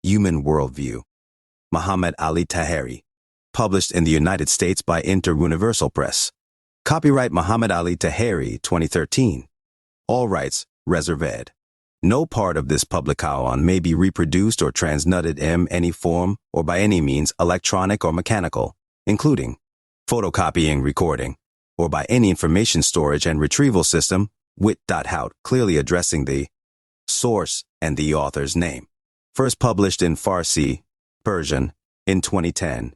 Human Worldview. Muhammad Ali Taheri. Published in the United States by Inter-Universal Press. Copyright Muhammad Ali Taheri, 2013. All rights reserved. No part of this publication may be reproduced or transmitted in any form or by any means, electronic or mechanical, including photocopying, recording, or by any information storage and retrieval system, wit.hout, clearly addressing the source and the author's name. First published in Farsi, Persian, in 2010.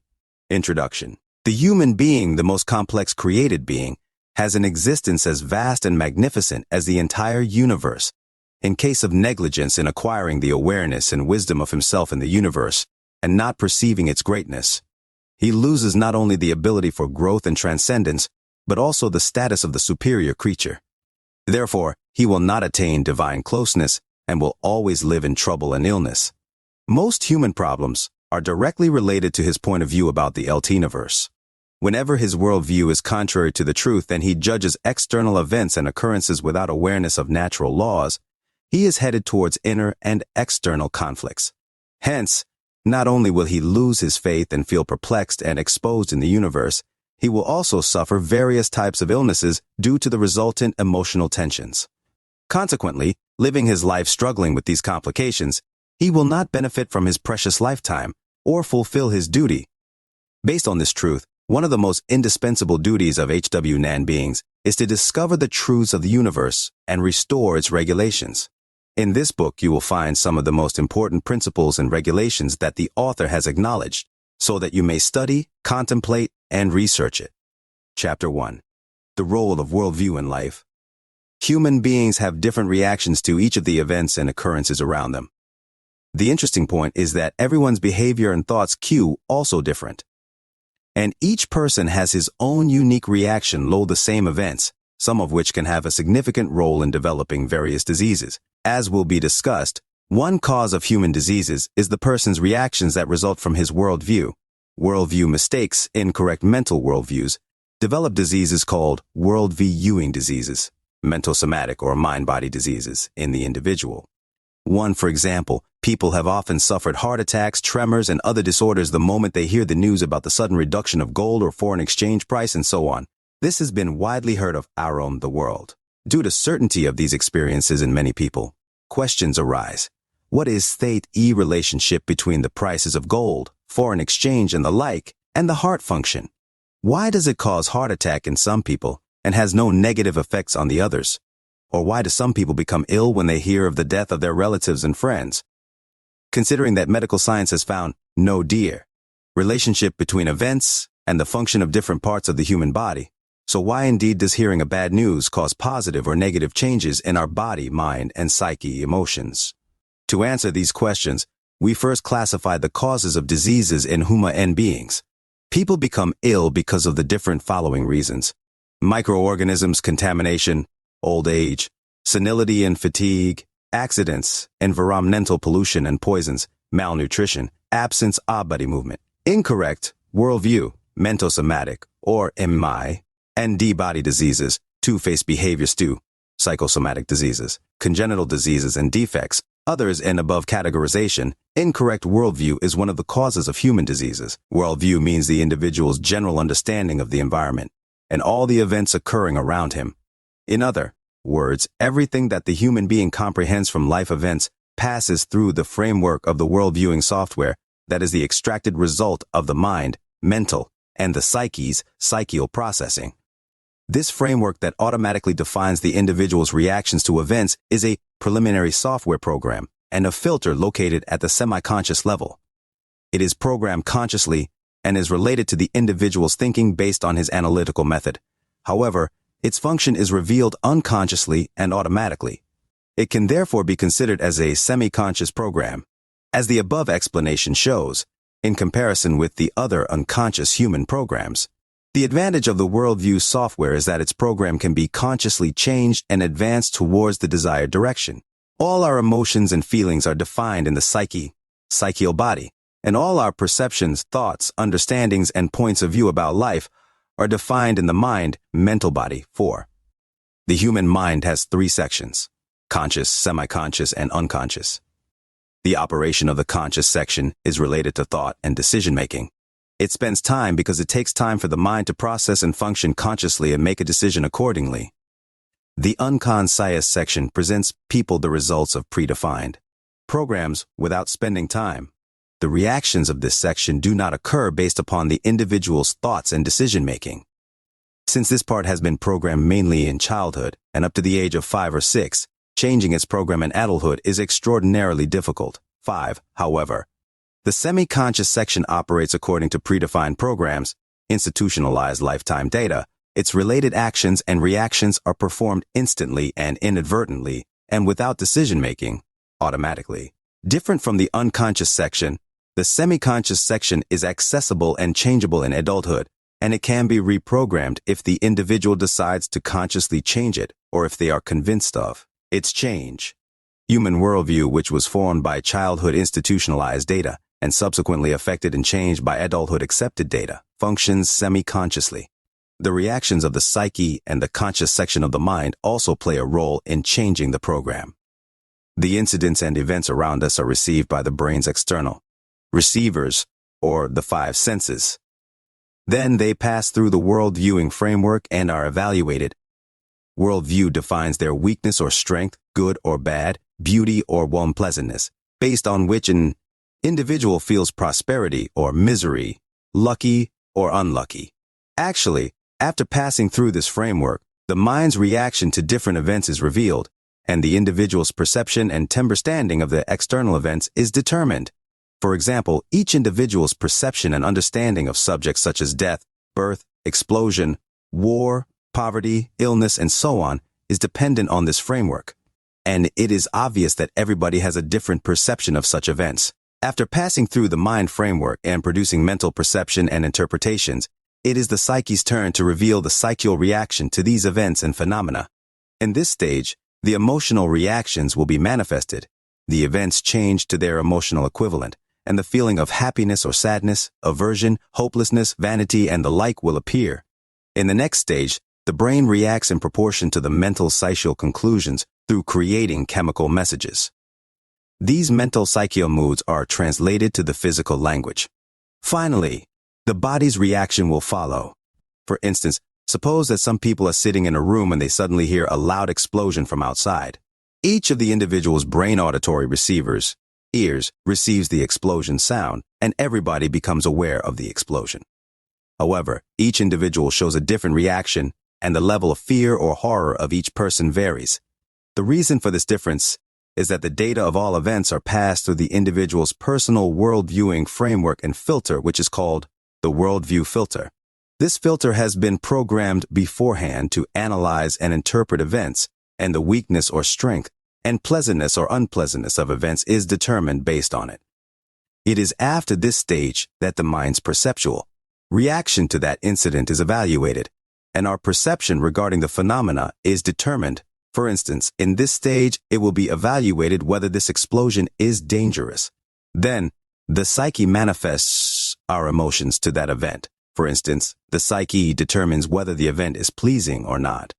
Introduction. The human being, the most complex created being, has an existence as vast and magnificent as the entire universe. In case of negligence in acquiring the awareness and wisdom of himself in the universe, and not perceiving its greatness, he loses not only the ability for growth and transcendence, but also the status of the superior creature. Therefore, he will not attain divine closeness and will always live in trouble and illness. Most human problems are directly related to his point of view about the ltniverse. Whenever his worldview is contrary to the truth and he judges external events and occurrences without awareness of natural laws, he is headed towards inner and external conflicts. Hence, not only will he lose his faith and feel perplexed and exposed in the universe, he will also suffer various types of illnesses due to the resultant emotional tensions. Consequently, living his life struggling with these complications, he will not benefit from his precious lifetime or fulfill his duty. Based on this truth, one of the most indispensable duties of HWNAN beings is to discover the truths of the universe and restore its regulations. In this book, you will find some of the most important principles and regulations that the author has acknowledged, so that you may study, contemplate, and research it. Chapter 1. The role of worldview in life. Human beings have different reactions to each of the events and occurrences around them. The interesting point is that everyone's behavior and thoughts cue also different. And each person has his own unique reaction to the same events, some of which can have a significant role in developing various diseases. As will be discussed, one cause of human diseases is the person's reactions that result from his worldview. Worldview mistakes, incorrect mental worldviews, develop diseases called worldviewing diseases, mental somatic or mind-body diseases in the individual. One, for example, people have often suffered heart attacks, tremors, and other disorders the moment they hear the news about the sudden reduction of gold or foreign exchange price and so on. This has been widely heard of around the world. Due to certainty of these experiences in many people, questions arise. What is the relationship between the prices of gold, foreign exchange, and the like, and the heart function? Why does it cause heart attack in some people and has no negative effects on the others? Or why do some people become ill when they hear of the death of their relatives and friends? Considering that medical science has found no relationship between events and the function of different parts of the human body, so why indeed does hearing a bad news cause positive or negative changes in our body, mind, and psyche emotions? To answer these questions, we first classify the causes of diseases in human beings. People become ill because of the different following reasons: microorganisms contamination, old age, senility and fatigue, accidents, environmental pollution and poisons, malnutrition, absence of body movement, incorrect worldview, mental somatic, or MI, and body diseases, two-faced behaviors too, psychosomatic diseases, congenital diseases and defects, others in above categorization. Incorrect worldview is one of the causes of human diseases. Worldview means the individual's general understanding of the environment and all the events occurring around him. In other words, everything that the human being comprehends from life events passes through the framework of the worldviewing software that is the extracted result of the mind, mental, and the psyche's psychical processing. This framework that automatically defines the individual's reactions to events is a preliminary software program and a filter located at the semi-conscious level. It is programmed consciously and is related to the individual's thinking based on his analytical method. However, its function is revealed unconsciously and automatically. It can therefore be considered as a semi-conscious program. As the above explanation shows, in comparison with the other unconscious human programs, the advantage of the worldview software is that its program can be consciously changed and advanced towards the desired direction. All our emotions and feelings are defined in the psychical body, and all our perceptions, thoughts, understandings, and points of view about life are defined in the mind, mental body. 4. The human mind has 3 sections: conscious, semi-conscious, and unconscious. The operation of the conscious section is related to thought and decision-making. It spends time because it takes time for the mind to process and function consciously and make a decision accordingly. The unconscious section presents people the results of predefined programs without spending time. The reactions of this section do not occur based upon the individual's thoughts and decision-making. Since this part has been programmed mainly in childhood and up to the age of 5 or 6, changing its program in adulthood is extraordinarily difficult. 5, however, the semi-conscious section operates according to predefined programs, institutionalized lifetime data. Its related actions and reactions are performed instantly and inadvertently, and without decision-making, automatically. Different from the unconscious section, the semi-conscious section is accessible and changeable in adulthood, and it can be reprogrammed if the individual decides to consciously change it or if they are convinced of its change. Human worldview, which was formed by childhood institutionalized data and subsequently affected and changed by adulthood accepted data, functions semi-consciously. The reactions of the psyche and the conscious section of the mind also play a role in changing the program. The incidents and events around us are received by the brain's external receivers, or the 5 senses. Then they pass through the world-viewing framework and are evaluated. Worldview defines their weakness or strength, good or bad, beauty or unpleasantness, based on which an individual feels prosperity or misery, lucky or unlucky. Actually, after passing through this framework, the mind's reaction to different events is revealed, and the individual's perception and understanding of the external events is determined. For example, each individual's perception and understanding of subjects such as death, birth, explosion, war, poverty, illness, and so on is dependent on this framework. And it is obvious that everybody has a different perception of such events. After passing through the mind framework and producing mental perception and interpretations, it is the psyche's turn to reveal the psychical reaction to these events and phenomena. In this stage, the emotional reactions will be manifested. The events change to their emotional equivalent, and the feeling of happiness or sadness, aversion, hopelessness, vanity, and the like will appear. In the next stage, the brain reacts in proportion to the mental psychical conclusions through creating chemical messages. These mental psychical moods are translated to the physical language. Finally, the body's reaction will follow. For instance, suppose that some people are sitting in a room and they suddenly hear a loud explosion from outside. Each of the individual's brain auditory receivers, ears, receives the explosion sound, and everybody becomes aware of the explosion. However, each individual shows a different reaction, and the level of fear or horror of each person varies. The reason for this difference is that the data of all events are passed through the individual's personal world-viewing framework and filter, which is called the worldview filter. This filter has been programmed beforehand to analyze and interpret events, and the weakness or strength and pleasantness or unpleasantness of events is determined based on it. It is after this stage that the mind's perceptual reaction to that incident is evaluated, and our perception regarding the phenomena is determined. For instance, in this stage, it will be evaluated whether this explosion is dangerous. Then, the psyche manifests our emotions to that event. For instance, the psyche determines whether the event is pleasing or not.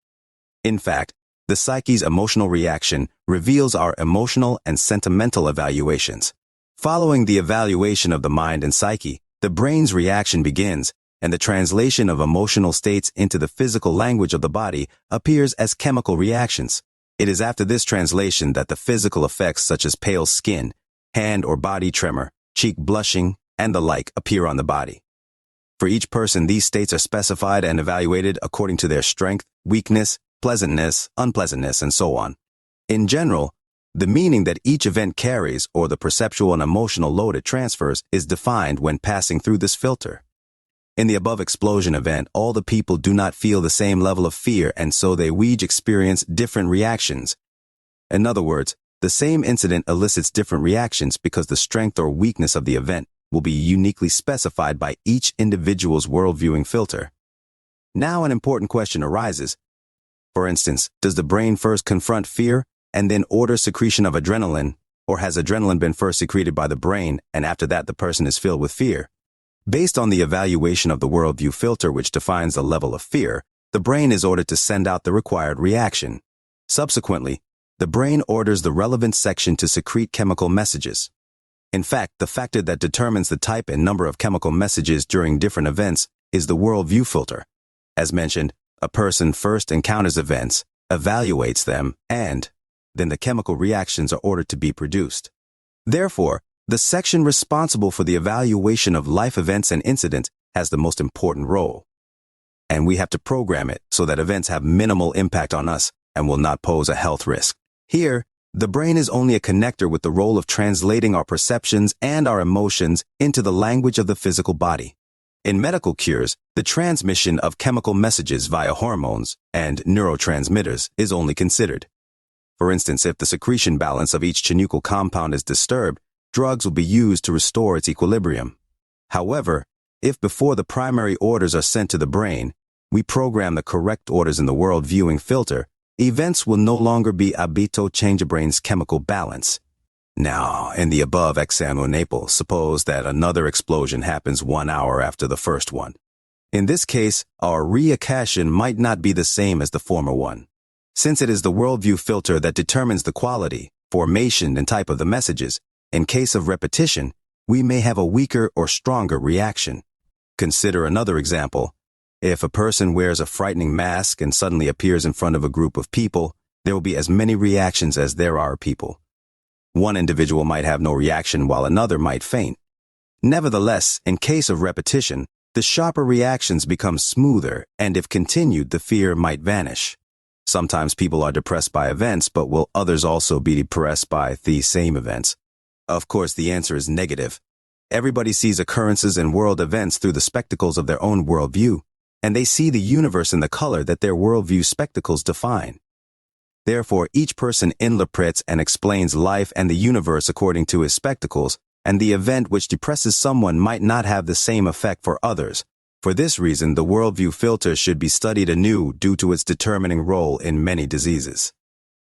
In fact, the psyche's emotional reaction reveals our emotional and sentimental evaluations. Following the evaluation of the mind and psyche, the brain's reaction begins, and the translation of emotional states into the physical language of the body appears as chemical reactions. It is after this translation that the physical effects such as pale skin, hand or body tremor, cheek blushing, and the like appear on the body. For each person, these states are specified and evaluated according to their strength, weakness, pleasantness, unpleasantness, and so on. In general, the meaning that each event carries or the perceptual and emotional load it transfers is defined when passing through this filter. In the above explosion event, all the people do not feel the same level of fear, and so they each experience different reactions. In other words, the same incident elicits different reactions because the strength or weakness of the event will be uniquely specified by each individual's worldviewing filter. Now an important question arises. For instance, does the brain first confront fear and then order secretion of adrenaline, or has adrenaline been first secreted by the brain and after that the person is filled with fear? Based on the evaluation of the worldview filter, which defines the level of fear, the brain is ordered to send out the required reaction. Subsequently, the brain orders the relevant section to secrete chemical messages. In fact, the factor that determines the type and number of chemical messages during different events is the worldview filter. As mentioned, a person first encounters events, evaluates them, and then the chemical reactions are ordered to be produced. Therefore, the section responsible for the evaluation of life events and incidents has the most important role. And we have to program it so that events have minimal impact on us and will not pose a health risk. Here, the brain is only a connector with the role of translating our perceptions and our emotions into the language of the physical body. In medical cures, the transmission of chemical messages via hormones and neurotransmitters is only considered. For instance, if the secretion balance of each chemical compound is disturbed, drugs will be used to restore its equilibrium. However, if before the primary orders are sent to the brain, we program the correct orders in the world-viewing filter, events will no longer be abito change a brain's chemical balance. Now, in the above example, suppose that another explosion happens 1 hour after the first one. In this case, our reaction might not be the same as the former one. Since it is the worldview filter that determines the quality, formation, and type of the messages, in case of repetition, we may have a weaker or stronger reaction. Consider another example. If a person wears a frightening mask and suddenly appears in front of a group of people, there will be as many reactions as there are people. One individual might have no reaction while another might faint. Nevertheless, in case of repetition, the sharper reactions become smoother, and if continued, the fear might vanish. Sometimes people are depressed by events, but will others also be depressed by these same events? Of course, the answer is negative. Everybody sees occurrences and world events through the spectacles of their own worldview, and they see the universe in the color that their worldview spectacles define. Therefore, each person interprets and explains life and the universe according to his spectacles, and the event which depresses someone might not have the same effect for others. For this reason, the worldview filter should be studied anew due to its determining role in many diseases.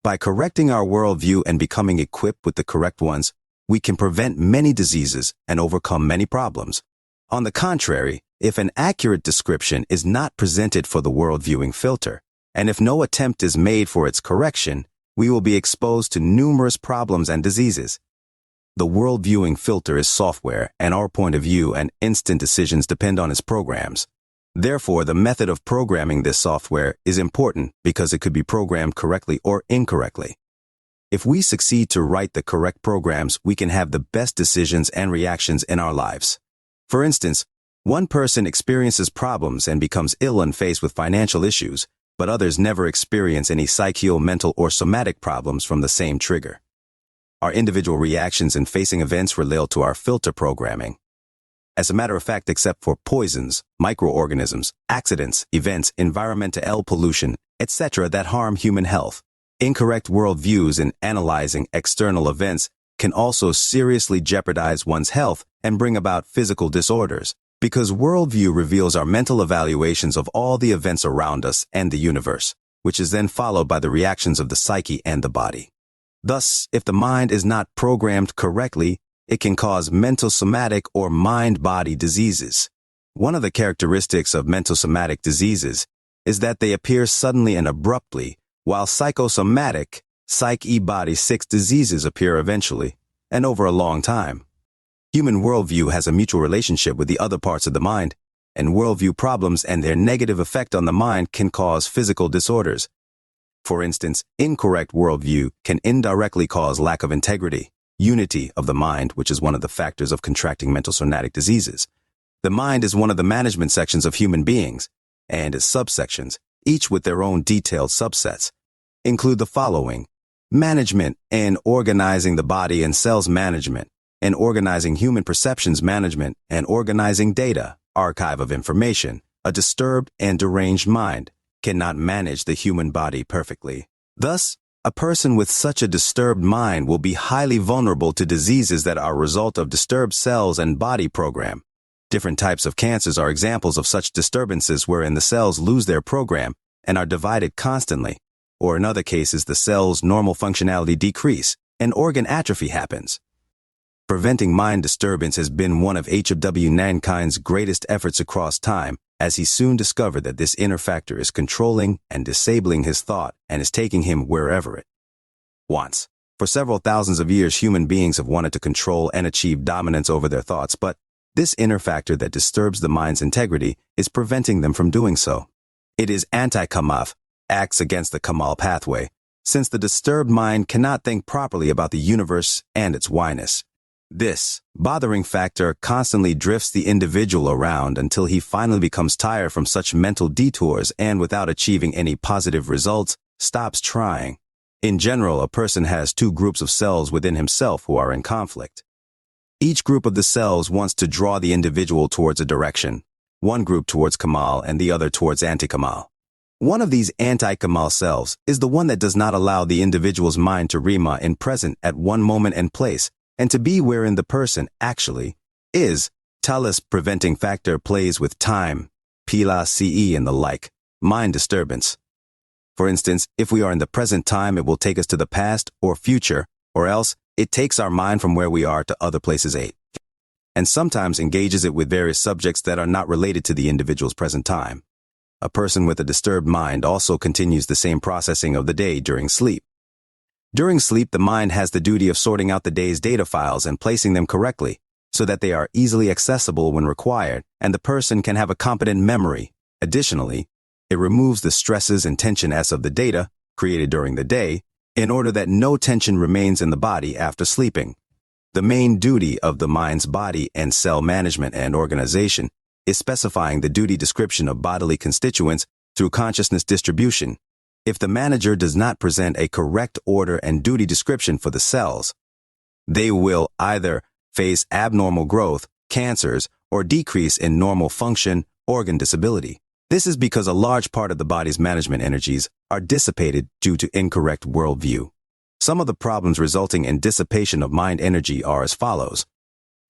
By correcting our worldview and becoming equipped with the correct ones, we can prevent many diseases and overcome many problems. On the contrary, if an accurate description is not presented for the worldviewing filter, and if no attempt is made for its correction, we will be exposed to numerous problems and diseases. The worldviewing filter is software, and our point of view and instant decisions depend on its programs. Therefore, the method of programming this software is important because it could be programmed correctly or incorrectly. If we succeed to write the correct programs, we can have the best decisions and reactions in our lives. For instance, one person experiences problems and becomes ill and faced with financial issues, but others never experience any psychical, mental, or somatic problems from the same trigger. Our individual reactions in facing events relate to our filter programming. As a matter of fact, except for poisons, microorganisms, accidents, events, environmental pollution, etc. that harm human health, incorrect worldviews in analyzing external events can also seriously jeopardize one's health and bring about physical disorders, because worldview reveals our mental evaluations of all the events around us and the universe, which is then followed by the reactions of the psyche and the body. Thus, if the mind is not programmed correctly, it can cause mental somatic or mind-body diseases. One of the characteristics of mental somatic diseases is that they appear suddenly and abruptly, while psychosomatic, psyche-body sick diseases appear eventually and over a long time. Human worldview has a mutual relationship with the other parts of the mind, and worldview problems and their negative effect on the mind can cause physical disorders. For instance, incorrect worldview can indirectly cause lack of integrity, unity of the mind, which is one of the factors of contracting mental somatic diseases. The mind is one of the management sections of human beings, and its subsections, each with their own detailed subsets, include the following: management and organizing the body and cells management, and organizing human perceptions management, and organizing data, archive of information. A disturbed and deranged mind cannot manage the human body perfectly. Thus, a person with such a disturbed mind will be highly vulnerable to diseases that are a result of disturbed cells and body program. Different types of cancers are examples of such disturbances wherein the cells lose their program and are divided constantly, or in other cases the cell's normal functionality decrease and organ atrophy happens. Preventing mind disturbance has been one of H.W. mankind's greatest efforts across time, as he soon discovered that this inner factor is controlling and disabling his thought and is taking him wherever it wants. For several thousands of years, human beings have wanted to control and achieve dominance over their thoughts, but this inner factor that disturbs the mind's integrity is preventing them from doing so. It is anti-Kamaf, acts against the Kamal pathway, since the disturbed mind cannot think properly about the universe and its whyness. This bothering factor constantly drifts the individual around until he finally becomes tired from such mental detours and, without achieving any positive results, stops trying. In general, a person has two groups of cells within himself who are in conflict. Each group of the cells wants to draw the individual towards a direction, one group towards Kamal and the other towards anti-Kamal. One of these anti-Kamal cells is the one that does not allow the individual's mind to remain in present at one moment and place, and to be wherein the person actually is. Talus preventing factor plays with time, pila ce and the like, mind disturbance. For instance, if we are in the present time, it will take us to the past or future, or else it takes our mind from where we are to other places, and sometimes engages it with various subjects that are not related to the individual's present time. A person with a disturbed mind also continues the same processing of the day during sleep. During sleep, the mind has the duty of sorting out the day's data files and placing them correctly, so that they are easily accessible when required, and the person can have a competent memory. Additionally, it removes the stresses and tension of the data created during the day, in order that no tension remains in the body after sleeping. The main duty of the mind's body and cell management and organization is specifying the duty description of bodily constituents through consciousness distribution. If the manager does not present a correct order and duty description for the cells, they will either face abnormal growth, cancers, or decrease in normal function, organ disability. This is because a large part of the body's management energies are dissipated due to incorrect worldview. Some of the problems resulting in dissipation of mind energy are as follows.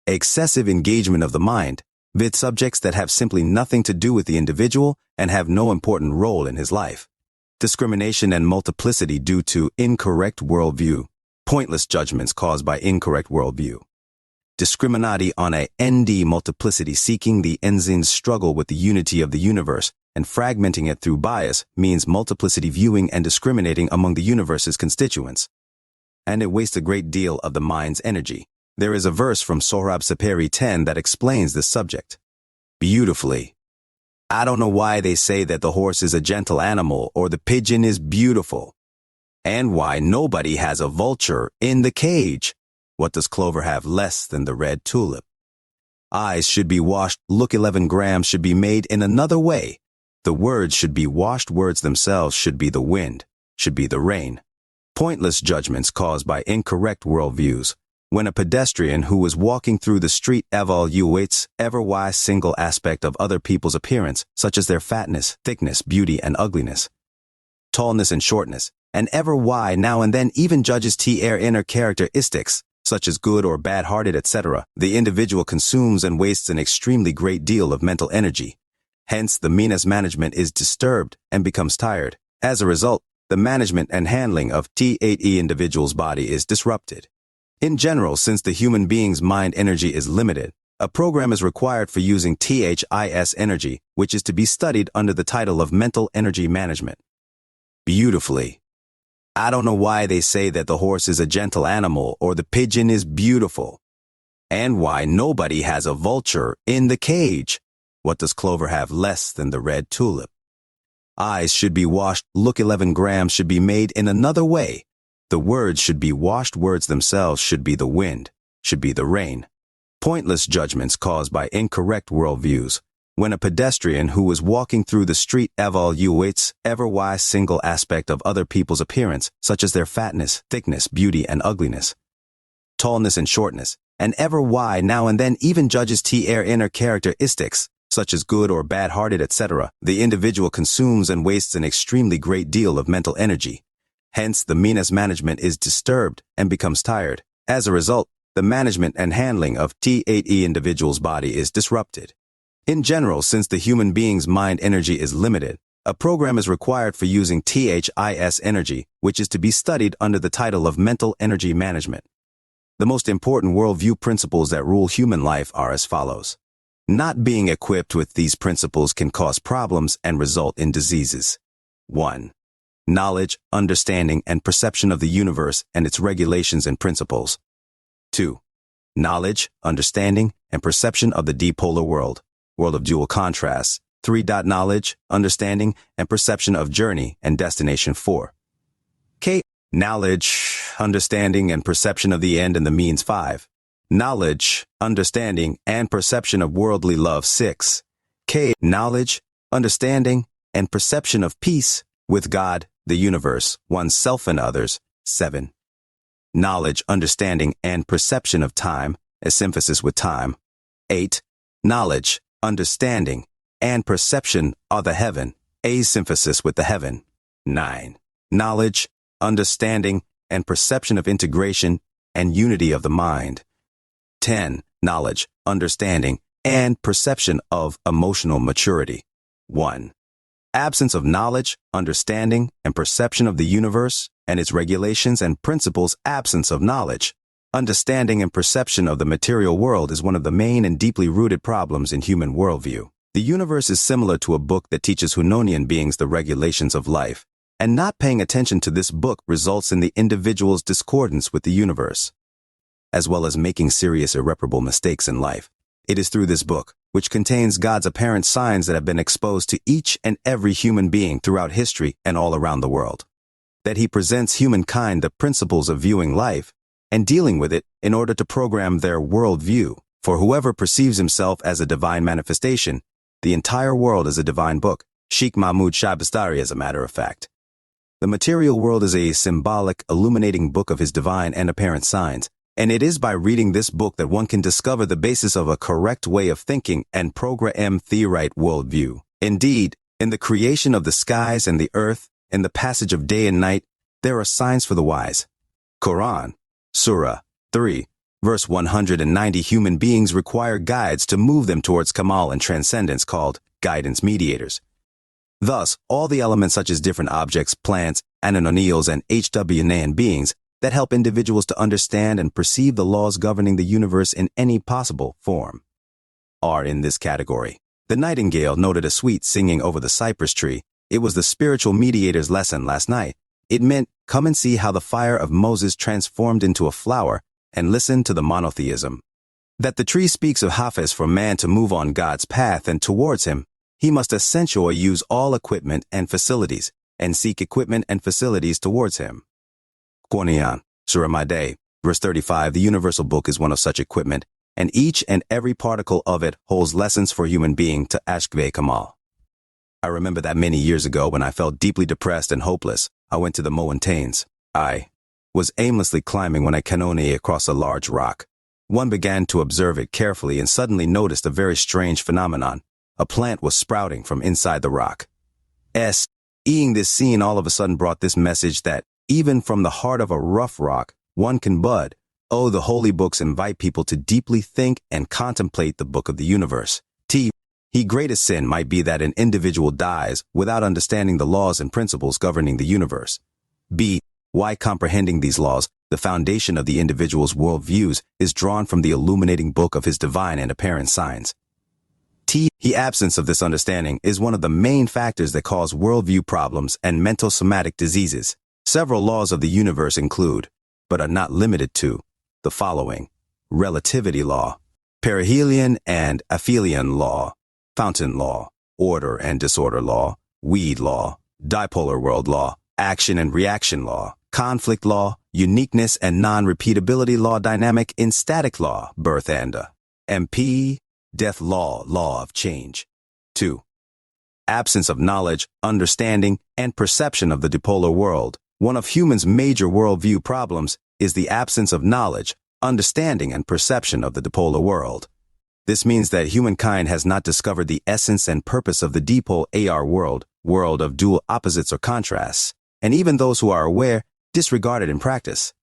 Excessive engagement of the mind with subjects that have simply nothing to do with the individual and have no important role in his life. Discrimination and multiplicity due to incorrect worldview. Pointless judgments caused by incorrect worldview. Discriminati on a ND multiplicity, seeking the ensign's struggle with the unity of the universe and fragmenting it through bias means multiplicity viewing and discriminating among the universe's constituents. And it wastes a great deal of the mind's energy. There is a verse from Sohrab Saperi 10 that explains this subject beautifully. I don't know why they say that the horse is a gentle animal or the pigeon is beautiful, and why nobody has a vulture in the cage. What does clover have less than the red tulip? Eyes should be washed. Look, 11 grams should be made in another way. The words should be washed. Words themselves should be the wind, should be the rain. Pointless judgments caused by incorrect worldviews. When a pedestrian who is walking through the street evaluates every single aspect of other people's appearance, such as their fatness, thickness, beauty, and ugliness, tallness and shortness, and every now and then even judges their inner characteristics, such as good or bad-hearted, etc., the individual consumes and wastes an extremely great deal of mental energy. Hence, the menace management is disturbed and becomes tired. As a result, the management and handling of the individual's body is disrupted. In general, since the human being's mind energy is limited, a program is required for using THIS energy, which is to be studied under the title of mental energy management. Beautifully. I don't know why they say that the horse is a gentle animal or the pigeon is beautiful, and why nobody has a vulture in the cage. What does clover have less than the red tulip? Eyes should be washed. Look, 11 grams should be made in another way. The words should be washed. Words themselves should be the wind, should be the rain. Pointless judgments caused by incorrect worldviews. When a pedestrian who is walking through the street evaluates every single aspect of other people's appearance, such as their fatness, thickness, beauty, and ugliness, tallness and shortness, and every now and then even judges their inner characteristics, such as good or bad-hearted, etc., the individual consumes and wastes an extremely great deal of mental energy. Hence, the menace management is disturbed and becomes tired. As a result, the management and handling of the individual's body is disrupted. In general, since the human being's mind energy is limited, a program is required for using THIS energy, which is to be studied under the title of mental energy management. The most important worldview principles that rule human life are as follows. Not being equipped with these principles can cause problems and result in diseases. 1. knowledge, understanding, and perception of the universe and its regulations and principles. 2. Knowledge, understanding, and perception of the dipolar world, world of dual contrasts. 3. Knowledge, understanding, and perception of journey and destination. 4. Knowledge, understanding, and perception of the end and the means. 5. Knowledge, understanding, and perception of worldly love. 6. Knowledge, understanding, and perception of peace with God, the universe, oneself, and others. 7. Knowledge, understanding, and perception of time, as emphasis with time. 8. Knowledge, understanding, and perception of the heaven, as emphasis with the heaven. 9. Knowledge, understanding, and perception of integration and unity of the mind. 10. Knowledge, understanding, and perception of emotional maturity. 1. Absence of knowledge, understanding, and perception of the universe and its regulations and principles. Absence of knowledge, understanding, and perception of the material world is one of the main and deeply rooted problems in human worldview. The universe is similar to a book that teaches Hunonian beings the regulations of life, and not paying attention to this book results in the individual's discordance with the universe, as well as making serious irreparable mistakes in life. It is through this book, which contains God's apparent signs that have been exposed to each and every human being throughout history and all around the world, that he presents humankind the principles of viewing life and dealing with it in order to program their worldview. For whoever perceives himself as a divine manifestation, the entire world is a divine book. Sheikh Mahmud Shahbastari, as a matter of fact. The material world is a symbolic, illuminating book of his divine and apparent signs, and it is by reading this book that one can discover the basis of a correct way of thinking and program the right worldview. Indeed, in the creation of the skies and the earth, in the passage of day and night, there are signs for the wise. Quran, Surah 3, verse 190. Human beings require guides to move them towards Kamal and transcendence, called guidance mediators. Thus, all the elements such as different objects, plants, anoneals, and HWNan beings that help individuals to understand and perceive the laws governing the universe in any possible form are in this category. The nightingale noted a sweet singing over the cypress tree. It was the spiritual mediator's lesson last night. It meant, come and see how the fire of Moses transformed into a flower, and listen to the monotheism. That the tree speaks of Hafiz for man to move on God's path and towards him. He must essentially use all equipment and facilities, and seek equipment and facilities towards him. Quran, Surah Ma'idah, verse 35. The universal book is one of such equipment, and each and every particle of it holds lessons for human being to Ashkve Kamal. I remember that many years ago when I felt deeply depressed and hopeless, I went to the mountains. I was aimlessly climbing when I canoed across a large rock. One began to observe it carefully and suddenly noticed a very strange phenomenon. A plant was sprouting from inside the rock. Seeing this scene all of a sudden brought this message that even from the heart of a rough rock, one can bud. Oh, the holy books invite people to deeply think and contemplate the book of the universe. Greatest sin might be that an individual dies without understanding the laws and principles governing the universe. B. Why comprehending these laws, the foundation of the individual's worldviews is drawn from the illuminating book of his divine and apparent signs. The absence of this understanding is one of the main factors that cause worldview problems and mental somatic diseases. Several laws of the universe include, but are not limited to, the following: relativity law, perihelion and aphelion law, fountain law, order and disorder law, weed law, dipolar world law, action and reaction law, conflict law, uniqueness and non-repeatability law, dynamic and static law, birth and MP, death law, law of change. 2. Absence of knowledge, understanding, and perception of the dipolar world. One of humans' major worldview problems is the absence of knowledge, understanding, and perception of the dipolar world. This means that humankind has not discovered the essence and purpose of the dipole AR world, world of dual opposites or contrasts, and even those who are aware disregard it in practice.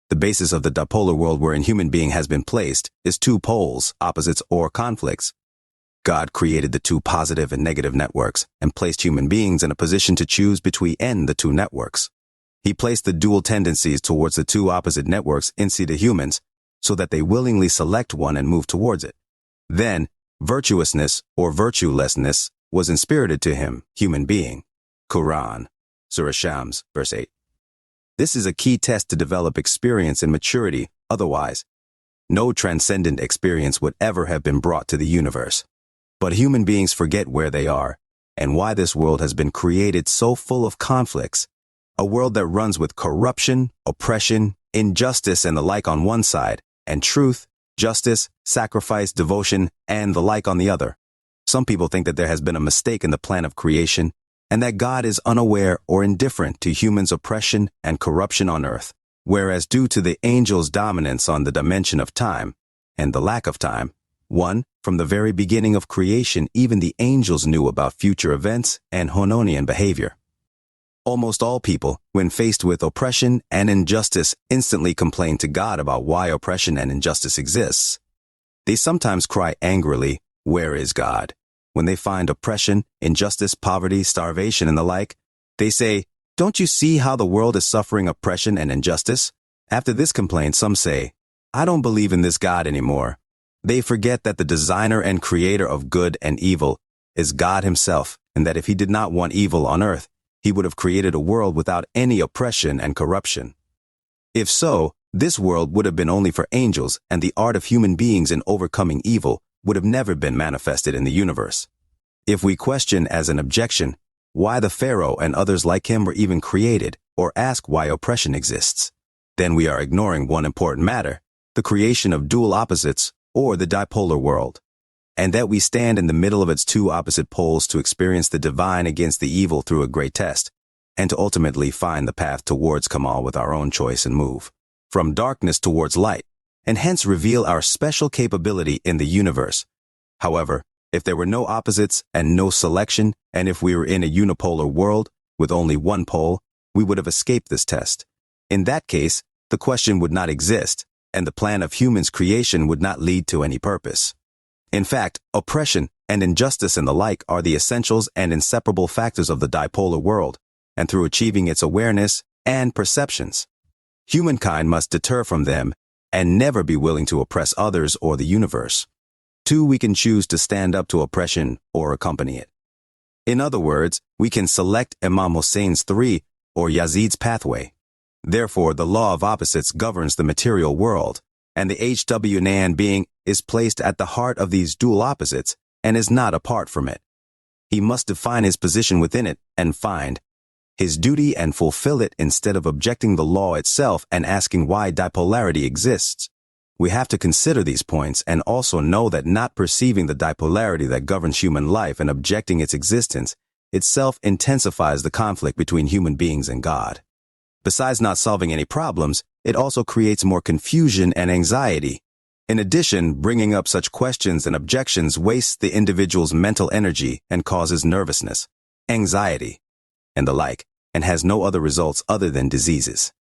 The basis of the dipolar world wherein human being has been placed is two poles, opposites, or conflicts. God created the two positive and negative networks and placed human beings in a position to choose between the two networks. He placed the dual tendencies towards the two opposite networks inside the humans so that they willingly select one and move towards it. Then, virtuousness or virtuelessness was inspirited to him, human being. Quran, Surah Shams, verse 8. This is a key test to develop experience and maturity, otherwise, no transcendent experience would ever have been brought to the universe. But human beings forget where they are, and why this world has been created so full of conflicts. A world that runs with corruption, oppression, injustice and the like on one side, and truth, justice, sacrifice, devotion, and the like on the other. Some people think that there has been a mistake in the plan of creation, and that God is unaware or indifferent to humans' oppression and corruption on earth, whereas due to the angels' dominance on the dimension of time, and the lack of time, from the very beginning of creation, even the angels knew about future events and Hononian behavior. Almost all people, when faced with oppression and injustice, instantly complain to God about why oppression and injustice exists. They sometimes cry angrily, "Where is God?" When they find oppression, injustice, poverty, starvation, and the like, they say, "Don't you see how the world is suffering oppression and injustice?" After this complaint, some say, "I don't believe in this God anymore." They forget that the designer and creator of good and evil is God himself, and that if he did not want evil on earth, he would have created a world without any oppression and corruption. If so, this world would have been only for angels, and the art of human beings in overcoming evil would have never been manifested in the universe. If we question as an objection why the Pharaoh and others like him were even created, or ask why oppression exists, then we are ignoring one important matter, the creation of dual opposites, or the dipolar world, and that we stand in the middle of its two opposite poles to experience the divine against the evil through a great test, and to ultimately find the path towards Kamal with our own choice and move from darkness towards light, and hence reveal our special capability in the universe. However, if there were no opposites and no selection, and if we were in a unipolar world with only one pole, we would have escaped this test. In that case, the question would not exist, and the plan of humans' creation would not lead to any purpose. In fact, oppression and injustice and the like are the essentials and inseparable factors of the dipolar world, and through achieving its awareness and perceptions, humankind must deter from them and never be willing to oppress others or the universe. 2, we can choose to stand up to oppression or accompany it. In other words, we can select Imam Hussein's 3 or Yazid's pathway. Therefore, the law of opposites governs the material world, and the HWNAN being is placed at the heart of these dual opposites and is not apart from it. He must define his position within it and find his duty and fulfill it instead of objecting the law itself and asking why dipolarity exists. We have to consider these points and also know that not perceiving the dipolarity that governs human life and objecting its existence itself intensifies the conflict between human beings and God. Besides not solving any problems, it also creates more confusion and anxiety. In addition, bringing up such questions and objections wastes the individual's mental energy and causes nervousness, anxiety, and the like, and has no other results other than diseases.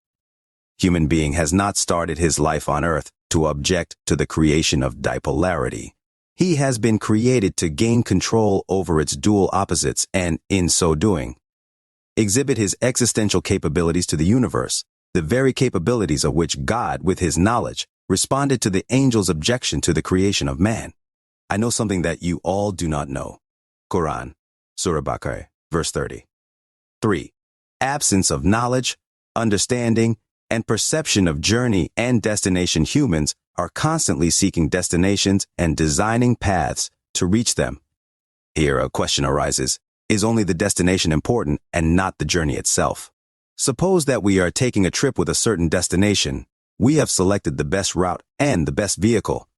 Human being has not started his life on earth to object to the creation of dipolarity. He has been created to gain control over its dual opposites and, in so doing, exhibit his existential capabilities to the universe, the very capabilities of which God, with his knowledge, responded to the angel's objection to the creation of man. I know something that you all do not know. Quran, Surah Baqarah, verse 30. 3. Absence of knowledge, understanding, and perception of journey and destination. Humans are constantly seeking destinations and designing paths to reach them. Here a question arises. Is only the destination important and not the journey itself? Suppose that we are taking a trip with a certain destination. We have selected the best route and the best vehicle.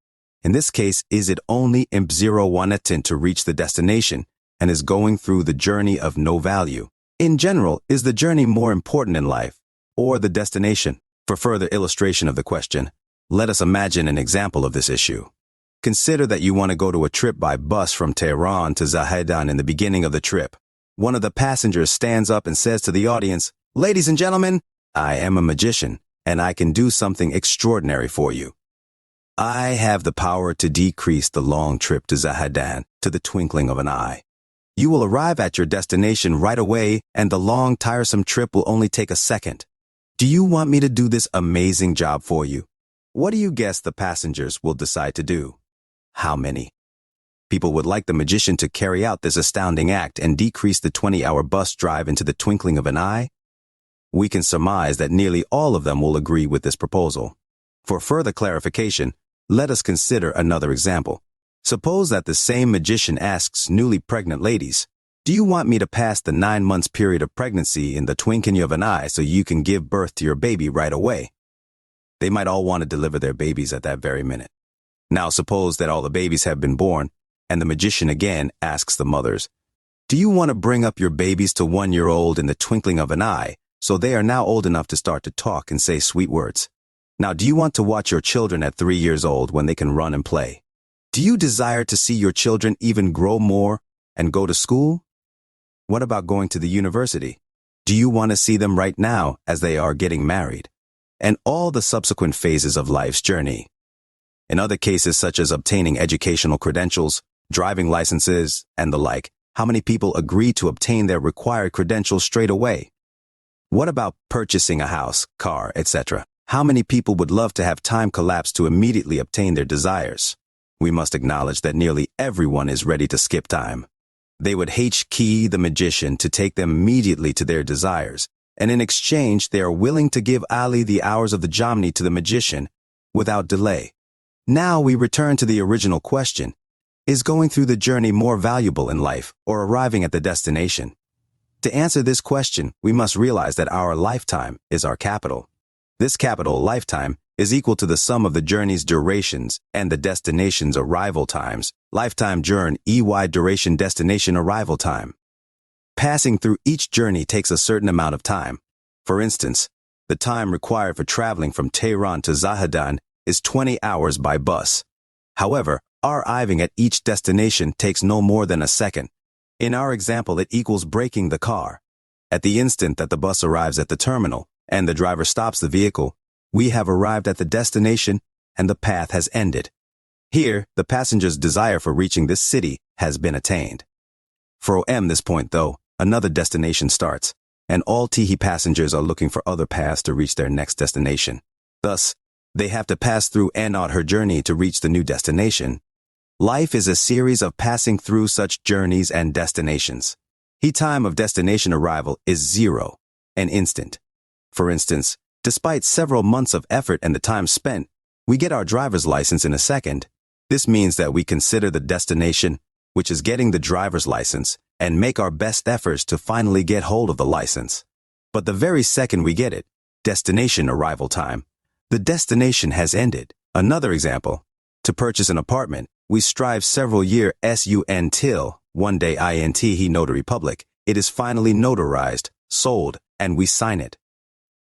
In this case, is it only attain to reach the destination and is going through the journey of no value? In general, is the journey more important in life or the destination? For further illustration of the question, let us imagine an example of this issue. Consider that you want to go to a trip by bus from Tehran to Zahedan. In the beginning of the trip, one of the passengers stands up and says to the audience, "Ladies and gentlemen, I am a magician, and I can do something extraordinary for you. I have the power to decrease the long trip to Zahedan to the twinkling of an eye. You will arrive at your destination right away, and the long, tiresome trip will only take a second. Do you want me to do this amazing job for you?" What do you guess the passengers will decide to do? How many? People would like the magician to carry out this astounding act and decrease the 20-hour bus drive into the twinkling of an eye? We can surmise that nearly all of them will agree with this proposal. For further clarification, let us consider another example. Suppose that the same magician asks newly pregnant ladies, "Do you want me to pass the 9 months period of pregnancy in the twinkling of an eye so you can give birth to your baby right away?" They might all want to deliver their babies at that very minute. Now suppose that all the babies have been born, and the magician again asks the mothers, "Do you want to bring up your babies to 1-year-old in the twinkling of an eye so they are now old enough to start to talk and say sweet words? Now do you want to watch your children at 3 years old when they can run and play? Do you desire to see your children even grow more and go to school? What about going to the university? Do you want to see them right now as they are getting married? And all the subsequent phases of life's journey. In other cases such as obtaining educational credentials, driving licenses, and the like, how many people agree to obtain their required credentials straight away? What about purchasing a house, car, etc.? How many people would love to have time collapse to immediately obtain their desires? We must acknowledge that nearly everyone is ready to skip time. They would key the magician to take them immediately to their desires, and in exchange they are willing to give Ali the hours of the Jomni to the magician without delay. Now we return to the original question. Is going through the journey more valuable in life or arriving at the destination? To answer this question, we must realize that our lifetime is our capital. This capital, lifetime, is equal to the sum of the journey's durations and the destination's arrival times. Lifetime journey, duration destination arrival time. Passing through each journey takes a certain amount of time. For instance, the time required for traveling from Tehran to Zahedan is 20 hours by bus. However, our arriving at each destination takes no more than a second. In our example, it equals braking the car. At the instant that the bus arrives at the terminal and the driver stops the vehicle, we have arrived at the destination and the path has ended. Here, the passenger's desire for reaching this city has been attained. For this point, though, another destination starts, and all Taheri passengers are looking for other paths to reach their next destination. Thus, they have to pass through her journey to reach the new destination. Life is a series of passing through such journeys and destinations. The time of destination arrival is 0, an instant. For instance, despite several months of effort and the time spent, we get our driver's license in a second. This means that we consider the destination, which is getting the driver's license, and make our best efforts to finally get hold of the license. But the very second we get it, destination arrival time, the destination has ended. Another example, to purchase an apartment, we strive several years till one day he notary public, it is finally notarized, sold, and we sign it.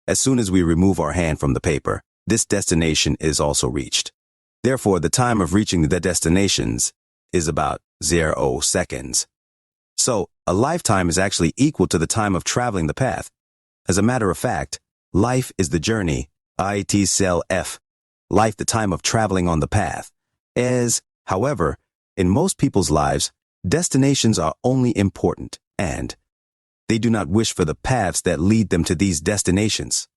As soon as we remove our hand from the paper, this destination is also reached. Therefore, the time of reaching the destinations is about 0 seconds. So, a lifetime is actually equal to the time of traveling the path. As a matter of fact, life is the journey, life the time of traveling on the path. However, in most people's lives, destinations are only important, and they do not wish for the paths that lead them to these destinations.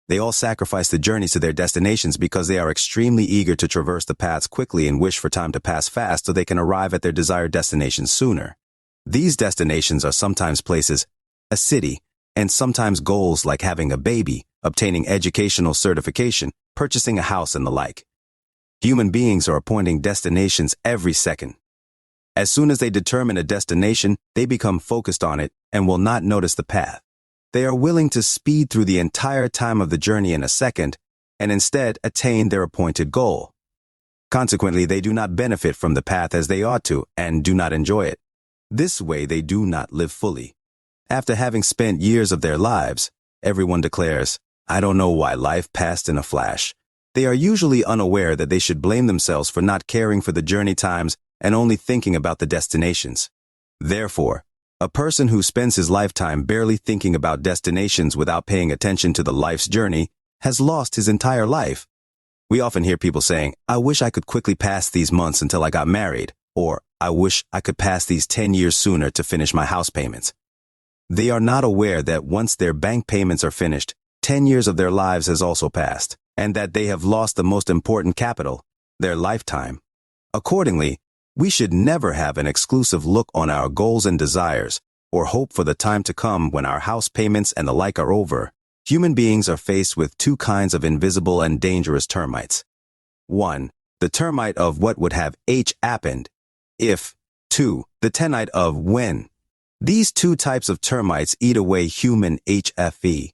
They all sacrifice the journeys to their destinations because they are extremely eager to traverse the paths quickly and wish for time to pass fast so they can arrive at their desired destinations sooner. These destinations are sometimes places, a city, and sometimes goals like having a baby, obtaining educational certification, purchasing a house, and the like. Human beings are appointing destinations every second. As soon as they determine a destination, they become focused on it and will not notice the path. They are willing to speed through the entire time of the journey in a second and instead attain their appointed goal. Consequently, they do not benefit from the path as they ought to and do not enjoy it. This way, they do not live fully. After having spent years of their lives, everyone declares, "I don't know why life passed in a flash." They are usually unaware that they should blame themselves for not caring for the journey times and only thinking about the destinations. Therefore, a person who spends his lifetime barely thinking about destinations without paying attention to the life's journey has lost his entire life. We often hear people saying, "I wish I could quickly pass these months until I got married," or "I wish I could pass these 10 years sooner to finish my house payments." They are not aware that once their bank payments are finished, 10 years of their lives has also passed, and that they have lost the most important capital, their lifetime. Accordingly, We should never have an exclusive look on our goals and desires, or hope for the time to come when our house payments and the like are over. Human beings are faced with two kinds of invisible and dangerous termites. 1. The termite of what would have happened if. 2. The tenite of when. These two types of termites eat away human HFE.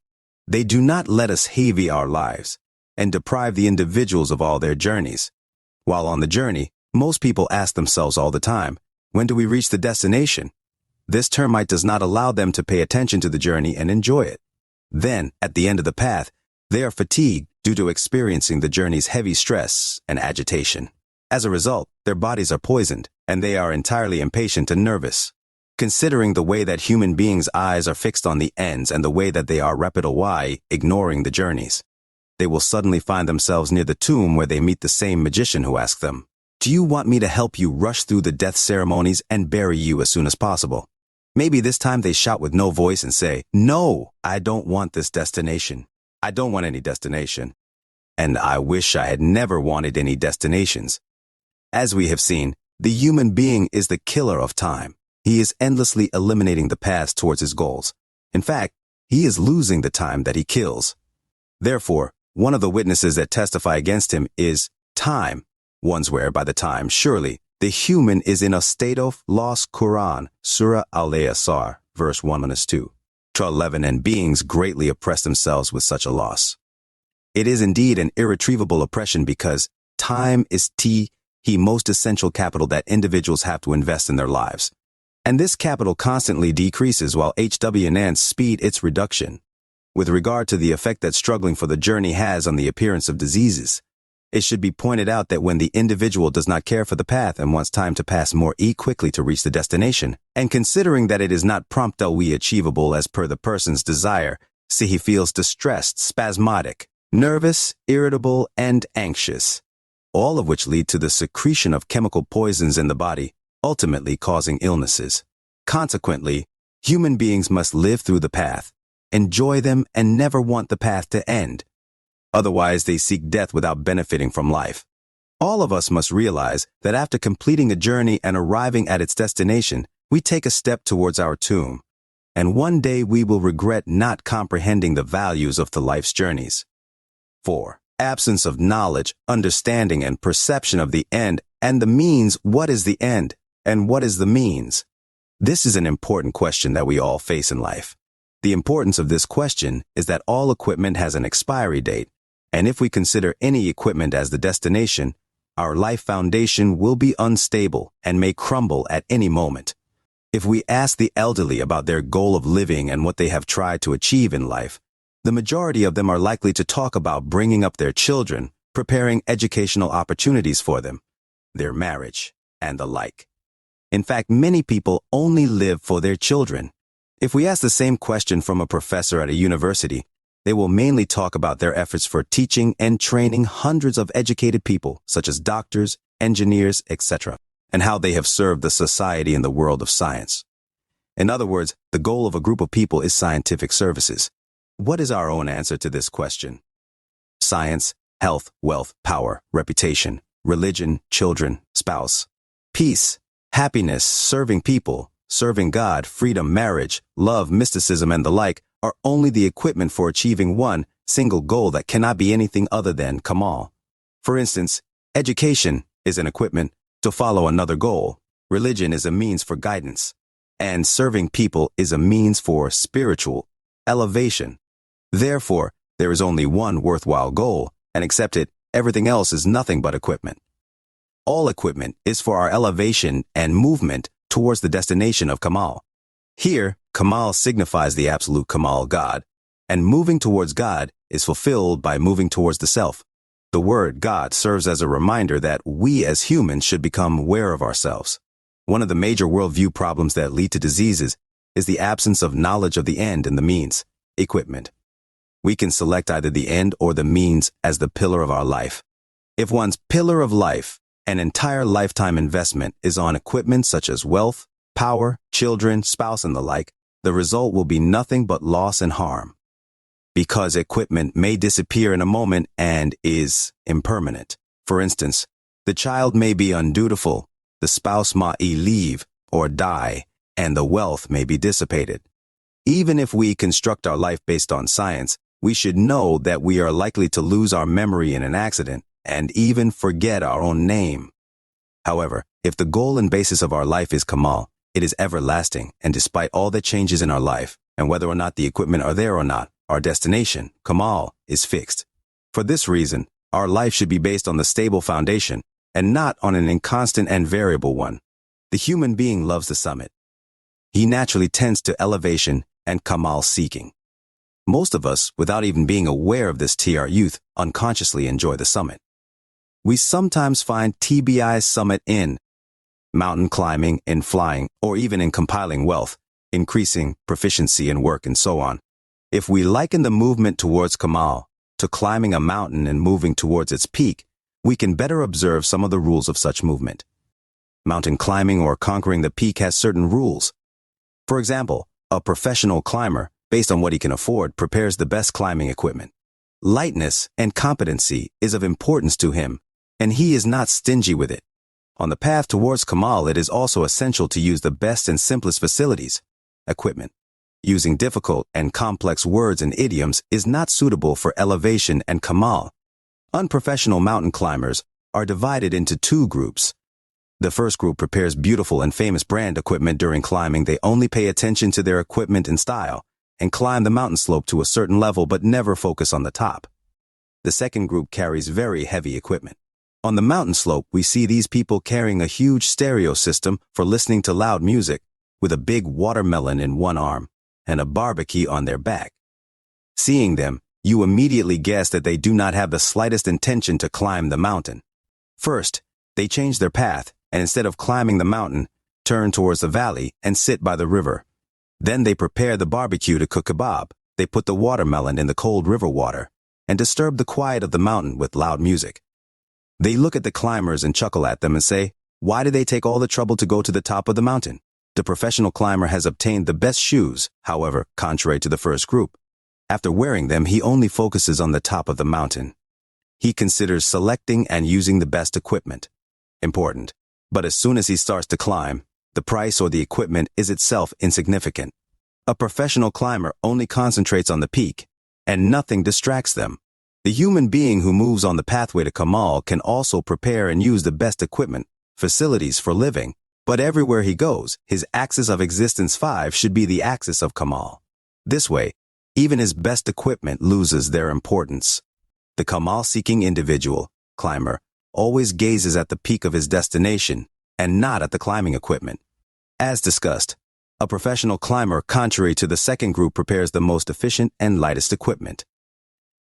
They do not let us heavy our lives and deprive the individuals of all their journeys. While on the journey, most people ask themselves all the time, when do we reach the destination? This termite does not allow them to pay attention to the journey and enjoy it. Then, at the end of the path, they are fatigued due to experiencing the journey's heavy stress and agitation. As a result, their bodies are poisoned, and they are entirely impatient and nervous. Considering the way that human beings' eyes are fixed on the ends and the way that they are rapid ignoring the journeys, they will suddenly find themselves near the tomb where they meet the same magician who asks them, "Do you want me to help you rush through the death ceremonies and bury you as soon as possible?" Maybe this time they shout with no voice and say, "No, I don't want this destination. I don't want any destination. And I wish I had never wanted any destinations." As we have seen, the human being is the killer of time. He is endlessly eliminating the path towards his goals. In fact, he is losing the time that he kills. Therefore, one of the witnesses that testify against him is time. One swear by the time, surely, the human is in a state of loss. Quran, Surah Al-Asr, verse 1-2 to 11, and beings greatly oppress themselves with such a loss. It is indeed an irretrievable oppression because time is the most essential capital that individuals have to invest in their lives. And this capital constantly decreases while HWNs speed its reduction. With regard to the effect that struggling for the journey has on the appearance of diseases, it should be pointed out that when the individual does not care for the path and wants time to pass more quickly to reach the destination, and considering that it is not promptly achievable as per the person's desire, see he feels distressed, spasmodic, nervous, irritable, and anxious, all of which lead to the secretion of chemical poisons in the body, ultimately causing illnesses. Consequently, human beings must live through the path, enjoy them, and never want the path to end. Otherwise, they seek death without benefiting from life. All of us must realize that after completing a journey and arriving at its destination, we take a step towards our tomb, and one day we will regret not comprehending the values of the life's journeys. 4. Absence of knowledge, understanding, and perception of the end and the means. What is the end, and what is the means? This is an important question that we all face in life. The importance of this question is that all equipment has an expiry date, and if we consider any equipment as the destination, our life foundation will be unstable and may crumble at any moment. If we ask the elderly about their goal of living and what they have tried to achieve in life, the majority of them are likely to talk about bringing up their children, preparing educational opportunities for them, their marriage, and the like. In fact, many people only live for their children. If we ask the same question from a professor at a university, they will mainly talk about their efforts for teaching and training hundreds of educated people, such as doctors, engineers, etc., and how they have served the society in the world of science. In other words, the goal of a group of people is scientific services. What is our own answer to this question? Science, health, wealth, power, reputation, religion, children, spouse, peace, happiness, serving people, serving God, freedom, marriage, love, mysticism, and the like are only the equipment for achieving one single goal that cannot be anything other than Kamal. For instance, education is an equipment to follow another goal, religion is a means for guidance, and serving people is a means for spiritual elevation. Therefore, there is only one worthwhile goal, and except it, everything else is nothing but equipment. All equipment is for our elevation and movement towards the destination of Kamal. Here, Kamal signifies the absolute Kamal, God, and moving towards God is fulfilled by moving towards the self. The word God serves as a reminder that we as humans should become aware of ourselves. One of the major worldview problems that lead to diseases is the absence of knowledge of the end and the means, equipment. We can select either the end or the means as the pillar of our life. If one's pillar of life, an entire lifetime investment, is on equipment such as wealth, power, children, spouse, and the like, the result will be nothing but loss and harm. Because equipment may disappear in a moment and is impermanent. For instance, the child may be undutiful, the spouse may leave or die, and the wealth may be dissipated. Even if we construct our life based on science, we should know that we are likely to lose our memory in an accident and even forget our own name. However, if the goal and basis of our life is Kamal, it is everlasting, and despite all the changes in our life, and whether or not the equipment are there or not, our destination, Kamal, is fixed. For this reason, our life should be based on the stable foundation, and not on an inconstant and variable one. The human being loves the summit. He naturally tends to elevation and Kamal seeking. Most of us, without even being aware of this to our youth, unconsciously enjoy the summit. We sometimes find TBI's summit in mountain climbing, in flying, or even in compiling wealth, increasing proficiency in work, and so on. If we liken the movement towards Kamal to climbing a mountain and moving towards its peak, we can better observe some of the rules of such movement. Mountain climbing or conquering the peak has certain rules. For example, a professional climber, based on what he can afford, prepares the best climbing equipment. Lightness and competency is of importance to him, and he is not stingy with it. On the path towards Kamal, it is also essential to use the best and simplest facilities, equipment. Using difficult and complex words and idioms is not suitable for elevation and Kamal. Unprofessional mountain climbers are divided into two groups. The first group prepares beautiful and famous brand equipment during climbing. They only pay attention to their equipment and style, and climb the mountain slope to a certain level but never focus on the top. The second group carries very heavy equipment. On the mountain slope, we see these people carrying a huge stereo system for listening to loud music, with a big watermelon in one arm and a barbecue on their back. Seeing them, you immediately guess that they do not have the slightest intention to climb the mountain. First, they change their path, and instead of climbing the mountain, turn towards the valley and sit by the river. Then they prepare the barbecue to cook kebab. They put the watermelon in the cold river water and disturb the quiet of the mountain with loud music. They look at the climbers and chuckle at them and say, why do they take all the trouble to go to the top of the mountain? The professional climber has obtained the best shoes, however, contrary to the first group. After wearing them, he only focuses on the top of the mountain. He considers selecting and using the best equipment important. But as soon as he starts to climb, the price or the equipment is itself insignificant. A professional climber only concentrates on the peak, and nothing distracts them. The human being who moves on the pathway to Kamal can also prepare and use the best equipment, facilities for living, but everywhere he goes, his axis of existence 5 should be the axis of Kamal. This way, even his best equipment loses their importance. The Kamal-seeking individual, climber, always gazes at the peak of his destination and not at the climbing equipment. As discussed, a professional climber, contrary to the second group, prepares the most efficient and lightest equipment.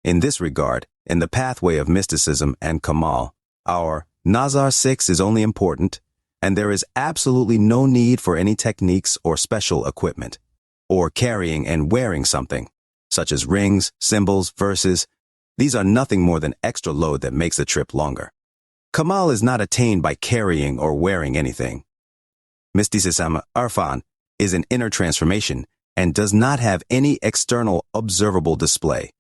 In this regard, in the pathway of mysticism and Kamal, our Nazar 6 is only important, and there is absolutely no need for any techniques or special equipment, or carrying and wearing something, such as rings, symbols, verses. These are nothing more than extra load that makes the trip longer. Kamal is not attained by carrying or wearing anything. Mysticism, Irfan, is an inner transformation and does not have any external observable display.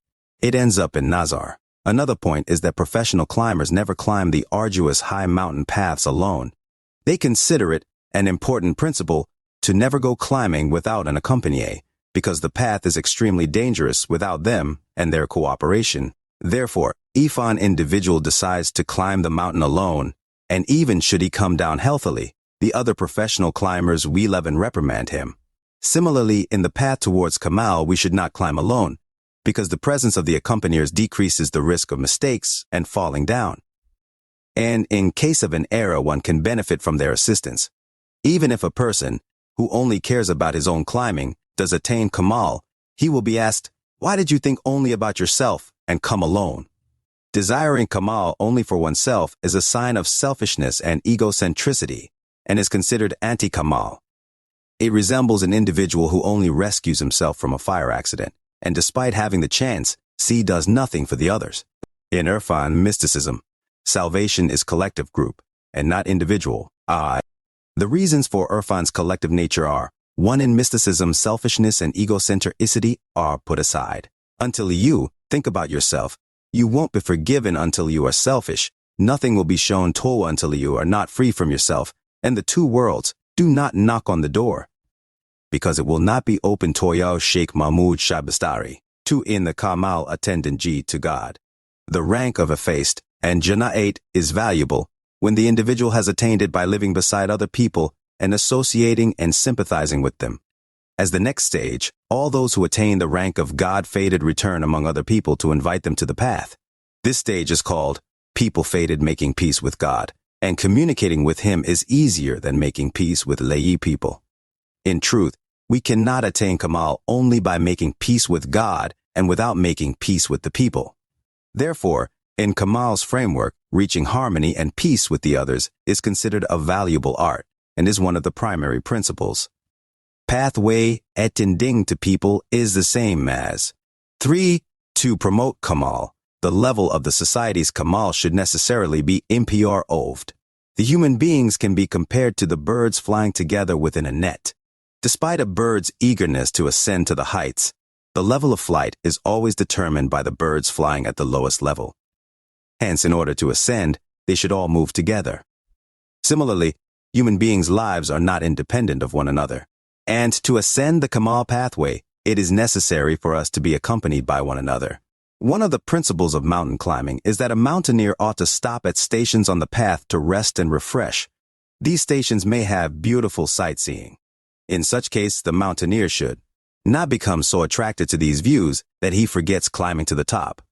It ends up in Nazar. Another point is that professional climbers never climb the arduous high mountain paths alone. They consider it an important principle to never go climbing without an accompanyee, because the path is extremely dangerous without them and their cooperation. Therefore, if an individual decides to climb the mountain alone, and even should he come down healthily, the other professional climbers will love and reprimand him. Similarly, in the path towards Kamal, we should not climb alone, because the presence of the accompaniers decreases the risk of mistakes and falling down. And in case of an error, one can benefit from their assistance. Even if a person, who only cares about his own climbing, does attain Kamal, he will be asked, why did you think only about yourself and come alone? Desiring Kamal only for oneself is a sign of selfishness and egocentricity, and is considered anti-Kamal. It resembles an individual who only rescues himself from a fire accident, and despite having the chance, does nothing for the others. In Irfan mysticism, salvation is collective group, and not individual, I. The reasons for Irfan's collective nature are, 1. In mysticism, selfishness and egocentricity are put aside. Until you think about yourself, you won't be forgiven. Until you are selfish, nothing will be shown to until you are not free from yourself, and the two worlds, do not knock on the door, because it will not be open Toyo Sheikh Mahmud Shabastari, to in the Kamal attendant G to God. The rank of effaced and Jana'at is valuable when the individual has attained it by living beside other people and associating and sympathizing with them. As the next stage, all those who attain the rank of God-fated return among other people to invite them to the path. This stage is called people-fated making peace with God, and communicating with Him is easier than making peace with lay people. In truth, we cannot attain Kamal only by making peace with God and without making peace with the people. Therefore, in Kamal's framework, reaching harmony and peace with the others is considered a valuable art and is one of the primary principles. Pathway attending to people is the same as 3. To promote Kamal, the level of the society's Kamal should necessarily be improved. The human beings can be compared to the birds flying together within a net. Despite a bird's eagerness to ascend to the heights, the level of flight is always determined by the birds flying at the lowest level. Hence, in order to ascend, they should all move together. Similarly, human beings' lives are not independent of one another. And to ascend the Kamal pathway, it is necessary for us to be accompanied by one another. One of the principles of mountain climbing is that a mountaineer ought to stop at stations on the path to rest and refresh. These stations may have beautiful sightseeing. In such case, the mountaineer should not become so attracted to these views that he forgets climbing to the top.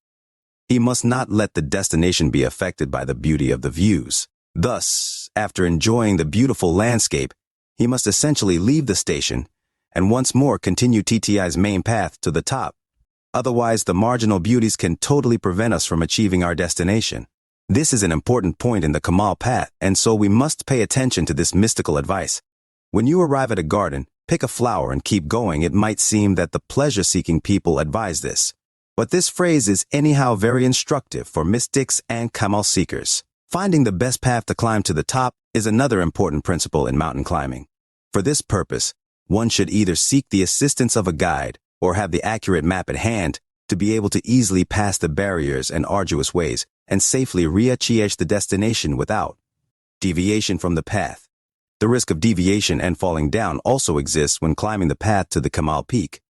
He must not let the destination be affected by the beauty of the views. Thus, after enjoying the beautiful landscape, he must essentially leave the station and once more continue TTI's main path to the top. Otherwise, the marginal beauties can totally prevent us from achieving our destination. This is an important point in the Kamal path, and so we must pay attention to this mystical advice. When you arrive at a garden, pick a flower and keep going. It might seem that the pleasure-seeking people advise this, but this phrase is anyhow very instructive for mystics and Kamal seekers. Finding the best path to climb to the top is another important principle in mountain climbing. For this purpose, one should either seek the assistance of a guide or have the accurate map at hand to be able to easily pass the barriers and arduous ways and safely reach the destination without deviation from the path. The risk of deviation and falling down also exists when climbing the path to the Kamal peak.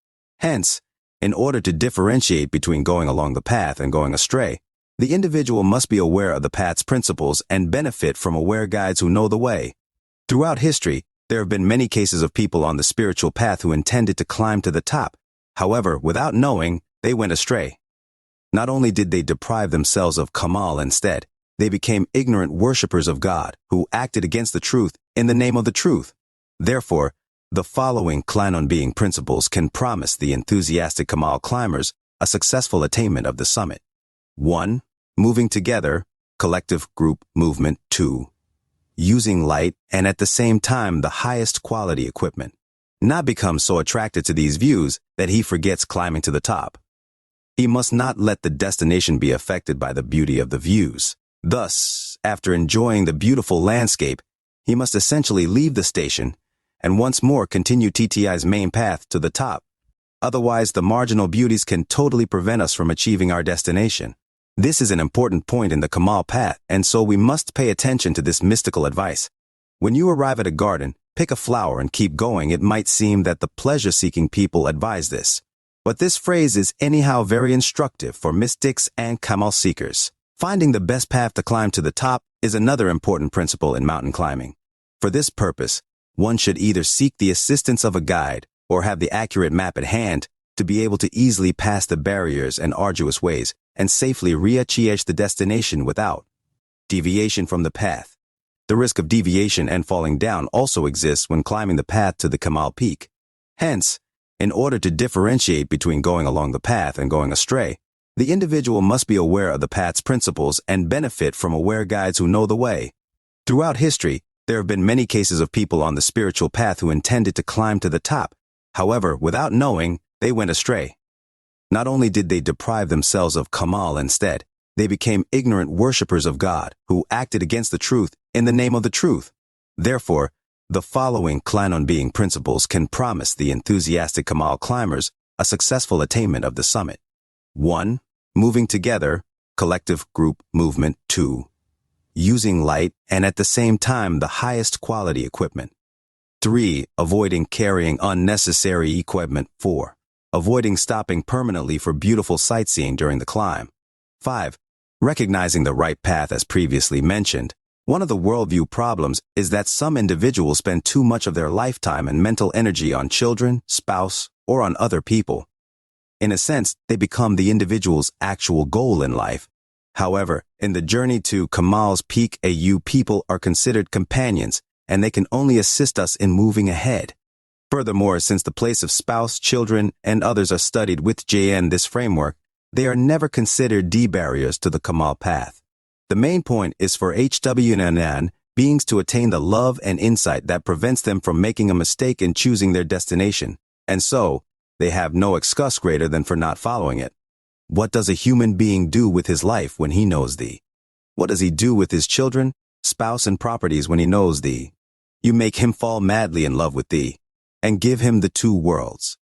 Hence, in order to differentiate between going along the path and going astray, the individual must be aware of the path's principles and benefit from aware guides who know the way. Throughout history, there have been many cases of people on the spiritual path who intended to climb to the top. However, without knowing, they went astray. Not only did they deprive themselves of Kamal instead, they became ignorant worshippers of God who acted against the truth in the name of the truth. Therefore, the following Klanon being principles can promise the enthusiastic Kamal climbers a successful attainment of the summit. 1. Moving together, collective group movement. 2. Using light and at the same time the highest quality equipment. Not become so attracted to these views that he forgets climbing to the top. He must not let the destination be affected by the beauty of the views. Thus, after enjoying the beautiful landscape, he must essentially leave the station and once more continue TTI's main path to the top. Otherwise, the marginal beauties can totally prevent us from achieving our destination. This is an important point in the Kamal path, and so we must pay attention to this mystical advice. When you arrive at a garden, pick a flower and keep going. It might seem that the pleasure-seeking people advise this, but this phrase is anyhow very instructive for mystics and Kamal seekers. Finding the best path to climb to the top is another important principle in mountain climbing. For this purpose, one should either seek the assistance of a guide or have the accurate map at hand to be able to easily pass the barriers and arduous ways and safely reach the destination without deviation from the path. The risk of deviation and falling down also exists when climbing the path to the Kamal peak. Hence, in order to differentiate between going along the path and going astray, the individual must be aware of the path's principles and benefit from aware guides who know the way. Throughout history, there have been many cases of people on the spiritual path who intended to climb to the top. However, without knowing, they went astray. Not only did they deprive themselves of Kamal instead, they became ignorant worshippers of God who acted against the truth in the name of the truth. Therefore, the following Klanon being principles can promise the enthusiastic Kamal climbers a successful attainment of the summit. 1. Moving together, collective group movement. 2. using light and at the same time the highest quality equipment. 3. Avoiding carrying unnecessary equipment. 4. Avoiding stopping permanently for beautiful sightseeing during the climb. 5. Recognizing the right path as previously mentioned. One of the worldview problems is that some individuals spend too much of their lifetime and mental energy on children, spouse, or on other people. In a sense, they become the individual's actual goal in life. However, in the journey to Kamal's peak, people are considered companions, and they can only assist us in moving ahead. Furthermore, since the place of spouse, children, and others are studied within this framework, they are never considered barriers to the Kamal path. The main point is for HWNN beings to attain the love and insight that prevents them from making a mistake in choosing their destination, and so, they have no excuse greater than for not following it. What does a human being do with his life when he knows thee? What does he do with his children, spouse, and properties when he knows thee? You make him fall madly in love with thee, and give him the two worlds.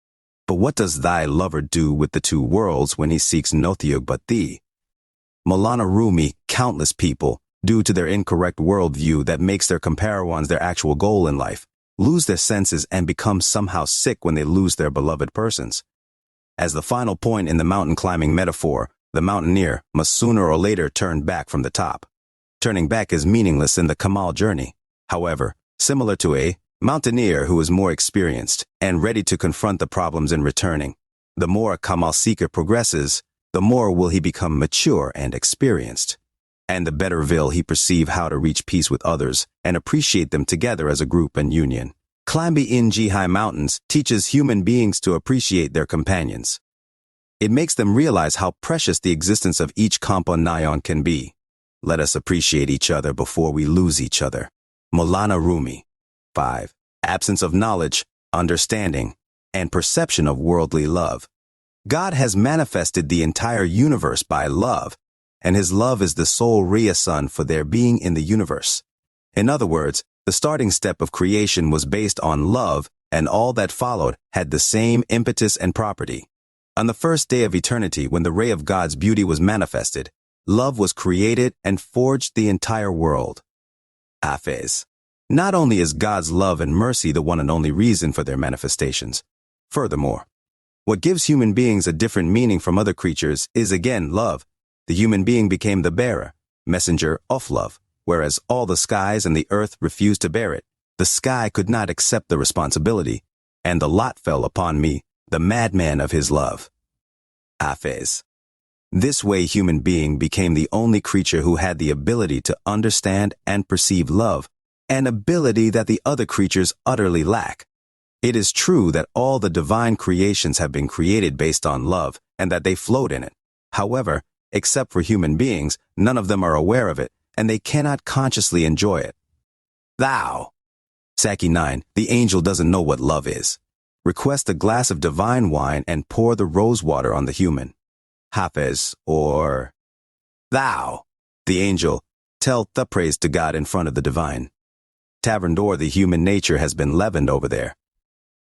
But what does thy lover do with the two worlds when he seeks nothing but thee? Maulana Rumi, countless people, due to their incorrect worldview that makes their comparons their actual goal in life, lose their senses and become somehow sick when they lose their beloved persons. As the final point in the mountain climbing metaphor, the mountaineer must sooner or later turn back from the top. Turning back is meaningless in the Kamal journey. However, similar to a mountaineer who is more experienced and ready to confront the problems in returning, the more a Kamal seeker progresses, the more will he become mature and experienced. And the better will he perceive how to reach peace with others and appreciate them together as a group and union. Climbing in high mountains teaches human beings to appreciate their companions. It makes them realize how precious the existence of each companion can be. Let us appreciate each other before we lose each other. Maulana Rumi. 5. Absence of knowledge, understanding, and perception of worldly love. God has manifested the entire universe by love, and his love is the sole reason for their being in the universe. In other words, the starting step of creation was based on love, and all that followed had the same impetus and property. On the first day of eternity, when the ray of God's beauty was manifested, love was created and forged the entire world. Hafiz. Not only is God's love and mercy the one and only reason for their manifestations. Furthermore, what gives human beings a different meaning from other creatures is again love. The human being became the bearer, messenger of love. Whereas all the skies and the earth refused to bear it. The sky could not accept the responsibility, and the lot fell upon me, the madman of his love. Hafiz. This way human being became the only creature who had the ability to understand and perceive love, an ability that the other creatures utterly lack. It is true that all the divine creations have been created based on love, and that they float in it. However, except for human beings, none of them are aware of it, and they cannot consciously enjoy it. Thou. Saki 9, the angel doesn't know what love is. Request a glass of divine wine and pour the rose water on the human. Hafiz, or thou. The angel, tell the praise to God in front of the divine. Tavern door, the human nature has been leavened over there.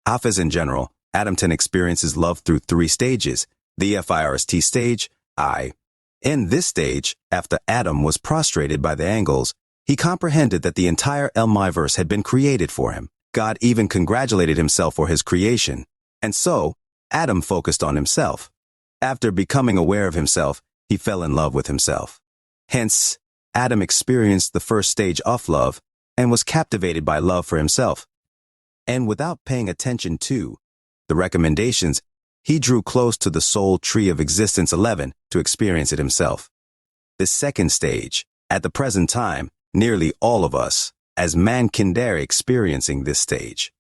Hafiz in general, Adamton experiences love through 3 stages. The first stage, I. In this stage, after Adam was prostrated by the angels, he comprehended that the entire ltniverse had been created for him. God even congratulated himself for his creation. And so, Adam focused on himself. After becoming aware of himself, he fell in love with himself. Hence, Adam experienced the first stage of love and was captivated by love for himself. And without paying attention to the recommendations, he drew close to the soul tree of existence 11 to experience it himself. The second stage, at the present time, nearly all of us, as mankind are experiencing this stage.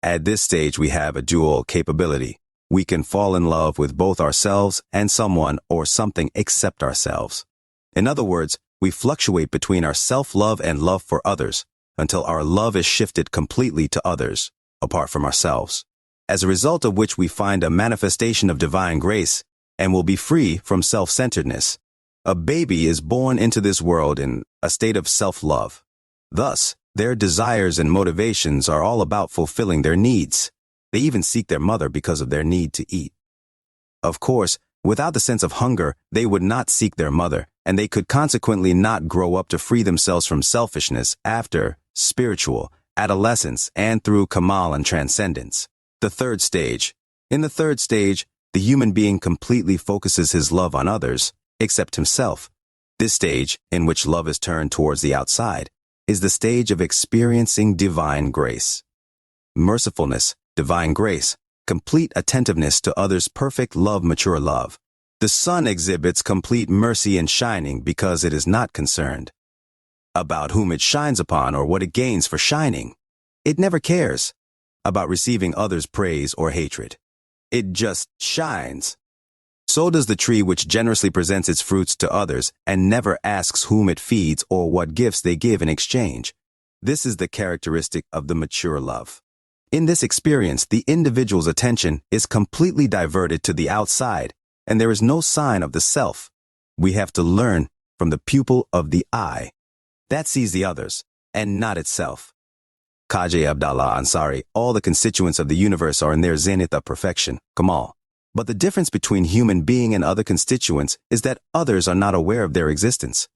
At this stage, we have a dual capability. We can fall in love with both ourselves and someone or something except ourselves. In other words, we fluctuate between our self-love and love for others until our love is shifted completely to others, apart from ourselves. As a result of which we find a manifestation of divine grace and will be free from self-centeredness. A baby is born into this world in a state of self-love. Thus, their desires and motivations are all about fulfilling their needs. They even seek their mother because of their need to eat. Of course, without the sense of hunger, they would not seek their mother, and they could consequently not grow up to free themselves from selfishness after spiritual adolescence and through Kamal and transcendence. The third stage. In the third stage, the human being completely focuses his love on others, except himself. This stage, in which love is turned towards the outside, is the stage of experiencing divine grace. Mercifulness, divine grace, complete attentiveness to others' perfect love, mature love. The sun exhibits complete mercy and shining because it is not concerned about whom it shines upon or what it gains for shining. It never cares about receiving others' praise or hatred. It just shines. So does the tree, which generously presents its fruits to others and never asks whom it feeds or what gifts they give in exchange. This is the characteristic of the mature love. In this experience, the individual's attention is completely diverted to the outside, and there is no sign of the self. We have to learn from the pupil of the eye that sees the others and not itself. Khaja Abdallah Ansari, all the constituents of the universe are in their zenith of perfection, Kamal. But the difference between human being and other constituents is that others are not aware of their existence,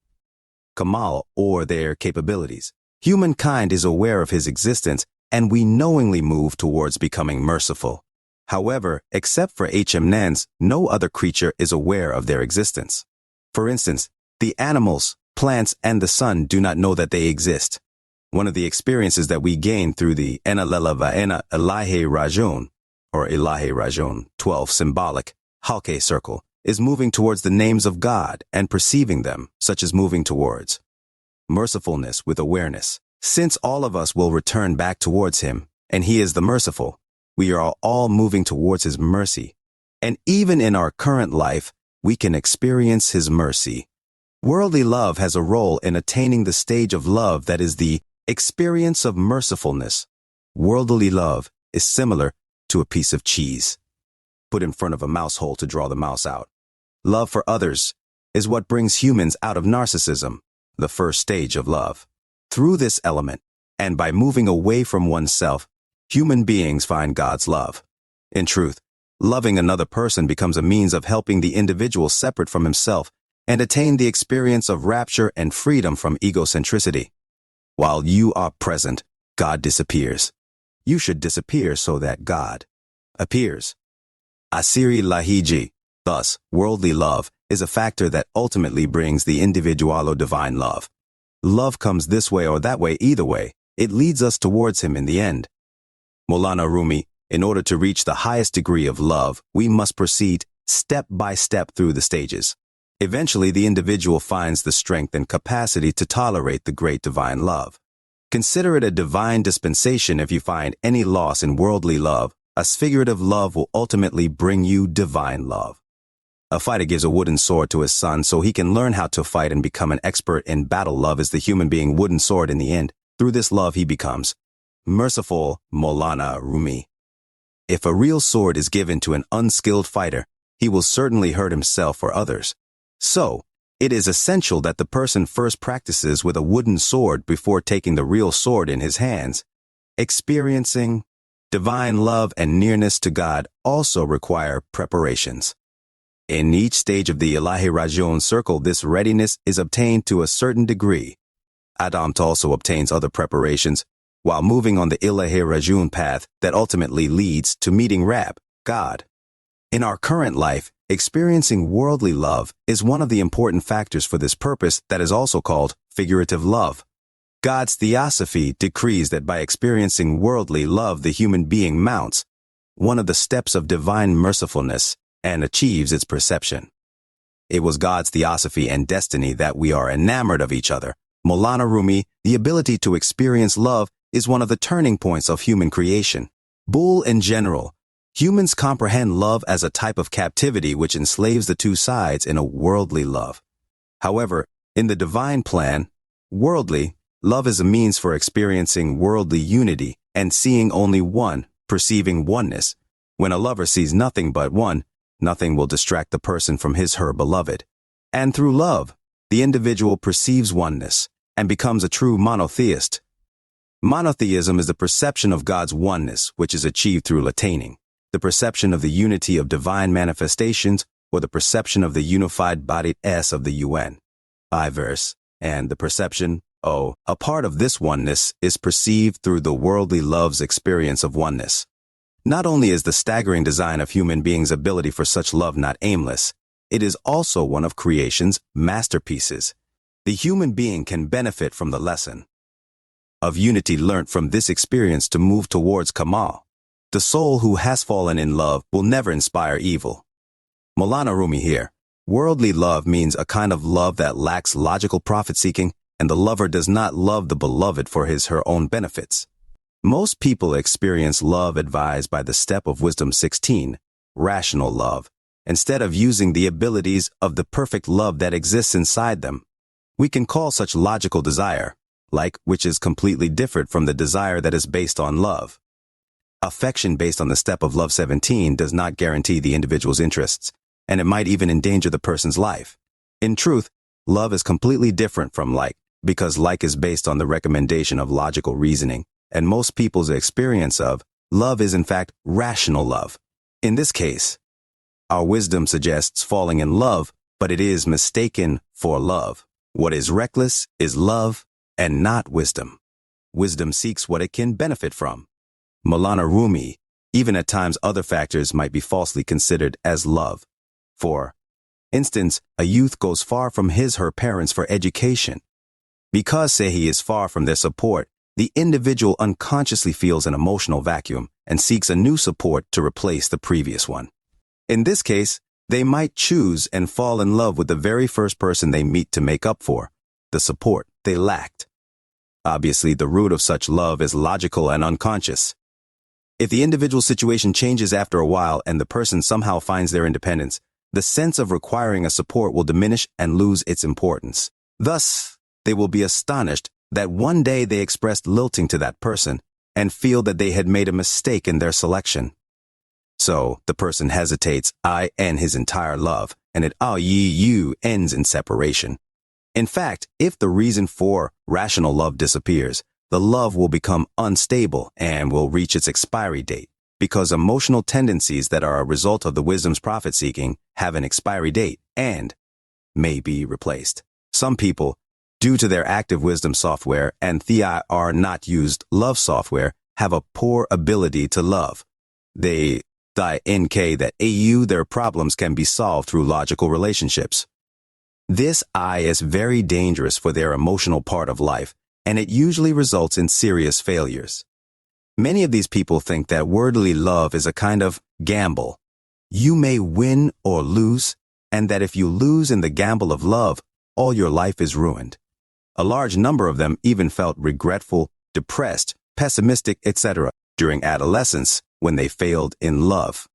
Kamal, or their capabilities. Humankind is aware of his existence, and we knowingly move towards becoming merciful. However, except for Hmnans, no other creature is aware of their existence. For instance, the animals, plants, and the sun do not know that they exist. One of the experiences that we gain through the Ena Lela Va'ena Ilahe Rajon, or Ilahe Rajon, 12 symbolic, Halke circle, is moving towards the names of God and perceiving them, such as moving towards mercifulness with awareness. Since all of us will return back towards Him, and He is the merciful, we are all moving towards His mercy. And even in our current life, we can experience His mercy. Worldly love has a role in attaining the stage of love that is the experience of mercifulness. Worldly love is similar to a piece of cheese put in front of a mouse hole to draw the mouse out. Love for others is what brings humans out of narcissism, the first stage of love. Through this element, and by moving away from oneself, human beings find God's love. In truth, loving another person becomes a means of helping the individual separate from himself and attain the experience of rapture and freedom from egocentricity. While you are present, God disappears. You should disappear so that God appears. Asiri Lahiji. Thus, worldly love is a factor that ultimately brings the individual divine love. Love comes this way or that way, either way, it leads us towards Him in the end. Maulana Rumi, in order to reach the highest degree of love, we must proceed step by step through the stages. Eventually, the individual finds the strength and capacity to tolerate the great divine love. Consider it a divine dispensation if you find any loss in worldly love, as figurative love will ultimately bring you divine love. A fighter gives a wooden sword to his son so he can learn how to fight and become an expert in battle. Love is the human being wooden sword in the end. Through this love he becomes merciful. Maulana Rumi. If a real sword is given to an unskilled fighter, he will certainly hurt himself or others. So, it is essential that the person first practices with a wooden sword before taking the real sword in his hands. Experiencing divine love and nearness to God also require preparations. In each stage of the Ilahi Rajon circle, this readiness is obtained to a certain degree. Adam also obtains other preparations while moving on the Ilahi Rajon path that ultimately leads to meeting Rab, God. In our current life, experiencing worldly love is one of the important factors for this purpose that is also called figurative love. God's theosophy decrees that by experiencing worldly love the human being mounts one of the steps of divine mercifulness and achieves its perception. It was God's theosophy and destiny that we are enamored of each other. Maulana Rumi, the ability to experience love is one of the turning points of human creation. Bull in general, humans comprehend love as a type of captivity which enslaves the two sides in a worldly love. However, in the divine plan, worldly love is a means for experiencing worldly unity and seeing only one, perceiving oneness. When a lover sees nothing but one, nothing will distract the person from his/her beloved. And through love, the individual perceives oneness and becomes a true monotheist. Monotheism is the perception of God's oneness, which is achieved through attaining the perception of the unity of divine manifestations or the perception of the unified bodied S of the UN. ltniverse, and the perception, O. A part of this oneness is perceived through the worldly love's experience of oneness. Not only is the staggering design of human beings' ability for such love not aimless, it is also one of creation's masterpieces. The human being can benefit from the lesson of unity learnt from this experience to move towards Kamal. The soul who has fallen in love will never inspire evil. Maulana Rumi here. Worldly love means a kind of love that lacks logical profit-seeking, and the lover does not love the beloved for his/her own benefits. Most people experience love advised by the step of wisdom 16, rational love, instead of using the abilities of the perfect love that exists inside them. We can call such logical desire, which is completely different from the desire that is based on love. Affection based on the step of love 17 does not guarantee the individual's interests, and it might even endanger the person's life. In truth, love is completely different from like, because like is based on the recommendation of logical reasoning, and most people's experience of love is in fact rational love. In this case, our wisdom suggests falling in love, but it is mistaken for love. What is reckless is love and not wisdom. Wisdom seeks what it can benefit from. Maulana Rumi, even at times other factors might be falsely considered as love. For instance, a youth goes far from his/her parents for education. Because he is far from their support, the individual unconsciously feels an emotional vacuum and seeks a new support to replace the previous one. In this case, they might choose and fall in love with the very first person they meet to make up for the support they lacked. Obviously, the root of such love is logical and unconscious. If the individual situation changes after a while and the person somehow finds their independence, the sense of requiring a support will diminish and lose its importance. Thus, they will be astonished that one day they expressed lilting to that person and feel that they had made a mistake in their selection. So, the person hesitates, and his entire love, and it ends in separation. In fact, if the reason for rational love disappears, the love will become unstable and will reach its expiry date, because emotional tendencies that are a result of the wisdom's profit-seeking have an expiry date and may be replaced. Some people, due to their active wisdom software and are not used love software, have a poor ability to love. They that their problems can be solved through logical relationships. This is very dangerous for their emotional part of life, and it usually results in serious failures. Many of these people think that worldly love is a kind of gamble. You may win or lose, and that if you lose in the gamble of love, all your life is ruined. A large number of them even felt regretful, depressed, pessimistic, etc. during adolescence when they failed in love.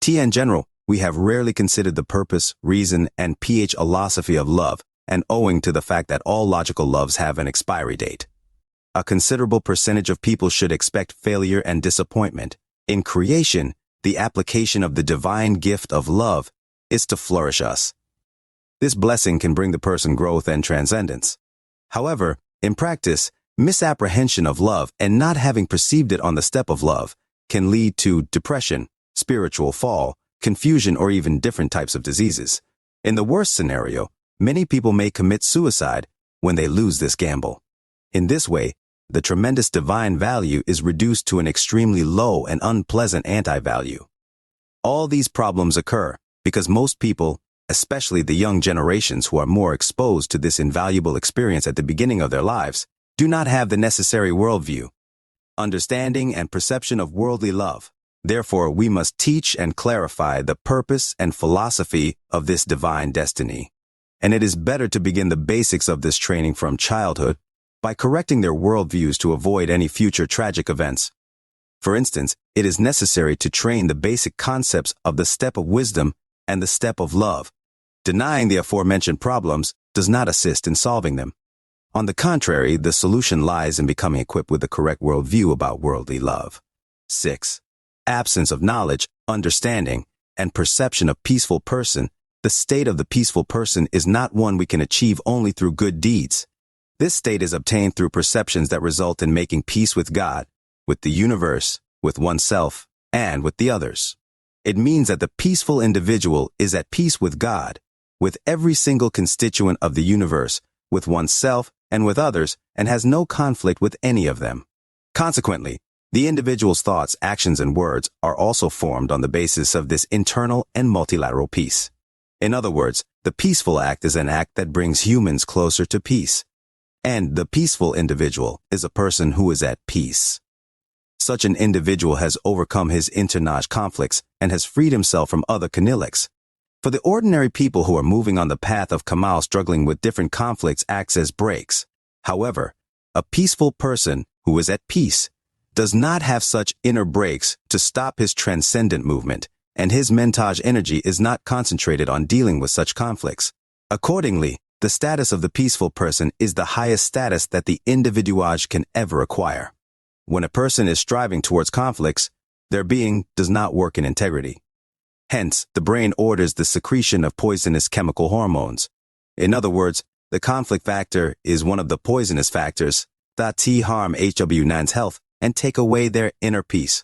In general, we have rarely considered the purpose, reason, and philosophy of love, and owing to the fact that all logical loves have an expiry date. A considerable percentage of people should expect failure and disappointment. In creation, the application of the divine gift of love is to flourish us. This blessing can bring the person growth and transcendence. However, in practice, misapprehension of love and not having perceived it on the step of love can lead to depression, spiritual fall, confusion, or even different types of diseases. In the worst scenario, many people may commit suicide when they lose this gamble. In this way, the tremendous divine value is reduced to an extremely low and unpleasant anti-value. All these problems occur because most people, especially the young generations who are more exposed to this invaluable experience at the beginning of their lives, do not have the necessary worldview, understanding, and perception of worldly love. Therefore, we must teach and clarify the purpose and philosophy of this divine destiny. And it is better to begin the basics of this training from childhood by correcting their worldviews to avoid any future tragic events. For instance, it is necessary to train the basic concepts of the step of wisdom and the step of love. Denying the aforementioned problems does not assist in solving them. On the contrary, the solution lies in becoming equipped with the correct worldview about worldly love. 6. Absence of knowledge, understanding, and perception of peaceful person. The state of the peaceful person is not one we can achieve only through good deeds. This state is obtained through perceptions that result in making peace with God, with the universe, with oneself, and with the others. It means that the peaceful individual is at peace with God, with every single constituent of the universe, with oneself and with others, and has no conflict with any of them. Consequently, the individual's thoughts, actions, and words are also formed on the basis of this internal and multilateral peace. In other words, the peaceful act is an act that brings humans closer to peace. And the peaceful individual is a person who is at peace. Such an individual has overcome his internal conflicts and has freed himself from other connilics. For the ordinary people who are moving on the path of Kamal struggling with different conflicts acts as brakes. However, a peaceful person who is at peace does not have such inner brakes to stop his transcendent movement, and his mentage energy is not concentrated on dealing with such conflicts. Accordingly, the status of the peaceful person is the highest status that the individuage can ever acquire. When a person is striving towards conflicts, their being does not work in integrity. Hence, the brain orders the secretion of poisonous chemical hormones. In other words, the conflict factor is one of the poisonous factors that harm HW9's health and take away their inner peace.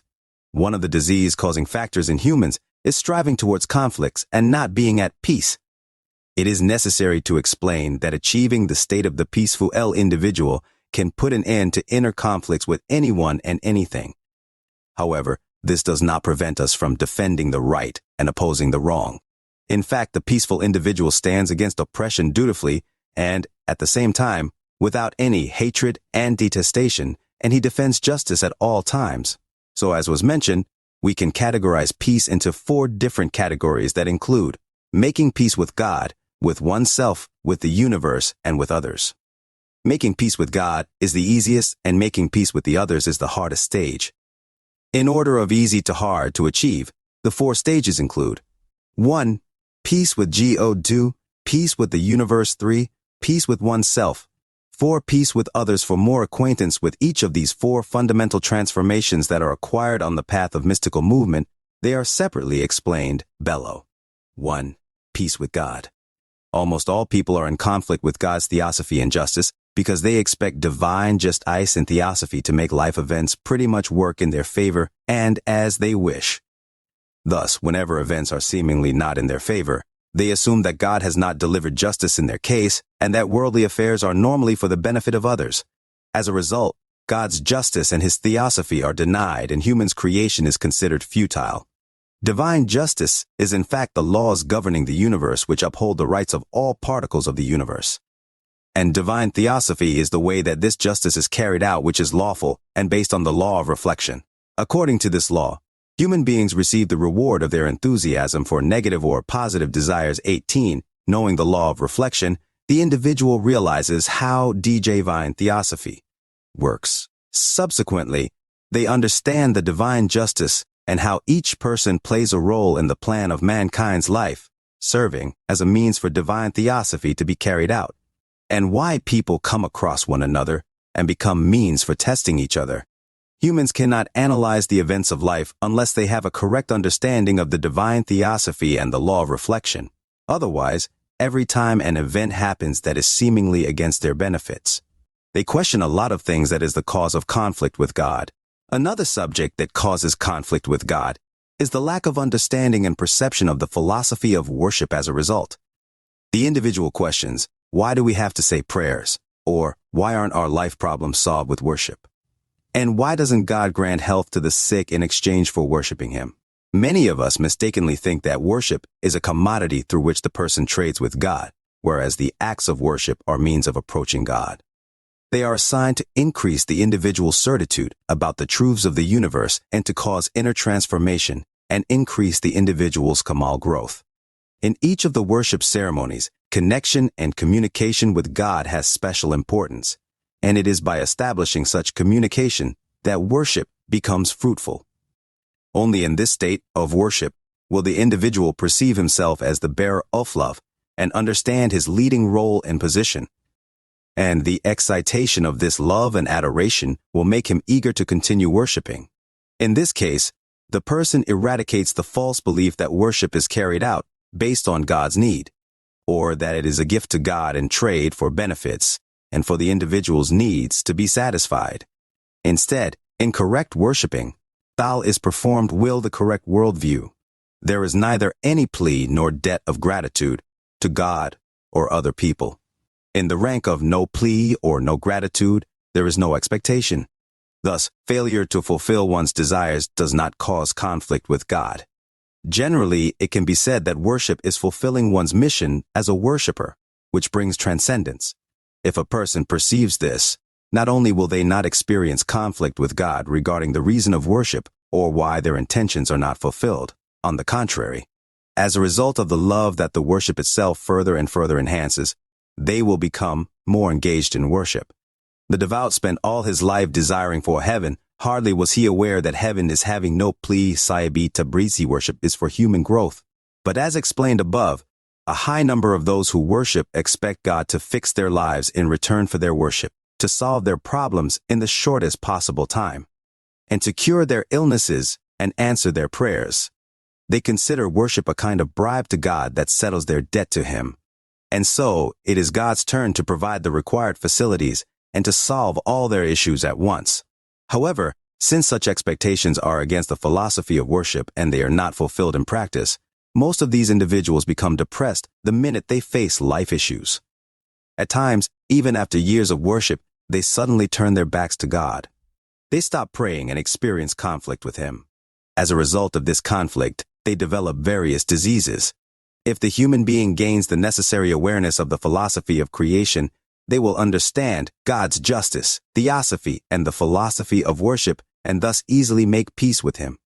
One of the disease-causing factors in humans is striving towards conflicts and not being at peace. It is necessary to explain that achieving the state of the peaceful individual can put an end to inner conflicts with anyone and anything. However, this does not prevent us from defending the right and opposing the wrong. In fact, the peaceful individual stands against oppression dutifully and, at the same time, without any hatred and detestation, and he defends justice at all times. So, as was mentioned, we can categorize peace into 4 different categories that include making peace with God, with oneself, with the universe, and with others. Making peace with God is the easiest, and making peace with the others is the hardest stage. In order of easy to hard to achieve, the 4 stages include 1. Peace with God. 2. Peace with the universe. 3. Peace with oneself. 4. Peace with others. For more acquaintance with each of these 4 fundamental transformations that are acquired on the path of mystical movement, they are separately explained below. 1. Peace with God. Almost all people are in conflict with God's theosophy and justice because they expect divine justice and theosophy to make life events pretty much work in their favor and as they wish. Thus, whenever events are seemingly not in their favor, they assume that God has not delivered justice in their case and that worldly affairs are normally for the benefit of others. As a result, God's justice and his theosophy are denied and humans' creation is considered futile. Divine justice is in fact the laws governing the universe which uphold the rights of all particles of the universe. And divine theosophy is the way that this justice is carried out, which is lawful and based on the law of reflection. According to this law, human beings receive the reward of their enthusiasm for negative or positive desires. 18. Knowing the law of reflection, the individual realizes how divine theosophy works. Subsequently, they understand the divine justice and how each person plays a role in the plan of mankind's life, serving as a means for divine theosophy to be carried out, and why people come across one another and become means for testing each other. Humans cannot analyze the events of life unless they have a correct understanding of the divine theosophy and the law of reflection. Otherwise, every time an event happens that is seemingly against their benefits, they question a lot of things that is the cause of conflict with God. Another subject that causes conflict with God is the lack of understanding and perception of the philosophy of worship as a result. The individual questions, why do we have to say prayers? Or, why aren't our life problems solved with worship? And why doesn't God grant health to the sick in exchange for worshiping him? Many of us mistakenly think that worship is a commodity through which the person trades with God, whereas the acts of worship are means of approaching God. They are assigned to increase the individual's certitude about the truths of the universe and to cause inner transformation and increase the individual's Kamal growth. In each of the worship ceremonies, connection and communication with God has special importance, and it is by establishing such communication that worship becomes fruitful. Only in this state of worship will the individual perceive himself as the bearer of love and understand his leading role and position. And the excitation of this love and adoration will make him eager to continue worshiping. In this case, the person eradicates the false belief that worship is carried out based on God's need, or that it is a gift to God in trade for benefits and for the individual's needs to be satisfied. Instead, in correct worshiping, Thal is performed will the correct worldview. There is neither any plea nor debt of gratitude to God or other people. In the rank of no plea or no gratitude, there is no expectation. Thus, failure to fulfill one's desires does not cause conflict with God. Generally, it can be said that worship is fulfilling one's mission as a worshiper, which brings transcendence. If a person perceives this, not only will they not experience conflict with God regarding the reason of worship or why their intentions are not fulfilled, on the contrary, as a result of the love that the worship itself further and further enhances, they will become more engaged in worship. The devout spent all his life desiring for heaven. Hardly was he aware that heaven is having no plea. Sahibi Tabrizi worship is for human growth. But as explained above, a high number of those who worship expect God to fix their lives in return for their worship, to solve their problems in the shortest possible time, and to cure their illnesses and answer their prayers. They consider worship a kind of bribe to God that settles their debt to him. And so, it is God's turn to provide the required facilities and to solve all their issues at once. However, since such expectations are against the philosophy of worship and they are not fulfilled in practice, most of these individuals become depressed the minute they face life issues. At times, even after years of worship, they suddenly turn their backs to God. They stop praying and experience conflict with him. As a result of this conflict, they develop various diseases. If the human being gains the necessary awareness of the philosophy of creation, they will understand God's justice, theosophy, and the philosophy of worship, and thus easily make peace with him.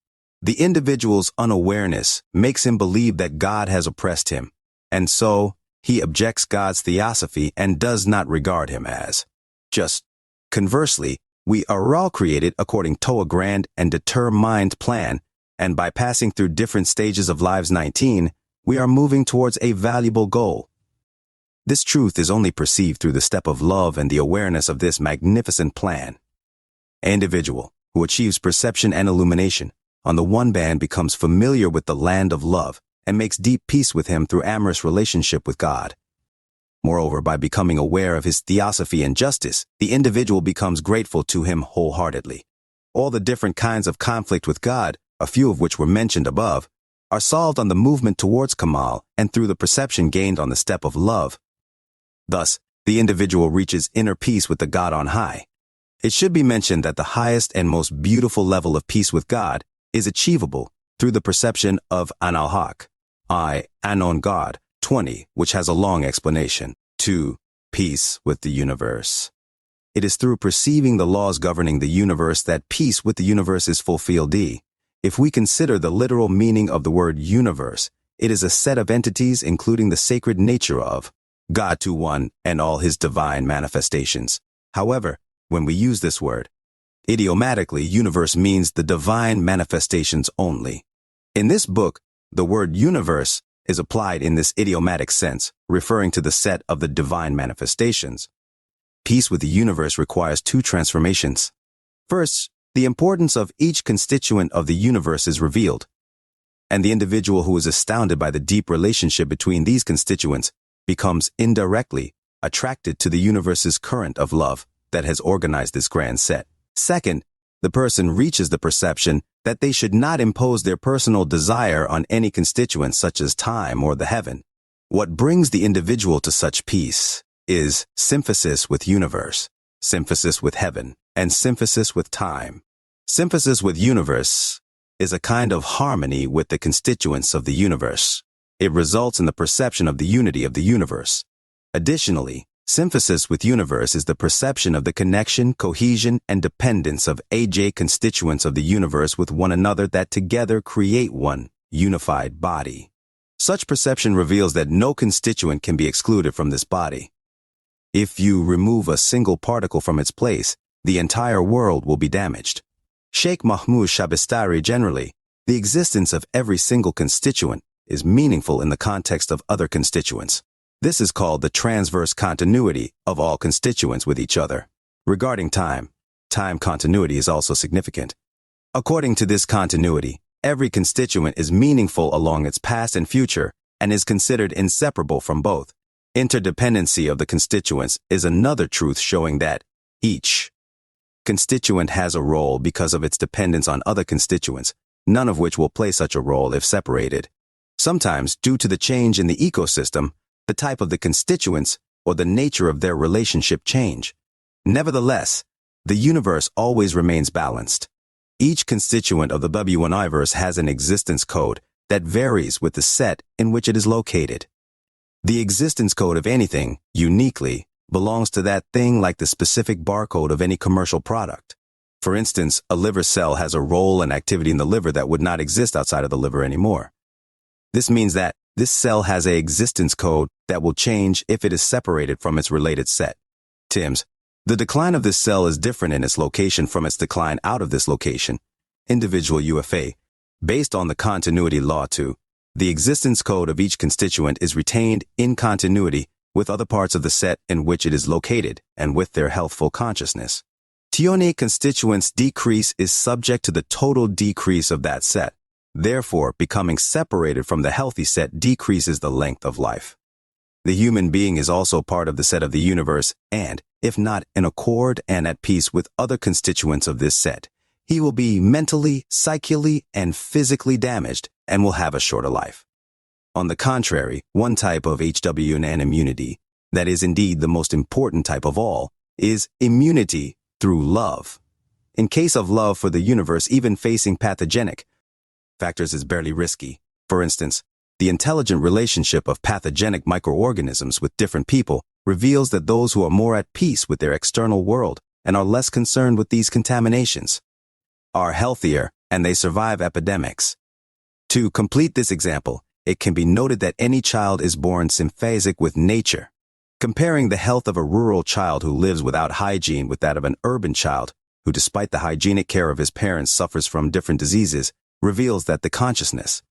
The individual's unawareness makes him believe that God has oppressed him, and so he objects God's theosophy and does not regard him as just. Conversely, we are all created according to a grand and determined plan, and by passing through different stages of lives 19, we are moving towards a valuable goal. This truth is only perceived through the step of love and the awareness of this magnificent plan. An individual who achieves perception and illumination, on the one hand becomes familiar with the land of love and makes deep peace with him through amorous relationship with God. Moreover, by becoming aware of his theosophy and justice, the individual becomes grateful to him wholeheartedly. All the different kinds of conflict with God, a few of which were mentioned above, are solved on the movement towards Kamal and through the perception gained on the step of love. Thus, the individual reaches inner peace with the God on high. It should be mentioned that the highest and most beautiful level of peace with God is achievable through the perception of An-al-Haq, I, Anon God, 20, which has a long explanation. 2. Peace with the universe. It is through perceiving the laws governing the universe that peace with the universe is fulfilled. If we consider the literal meaning of the word universe, it is a set of entities including the sacred nature of God to one and all his divine manifestations. However, when we use this word, idiomatically, universe means the divine manifestations only. In this book, the word universe is applied in this idiomatic sense, referring to the set of the divine manifestations. Peace with the universe requires two transformations. First, the importance of each constituent of the universe is revealed, and the individual who is astounded by the deep relationship between these constituents becomes indirectly attracted to the universe's current of love that has organized this grand set. Second, the person reaches the perception that they should not impose their personal desire on any constituent such as time or the heaven. What brings the individual to such peace is symphysis with universe, symphysis with heaven, and symphysis with time. Symphysis with universe is a kind of harmony with the constituents of the universe. It results in the perception of the unity of the universe. Additionally, symphysis with universe is the perception of the connection, cohesion, and dependence of AJ constituents of the universe with one another that together create one unified body. Such perception reveals that no constituent can be excluded from this body. If you remove a single particle from its place, the entire world will be damaged. Sheikh Mahmoud Shabistari generally, the existence of every single constituent is meaningful in the context of other constituents. This is called the transverse continuity of all constituents with each other. Regarding time, time continuity is also significant. According to this continuity, every constituent is meaningful along its past and future and is considered inseparable from both. Interdependency of the constituents is another truth showing that each constituent has a role because of its dependence on other constituents, none of which will play such a role if separated. Sometimes, due to the change in the ecosystem, the type of the constituents, or the nature of their relationship change. Nevertheless, the universe always remains balanced. Each constituent of the ltniverse has an existence code that varies with the set in which it is located. The existence code of anything, uniquely, belongs to that thing like the specific barcode of any commercial product. For instance, a liver cell has a role and activity in the liver that would not exist outside of the liver anymore. This means that this cell has an existence code that will change if it is separated from its related set. Tim's, the decline of this cell is different in its location from its decline out of this location. Individual UFA. Based on the continuity law 2, the existence code of each constituent is retained in continuity with other parts of the set in which it is located and with their healthful consciousness. Tione constituents decrease is subject to the total decrease of that set. Therefore, becoming separated from the healthy set decreases the length of life. The human being is also part of the set of the universe and, if not in accord and at peace with other constituents of this set, he will be mentally, psychically, and physically damaged and will have a shorter life. On the contrary, one type of HWN immunity, that is indeed the most important type of all, is immunity through love. In case of love for the universe, even facing pathogenic factors is barely risky. For instance, the intelligent relationship of pathogenic microorganisms with different people reveals that those who are more at peace with their external world and are less concerned with these contaminations are healthier and they survive epidemics. To complete this example, it can be noted that any child is born symphasic with nature. Comparing the health of a rural child who lives without hygiene with that of an urban child who, despite the hygienic care of his parents, suffers from different diseases, reveals that the consciousness,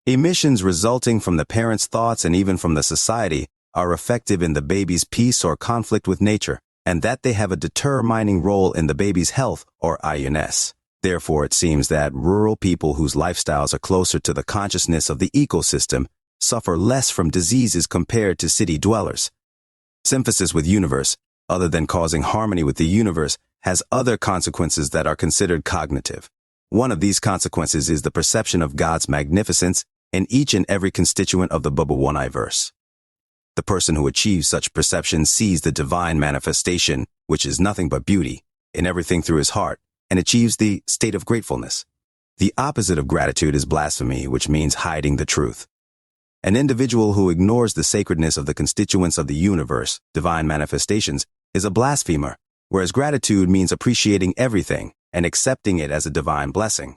emissions resulting from the parents' thoughts and even from the society are effective in the baby's peace or conflict with nature, and that they have a determining role in the baby's health or INS. Therefore, it seems that rural people whose lifestyles are closer to the consciousness of the ecosystem suffer less from diseases compared to city dwellers. Symphysis with universe, other than causing harmony with the universe, has other consequences that are considered cognitive. One of these consequences is the perception of God's magnificence in each and every constituent of the ltniverse. The person who achieves such perception sees the divine manifestation, which is nothing but beauty, in everything through his heart, and achieves the state of gratefulness. The opposite of gratitude is blasphemy, which means hiding the truth. An individual who ignores the sacredness of the constituents of the universe, divine manifestations, is a blasphemer, whereas gratitude means appreciating everything and accepting it as a divine blessing.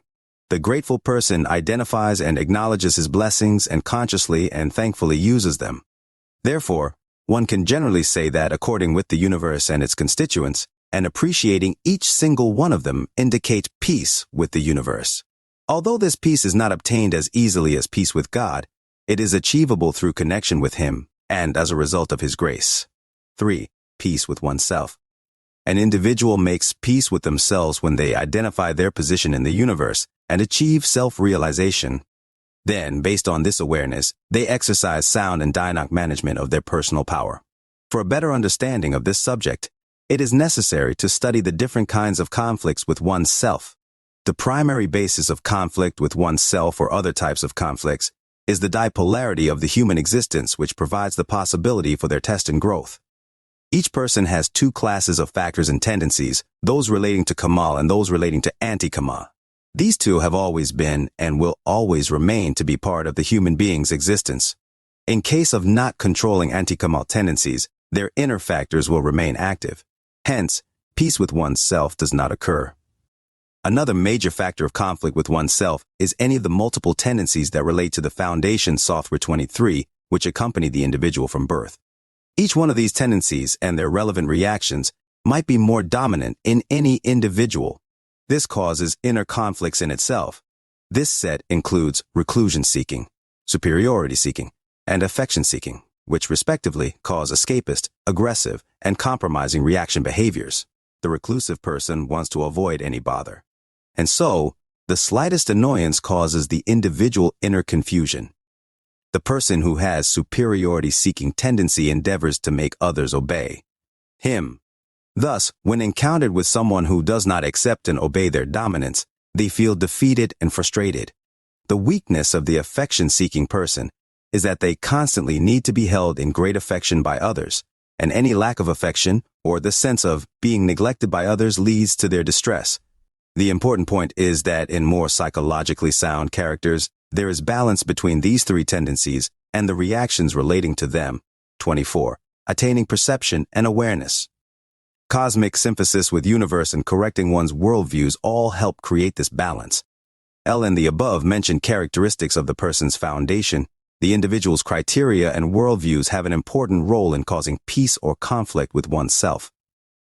The grateful person identifies and acknowledges his blessings and consciously and thankfully uses them. Therefore, one can generally say that according with the universe and its constituents, and appreciating each single one of them indicates peace with the universe. Although this peace is not obtained as easily as peace with God, it is achievable through connection with Him and as a result of His grace. 3. Peace with oneself. An individual makes peace with themselves when they identify their position in the universe and achieve self-realization. Then, based on this awareness, they exercise sound and dynamic management of their personal power. For a better understanding of this subject, it is necessary to study the different kinds of conflicts with oneself. The primary basis of conflict with oneself or other types of conflicts is the dipolarity of the human existence, which provides the possibility for their test and growth. Each person has two classes of factors and tendencies, those relating to Kamal and those relating to anti-Kamal. These two have always been and will always remain to be part of the human being's existence. In case of not controlling anti-Kamal tendencies, their inner factors will remain active. Hence, peace with oneself does not occur. Another major factor of conflict with oneself is any of the multiple tendencies that relate to the foundation software 23, which accompany the individual from birth. Each one of these tendencies and their relevant reactions might be more dominant in any individual. This causes inner conflicts in itself. This set includes reclusion seeking, superiority seeking, and affection seeking, which respectively cause escapist, aggressive, and compromising reaction behaviors. The reclusive person wants to avoid any bother. And so, the slightest annoyance causes the individual inner confusion. The person who has superiority-seeking tendency endeavors to make others obey him. Thus, when encountered with someone who does not accept and obey their dominance, they feel defeated and frustrated. The weakness of the affection-seeking person is that they constantly need to be held in great affection by others, and any lack of affection or the sense of being neglected by others leads to their distress. The important point is that in more psychologically sound characters, there is balance between these three tendencies and the reactions relating to them. 24. Attaining perception and awareness. Cosmic synthesis with universe and correcting one's worldviews all help create this balance. In the above mentioned characteristics of the person's foundation, the individual's criteria and worldviews have an important role in causing peace or conflict with oneself.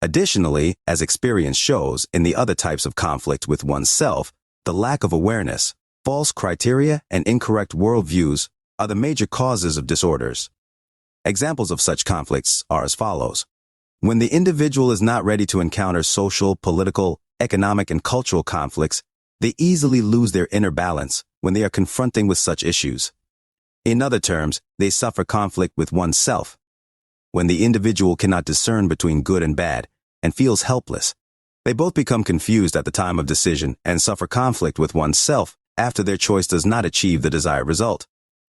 Additionally, as experience shows in the other types of conflict with oneself, the lack of awareness, false criteria, and incorrect worldviews are the major causes of disorders. Examples of such conflicts are as follows. When the individual is not ready to encounter social, political, economic, and cultural conflicts, they easily lose their inner balance when they are confronting with such issues. In other terms, they suffer conflict with oneself. When the individual cannot discern between good and bad and feels helpless, they both become confused at the time of decision and suffer conflict with oneself after their choice does not achieve the desired result.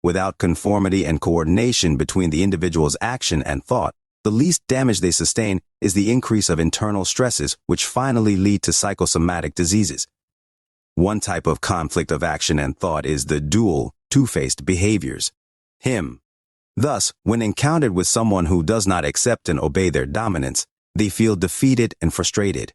Without conformity and coordination between the individual's action and thought, the least damage they sustain is the increase of internal stresses which finally lead to psychosomatic diseases. One type of conflict of action and thought is the dual, two-faced behaviors. Thus, when encountered with someone who does not accept and obey their dominance, they feel defeated and frustrated.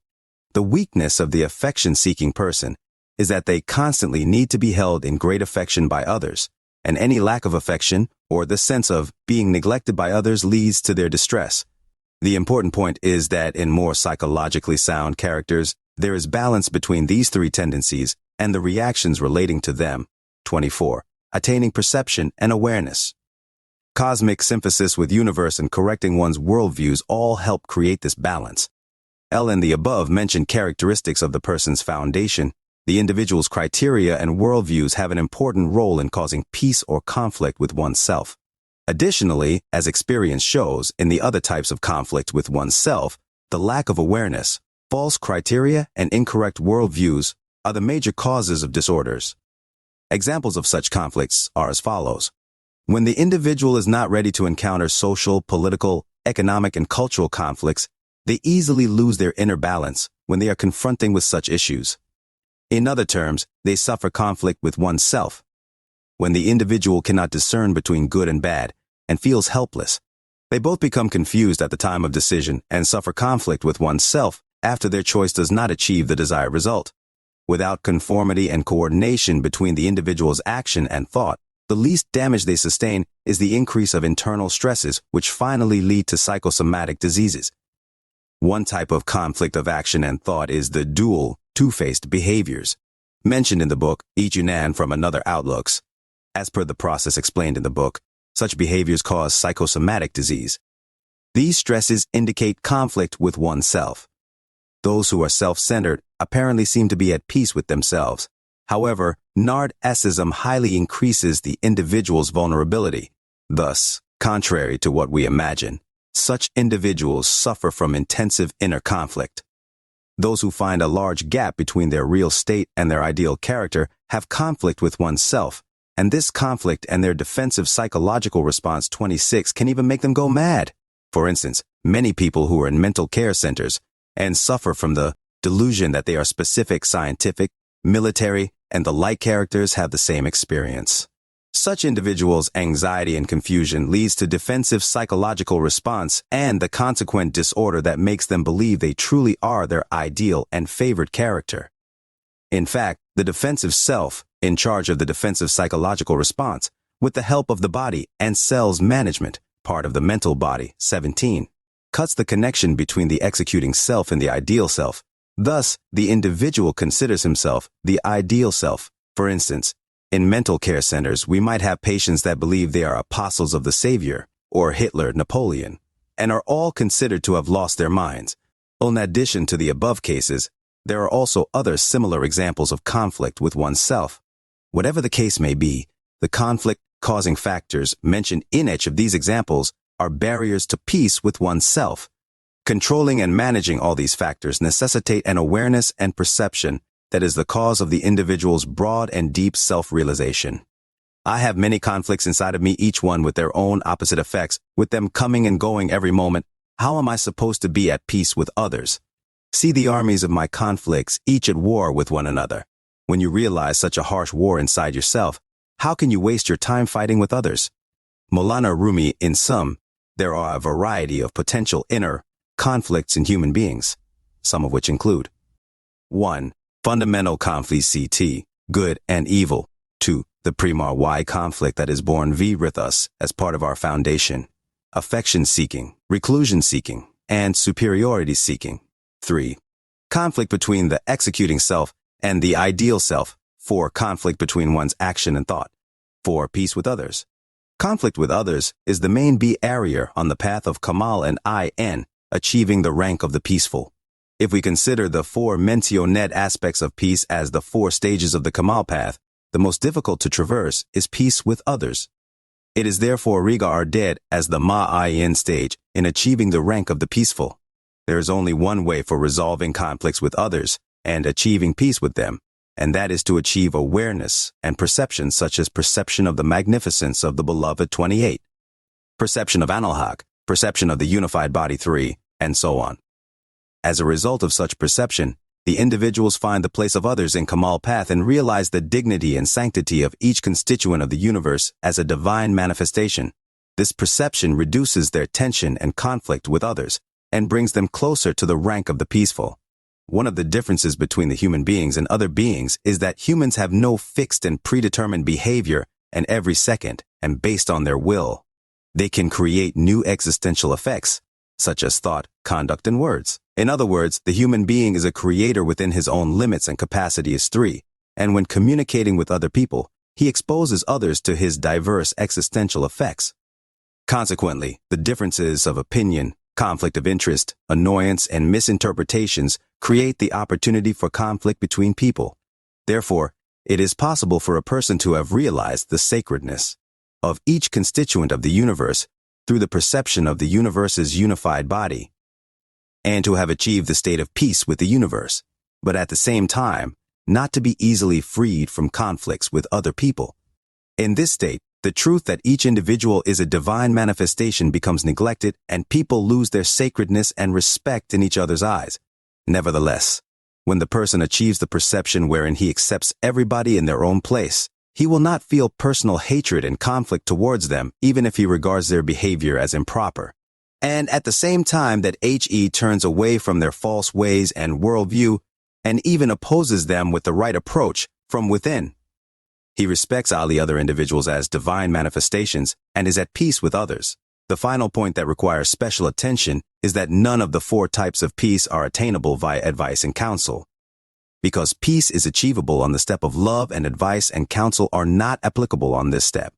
The weakness of the affection-seeking person is that they constantly need to be held in great affection by others, and any lack of affection or the sense of being neglected by others leads to their distress. The important point is that in more psychologically sound characters, there is balance between these three tendencies and the reactions relating to them. 24. Attaining perception and awareness. Cosmic synthesis with universe and correcting one's worldviews all help create this balance. In the above mentioned characteristics of the person's foundation, the individual's criteria and worldviews have an important role in causing peace or conflict with oneself. Additionally, as experience shows in the other types of conflict with oneself, the lack of awareness, false criteria, and incorrect worldviews are the major causes of disorders. Examples of such conflicts are as follows. When the individual is not ready to encounter social, political, economic, and cultural conflicts, they easily lose their inner balance when they are confronting with such issues. In other terms, they suffer conflict with oneself. When the individual cannot discern between good and bad and feels helpless, they both become confused at the time of decision and suffer conflict with oneself after their choice does not achieve the desired result. Without conformity and coordination between the individual's action and thought, the least damage they sustain is the increase of internal stresses which finally lead to psychosomatic diseases. One type of conflict of action and thought is the dual, two-faced behaviors, mentioned in the book Each Unan from Another Outlooks. As per the process explained in the book, such behaviors cause psychosomatic disease. These stresses indicate conflict with oneself. Those who are self-centered apparently seem to be at peace with themselves. However, narcissism highly increases the individual's vulnerability. Thus, contrary to what we imagine, such individuals suffer from intensive inner conflict. Those who find a large gap between their real state and their ideal character have conflict with oneself, and this conflict and their defensive psychological response 26 can even make them go mad. For instance, many people who are in mental care centers and suffer from the delusion that they are specific scientific, military, and the like characters have the same experience. Such individuals' anxiety and confusion leads to defensive psychological response and the consequent disorder that makes them believe they truly are their ideal and favored character. In fact, the defensive self, in charge of the defensive psychological response, with the help of the body and cells management, part of the mental body, 17, cuts the connection between the executing self and the ideal self. Thus, the individual considers himself the ideal self. For instance, in mental care centers, we might have patients that believe they are apostles of the Savior, or Hitler, Napoleon, and are all considered to have lost their minds. In addition to the above cases, there are also other similar examples of conflict with oneself. Whatever the case may be, the conflict-causing factors mentioned in each of these examples are barriers to peace with oneself. Controlling and managing all these factors necessitate an awareness and perception that is the cause of the individual's broad and deep self-realization. I have many conflicts inside of me, each one with their own opposite effects, with them coming and going every moment. How am I supposed to be at peace with others? See the armies of my conflicts, each at war with one another. When you realize such a harsh war inside yourself, how can you waste your time fighting with others? Maulana Rumi, in sum, there are a variety of potential inner conflicts in human beings, some of which include 1. Fundamental conflicts CT, good and evil. 2. The primar Y conflict that is born with us as part of our foundation. Affection seeking, reclusion seeking, and superiority seeking. 3. Conflict between the executing self and the ideal self. 4. Conflict between one's action and thought. 4. Peace with others. Conflict with others is the main barrier on the path of Kamal and IN, achieving the rank of the peaceful. If we consider the 4 mentioned aspects of peace as the 4 stages of the Kamal path, the most difficult to traverse is peace with others. It is therefore regarded as the Ma-in stage in achieving the rank of the peaceful. There is only one way for resolving conflicts with others and achieving peace with them, and that is to achieve awareness and perception such as perception of the magnificence of the beloved 28, perception of Analhaq, perception of the unified body 3, and so on. As a result of such perception, the individuals find the place of others in Kamal path and realize the dignity and sanctity of each constituent of the universe as a divine manifestation. This perception reduces their tension and conflict with others and brings them closer to the rank of the peaceful. One of the differences between the human beings and other beings is that humans have no fixed and predetermined behavior, and every second, and based on their will, they can create new existential effects, such as thought, conduct, and words. In other words, the human being is a creator within his own limits and capacity is 3, and when communicating with other people, he exposes others to his diverse existential effects. Consequently, the differences of opinion, conflict of interest, annoyance, and misinterpretations create the opportunity for conflict between people. Therefore, it is possible for a person to have realized the sacredness of each constituent of the universe through the perception of the universe's unified body, and to have achieved the state of peace with the universe, but at the same time, not to be easily freed from conflicts with other people. In this state, the truth that each individual is a divine manifestation becomes neglected and people lose their sacredness and respect in each other's eyes. Nevertheless, when the person achieves the perception wherein he accepts everybody in their own place, he will not feel personal hatred and conflict towards them, even if he regards their behavior as improper. And at the same time that he turns away from their false ways and worldview, and even opposes them with the right approach from within. He respects all the other individuals as divine manifestations and is at peace with others. The final point that requires special attention is that none of the 4 types of peace are attainable via advice and counsel. Because peace is achievable on the step of love, and advice and counsel are not applicable on this step.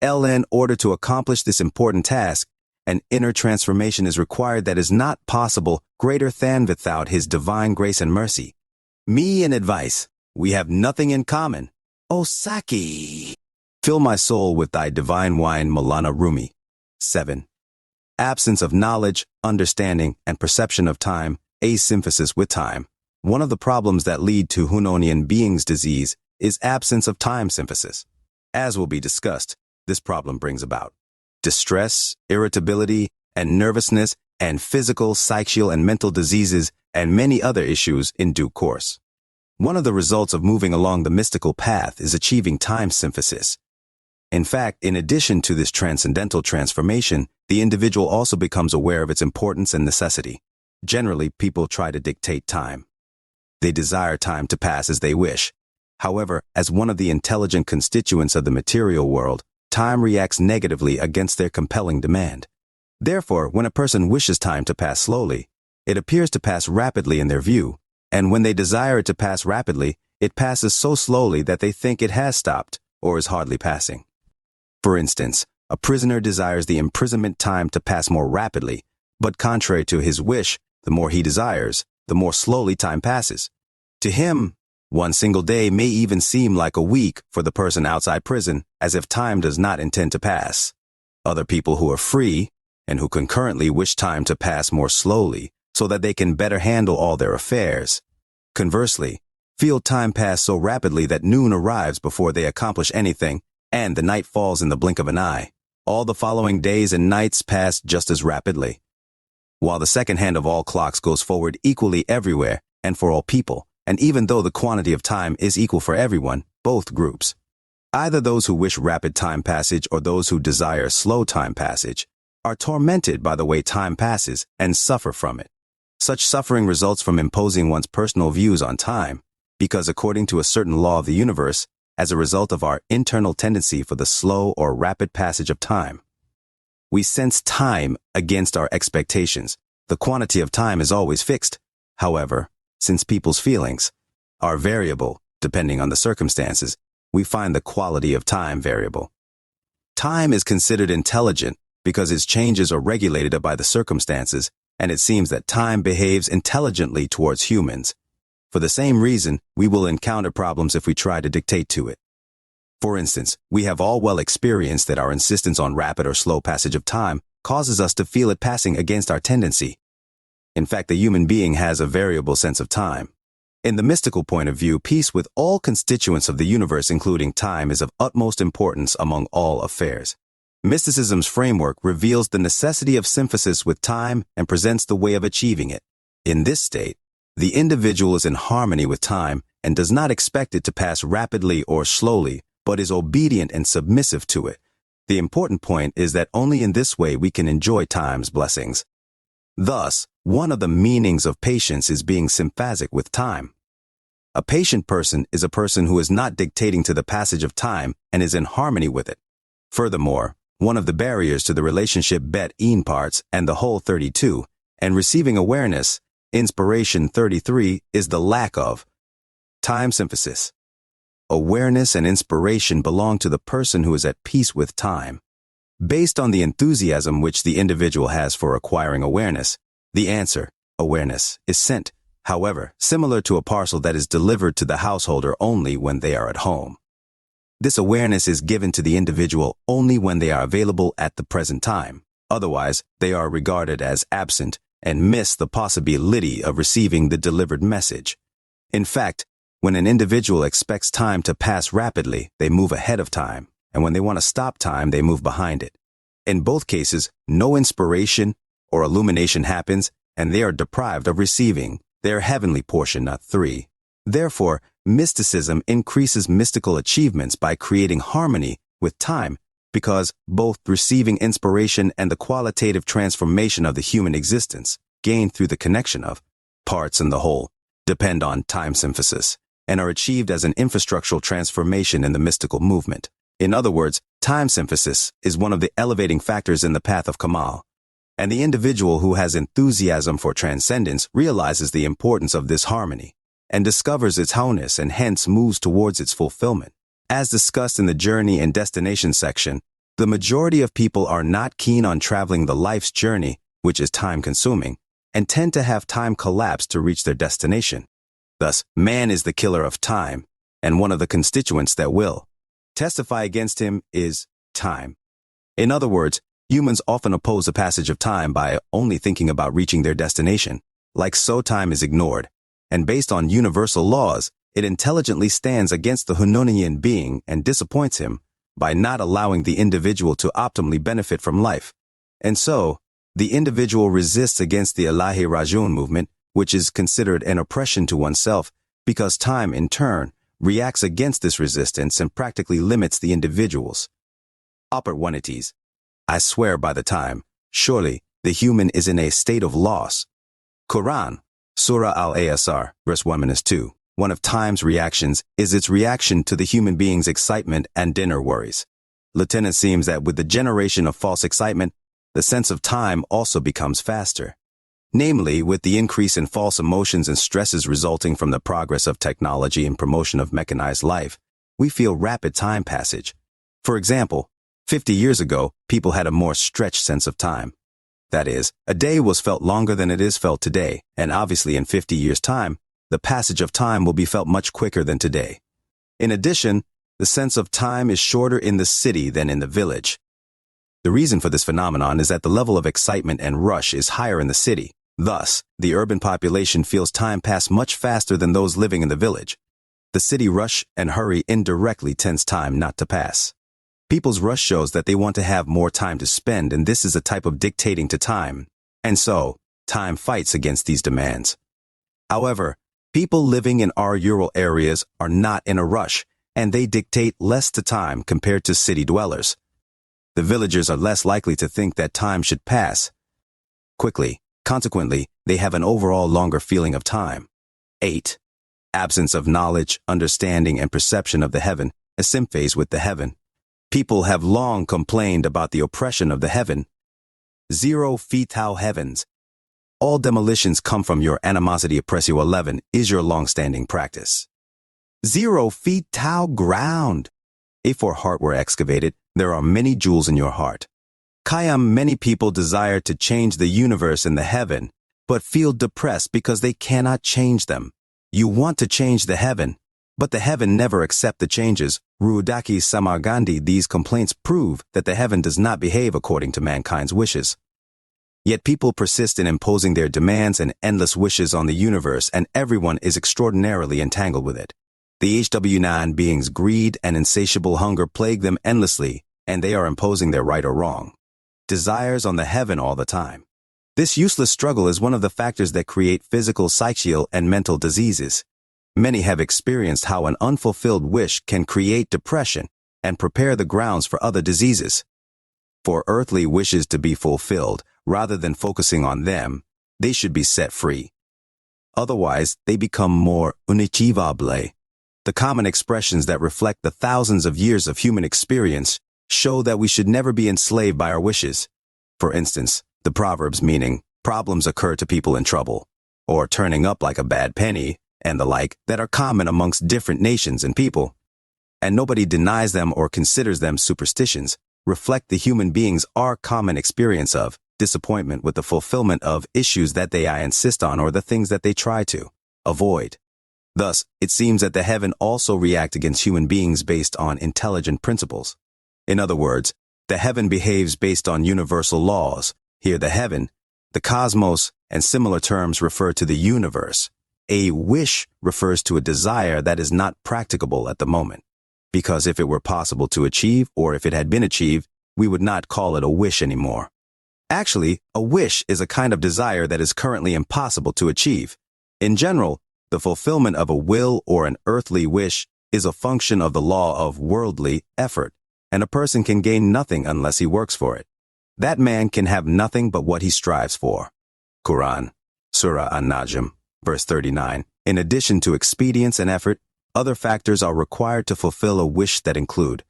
In order to accomplish this important task, an inner transformation is required that is not possible greater than without his divine grace and mercy. Me and advice, we have nothing in common. O Saki, fill my soul with thy divine wine, Maulana Rumi. 7. Absence of knowledge, understanding, and perception of time, asynthesis with time. One of the problems that lead to Hunonian beings' disease is absence of time synthesis. As will be discussed, this problem brings about distress, irritability, and nervousness, and physical, psychical, and mental diseases, and many other issues in due course. One of the results of moving along the mystical path is achieving time synthesis. In fact, in addition to this transcendental transformation, the individual also becomes aware of its importance and necessity. Generally, people try to dictate time. They desire time to pass as they wish. However, as one of the intelligent constituents of the material world, time reacts negatively against their compelling demand. Therefore, when a person wishes time to pass slowly, it appears to pass rapidly in their view, and when they desire it to pass rapidly, it passes so slowly that they think it has stopped or is hardly passing. For instance, a prisoner desires the imprisonment time to pass more rapidly, but contrary to his wish, the more he desires, the more slowly time passes. To him, one single day may even seem like a week for the person outside prison, as if time does not intend to pass. Other people who are free, and who concurrently wish time to pass more slowly, so that they can better handle all their affairs, conversely, feel time pass so rapidly that noon arrives before they accomplish anything, and the night falls in the blink of an eye. All the following days and nights pass just as rapidly. While the second hand of all clocks goes forward equally everywhere and for all people, and even though the quantity of time is equal for everyone, both groups, either those who wish rapid time passage or those who desire slow time passage, are tormented by the way time passes and suffer from it. Such suffering results from imposing one's personal views on time, because according to a certain law of the universe, as a result of our internal tendency for the slow or rapid passage of time, we sense time against our expectations. The quantity of time is always fixed. However, since people's feelings are variable, depending on the circumstances, we find the quality of time variable. Time is considered intelligent because its changes are regulated by the circumstances, and it seems that time behaves intelligently towards humans. For the same reason, we will encounter problems if we try to dictate to it. For instance, we have all well experienced that our insistence on rapid or slow passage of time causes us to feel it passing against our tendency. In fact, the human being has a variable sense of time. In the mystical point of view, peace with all constituents of the universe, including time, is of utmost importance among all affairs. Mysticism's framework reveals the necessity of synthesis with time and presents the way of achieving it. In this state, the individual is in harmony with time and does not expect it to pass rapidly or slowly, but is obedient and submissive to it. The important point is that only in this way we can enjoy time's blessings. Thus, one of the meanings of patience is being symphasic with time. A patient person is a person who is not dictating to the passage of time and is in harmony with it. Furthermore, one of the barriers to the relationship bet-een parts and the whole 32, and receiving awareness, inspiration 33, is the lack of time synthesis. Awareness and inspiration belong to the person who is at peace with time. Based on the enthusiasm which the individual has for acquiring awareness, the answer, awareness, is sent, however, similar to a parcel that is delivered to the householder only when they are at home. This awareness is given to the individual only when they are available at the present time. Otherwise, they are regarded as absent and miss the possibility of receiving the delivered message. In fact, when an individual expects time to pass rapidly, they move ahead of time, and when they want to stop time, they move behind it. In both cases, no inspiration or illumination happens, and they are deprived of receiving their heavenly portion, not 3. Therefore, mysticism increases mystical achievements by creating harmony with time, because both receiving inspiration and the qualitative transformation of the human existence, gained through the connection of parts and the whole, depend on time synthesis, and are achieved as an infrastructural transformation in the mystical movement. In other words, time synthesis is one of the elevating factors in the path of Kamal, and the individual who has enthusiasm for transcendence realizes the importance of this harmony, and discovers its wholeness and hence moves towards its fulfillment. As discussed in the Journey and Destination section, the majority of people are not keen on traveling the life's journey, which is time-consuming, and tend to have time collapse to reach their destination. Thus, man is the killer of time, and one of the constituents that will testify against him is time. In other words, humans often oppose the passage of time by only thinking about reaching their destination. Like so, time is ignored, and based on universal laws, it intelligently stands against the Hunonian being and disappoints him by not allowing the individual to optimally benefit from life. And so, the individual resists against the Ilahi Rajun movement, which is considered an oppression to oneself, because time, in turn, reacts against this resistance and practically limits the individual's opportunities. I swear by the time, surely, the human is in a state of loss. Quran, Surah Al-Asr, verse 1-2. One of time's reactions is its reaction to the human being's excitement and dinner worries. Lieutenant seems that with the generation of false excitement, the sense of time also becomes faster. Namely, with the increase in false emotions and stresses resulting from the progress of technology and promotion of mechanized life, we feel rapid time passage. For example, 50 years ago, people had a more stretched sense of time. That is, a day was felt longer than it is felt today, and obviously in 50 years' time, the passage of time will be felt much quicker than today. In addition, the sense of time is shorter in the city than in the village. The reason for this phenomenon is that the level of excitement and rush is higher in the city. Thus, the urban population feels time pass much faster than those living in the village. The city rush and hurry indirectly tends time not to pass. People's rush shows that they want to have more time to spend, and this is a type of dictating to time. And so, time fights against these demands. However, people living in our rural areas are not in a rush, and they dictate less to time compared to city dwellers. The villagers are less likely to think that time should pass quickly. Consequently, they have an overall longer feeling of time. 8. Absence of knowledge, understanding, and perception of the heaven, a symphase with the heaven. People have long complained about the oppression of the heaven. 0 fetau heavens. All demolitions come from your animosity. Oppressio 11 is your long-standing practice. 0 fetau ground. If your heart were excavated, there are many jewels in your heart. Kayam, many people desire to change the universe and the heaven, but feel depressed because they cannot change them. You want to change the heaven, but the heaven never accepts the changes. Ruudaki Samargandi. These complaints prove that the heaven does not behave according to mankind's wishes. Yet people persist in imposing their demands and endless wishes on the universe, and everyone is extraordinarily entangled with it. The HW9 beings' greed and insatiable hunger plague them endlessly, and they are imposing their right or wrong desires on the heaven all the time. This useless struggle is one of the factors that create physical, psychical, and mental diseases. Many have experienced how an unfulfilled wish can create depression and prepare the grounds for other diseases. For earthly wishes to be fulfilled, rather than focusing on them, they should be set free. Otherwise, they become more unachievable. The common expressions that reflect the thousands of years of human experience show that we should never be enslaved by our wishes. For instance, the proverbs meaning, problems occur to people in trouble, or turning up like a bad penny, and the like, that are common amongst different nations and people, and nobody denies them or considers them superstitions, reflect the human beings' our common experience of disappointment with the fulfillment of issues that they insist on or the things that they try to avoid. Thus, it seems that the heaven also react against human beings based on intelligent principles. In other words, the heaven behaves based on universal laws. Here the heaven, the cosmos, and similar terms refer to the universe. A wish refers to a desire that is not practicable at the moment, because if it were possible to achieve, or if it had been achieved, we would not call it a wish anymore. Actually, a wish is a kind of desire that is currently impossible to achieve. In general, the fulfillment of a will or an earthly wish is a function of the law of worldly effort, and a person can gain nothing unless he works for it. That man can have nothing but what he strives for. Quran, Surah An-Najm, verse 39. In addition to expedience and effort, other factors are required to fulfill a wish that include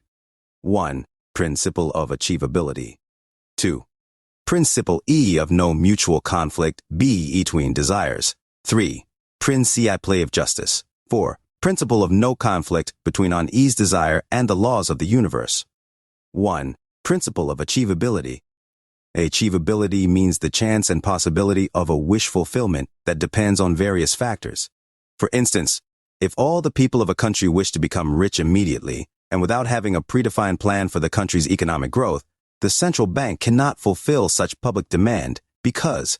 1. Principle of achievability. 2. Principle E of no mutual conflict, B between desires. 3. Principle of justice. 4. Principle of no conflict between unease desire and the laws of the universe. 1. Principle of achievability. Achievability means the chance and possibility of a wish fulfillment that depends on various factors. For instance, if all the people of a country wish to become rich immediately, and without having a predefined plan for the country's economic growth, the central bank cannot fulfill such public demand because,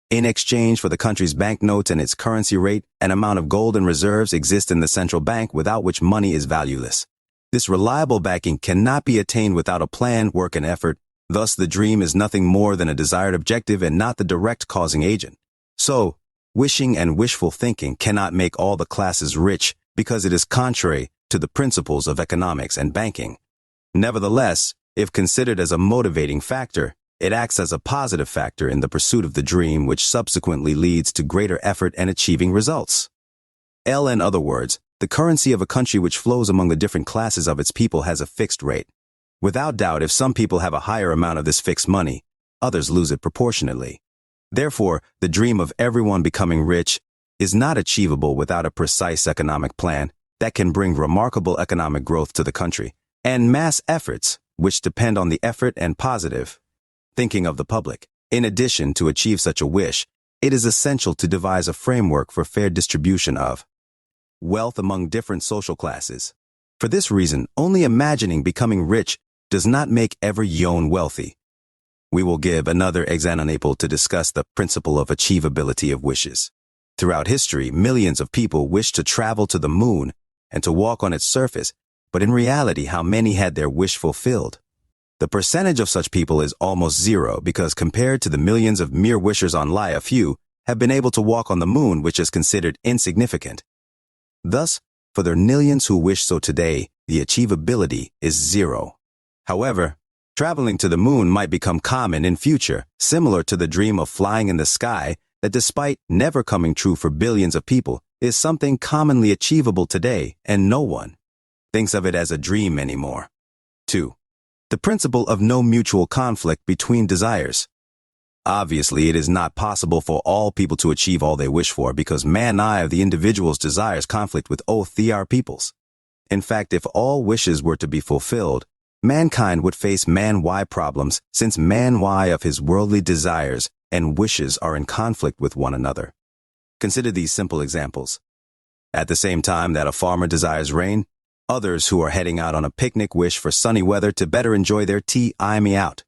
in exchange for the country's banknotes and its currency rate, an amount of gold and reserves exist in the central bank without which money is valueless. This reliable backing cannot be attained without a plan, work, and effort. Thus, the dream is nothing more than a desired objective and not the direct causing agent. So, wishing and wishful thinking cannot make all the classes rich because it is contrary to the principles of economics and banking. Nevertheless, if considered as a motivating factor, it acts as a positive factor in the pursuit of the dream, which subsequently leads to greater effort and achieving results. In other words, the currency of a country which flows among the different classes of its people has a fixed rate. Without doubt, if some people have a higher amount of this fixed money, others lose it proportionately. Therefore, the dream of everyone becoming rich is not achievable without a precise economic plan that can bring remarkable economic growth to the country, and mass efforts, which depend on the effort and positive thinking of the public. In addition, to achieve such a wish, it is essential to devise a framework for fair distribution of wealth among different social classes. For this reason, only imagining becoming rich does not make everyone wealthy. We will give another example to discuss the principle of achievability of wishes. Throughout history, millions of people wish to travel to the moon and to walk on its surface, but in reality how many had their wish fulfilled. The percentage of such people is almost zero because compared to the millions of mere wishers on Lie, a few have been able to walk on the moon, which is considered insignificant. Thus, for the millions who wish so today, the achievability is zero. However, traveling to the moon might become common in future, similar to the dream of flying in the sky that despite never coming true for billions of people, is something commonly achievable today, and no one thinks of it as a dream anymore. 2. The principle of no mutual conflict between desires. Obviously, it is not possible for all people to achieve all they wish for because man-I of the individual's desires conflict with OTHR people's. In fact, if all wishes were to be fulfilled, mankind would face man-Y problems since man-Y of his worldly desires and wishes are in conflict with one another. Consider these simple examples. At the same time that a farmer desires rain, others who are heading out on a picnic wish for sunny weather to better enjoy their tea, me out.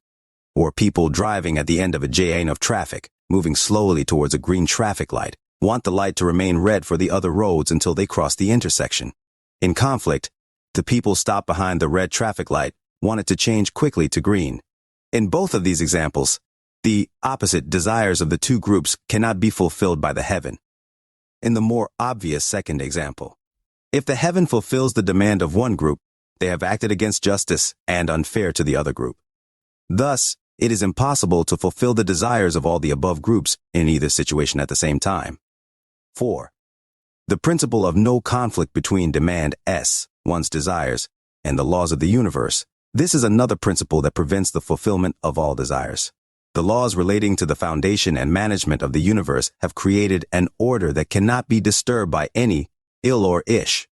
Or people driving at the end of a lane of traffic, moving slowly towards a green traffic light, want the light to remain red for the other roads until they cross the intersection. In conflict, the people stopped behind the red traffic light want it to change quickly to green. In both of these examples, the opposite desires of the two groups cannot be fulfilled by the heaven. In the more obvious second example, if the heaven fulfills the demand of one group, they have acted against justice and unfair to the other group. Thus, it is impossible to fulfill the desires of all the above groups in either situation at the same time. 4. The principle of no conflict between demand S, one's desires, and the laws of the universe. This is another principle that prevents the fulfillment of all desires. The laws relating to the foundation and management of the universe have created an order that cannot be disturbed by any ill or ish.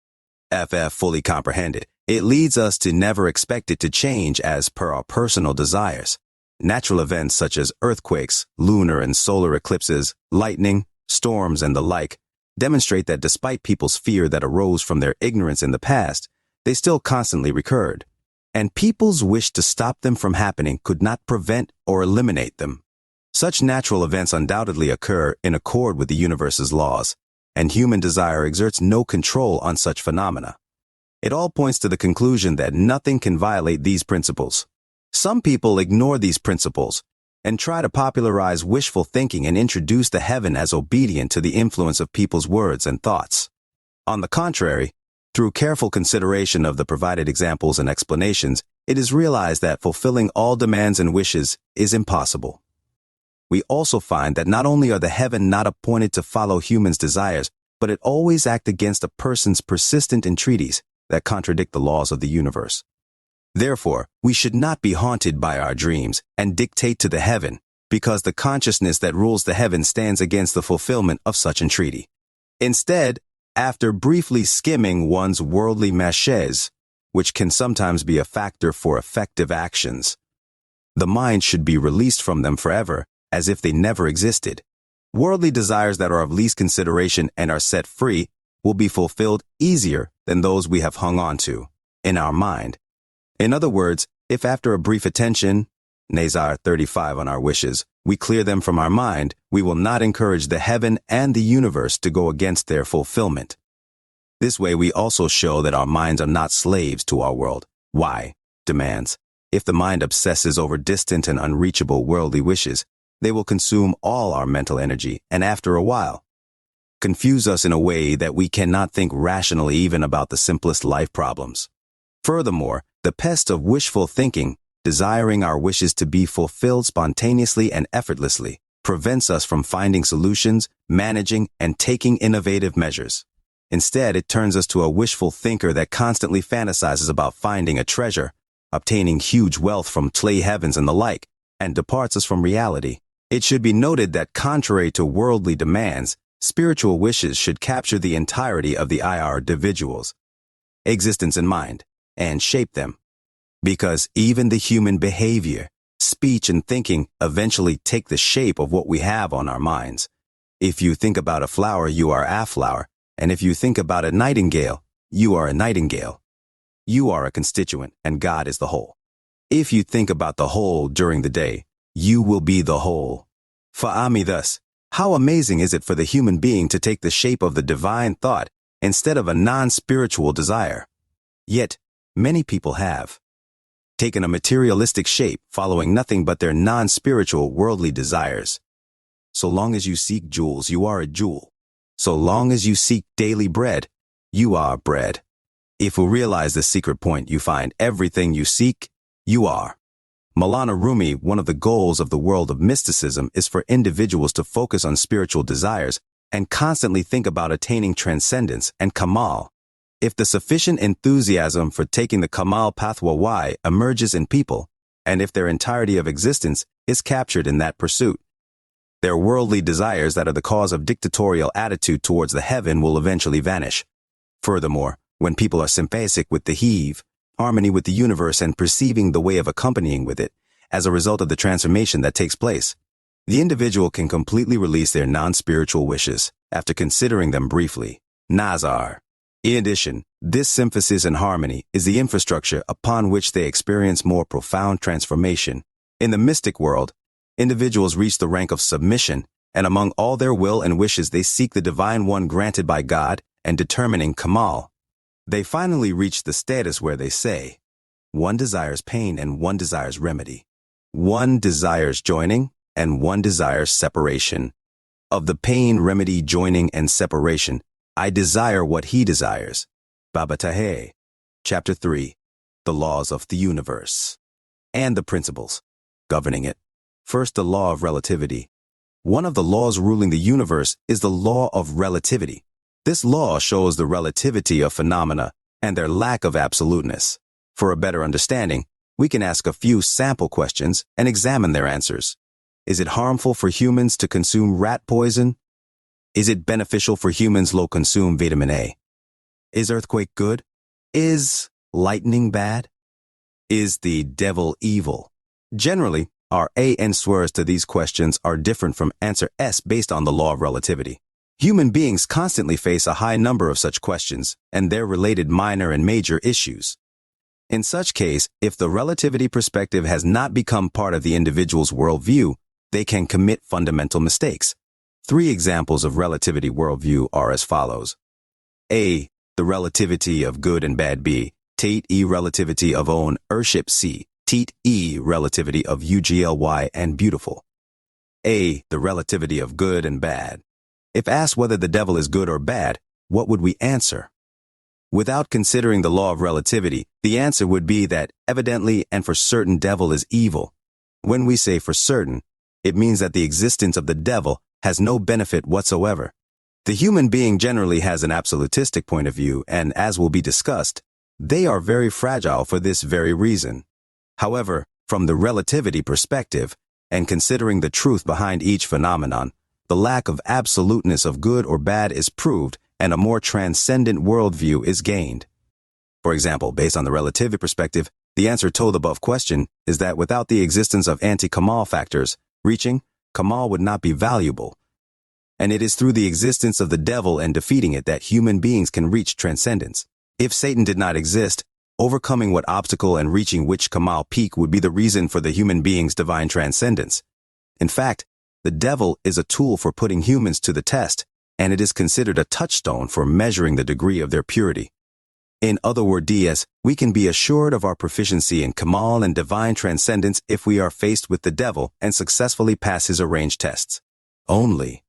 Fully comprehended. It leads us to never expect it to change as per our personal desires. Natural events such as earthquakes, lunar and solar eclipses, lightning, storms, and the like demonstrate that despite people's fear that arose from their ignorance in the past, they still constantly recurred. And people's wish to stop them from happening could not prevent or eliminate them. Such natural events undoubtedly occur in accord with the universe's laws, and human desire exerts no control on such phenomena. It all points to the conclusion that nothing can violate these principles. Some people ignore these principles and try to popularize wishful thinking and introduce the heaven as obedient to the influence of people's words and thoughts. On the contrary, through careful consideration of the provided examples and explanations, it is realized that fulfilling all demands and wishes is impossible. We also find that not only are the heaven not appointed to follow humans' desires, but it always acts against a person's persistent entreaties that contradict the laws of the universe. Therefore, we should not be haunted by our dreams and dictate to the heaven, because the consciousness that rules the heaven stands against the fulfillment of such entreaty. Instead, after briefly skimming one's worldly maches, which can sometimes be a factor for effective actions, the mind should be released from them forever, as if they never existed. Worldly desires that are of least consideration and are set free will be fulfilled easier than those we have hung on to in our mind. In other words, if after a brief attention, Nazar 35 on our wishes, we clear them from our mind, we will not encourage the heaven and the universe to go against their fulfillment. This way we also show that our minds are not slaves to our world. Why? Demands. If the mind obsesses over distant and unreachable worldly wishes, they will consume all our mental energy and after a while, confuse us in a way that we cannot think rationally even about the simplest life problems. Furthermore, the pest of wishful thinking, desiring our wishes to be fulfilled spontaneously and effortlessly, prevents us from finding solutions, managing, and taking innovative measures. Instead, it turns us to a wishful thinker that constantly fantasizes about finding a treasure, obtaining huge wealth from clay heavens and the like, and departs us from reality. It should be noted that contrary to worldly demands, spiritual wishes should capture the entirety of the individual's existence in mind and shape them. Because even the human behavior, speech, and thinking eventually take the shape of what we have on our minds. If you think about a flower, you are a flower, and if you think about a nightingale, you are a nightingale. You are a constituent, and God is the whole. If you think about the whole during the day, you will be the whole. Fa'ami thus, how amazing is it for the human being to take the shape of the divine thought instead of a non-spiritual desire? Yet, Many people have taken a materialistic shape, following nothing but their non-spiritual worldly desires. So long as you seek jewels, you are a jewel. So long as you seek daily bread, you are bread. If you realize the secret point, you find everything you seek, you are. Maulana Rumi, one of the goals of the world of mysticism is for individuals to focus on spiritual desires and constantly think about attaining transcendence and Kamal. If the sufficient enthusiasm for taking the Kamal pathway emerges in people, and if their entirety of existence is captured in that pursuit, their worldly desires that are the cause of dictatorial attitude towards the heaven will eventually vanish. Furthermore, when people are sympathetic with the heave, harmony with the universe and perceiving the way of accompanying with it, as a result of the transformation that takes place, the individual can completely release their non-spiritual wishes after considering them briefly. Nazar. In addition, this synthesis and harmony is the infrastructure upon which they experience more profound transformation. In the mystic world, individuals reach the rank of submission, and among all their will and wishes they seek the divine one granted by God and determining Kamal. They finally reach the status where they say, one desires pain and one desires remedy. One desires joining and one desires separation. Of the pain, remedy, joining, and separation, I desire what he desires. Baba Taheri. Chapter 3. The Laws of the Universe. And the Principles governing it. First, the law of relativity. One of the laws ruling the universe is the law of relativity. This law shows the relativity of phenomena and their lack of absoluteness. For a better understanding, we can ask a few sample questions and examine their answers. Is it harmful for humans to consume rat poison? Is it beneficial for humans to consume vitamin A? Is earthquake good? Is lightning bad? Is the devil evil? Generally, our answers to these questions are different from answer S based on the law of relativity. Human beings constantly face a high number of such questions and their related minor and major issues. In such case, if the relativity perspective has not become part of the individual's worldview, they can commit fundamental mistakes. 3 examples of relativity worldview are as follows. A. The relativity of good and bad. B. Tate E. Relativity of own ership. C. Tate E. Relativity of ugly and beautiful. A. The relativity of good and bad. If asked whether the devil is good or bad, what would we answer? Without considering the law of relativity, the answer would be that evidently and for certain devil is evil. When we say for certain, it means that the existence of the devil has no benefit whatsoever. The human being generally has an absolutistic point of view, and as will be discussed, they are very fragile for this very reason. However, from the relativity perspective, and considering the truth behind each phenomenon, the lack of absoluteness of good or bad is proved, and a more transcendent worldview is gained. For example, based on the relativity perspective, the answer to the above question is that without the existence of anti-Kamal factors, reaching Kamal would not be valuable. And it is through the existence of the devil and defeating it that human beings can reach transcendence. If Satan did not exist, overcoming what obstacle and reaching which Kamal peak would be the reason for the human being's divine transcendence. In fact, the devil is a tool for putting humans to the test, and it is considered a touchstone for measuring the degree of their purity. In other words, we can be assured of our proficiency in Kamal and divine transcendence if we are faced with the devil and successfully pass his arranged tests. Only.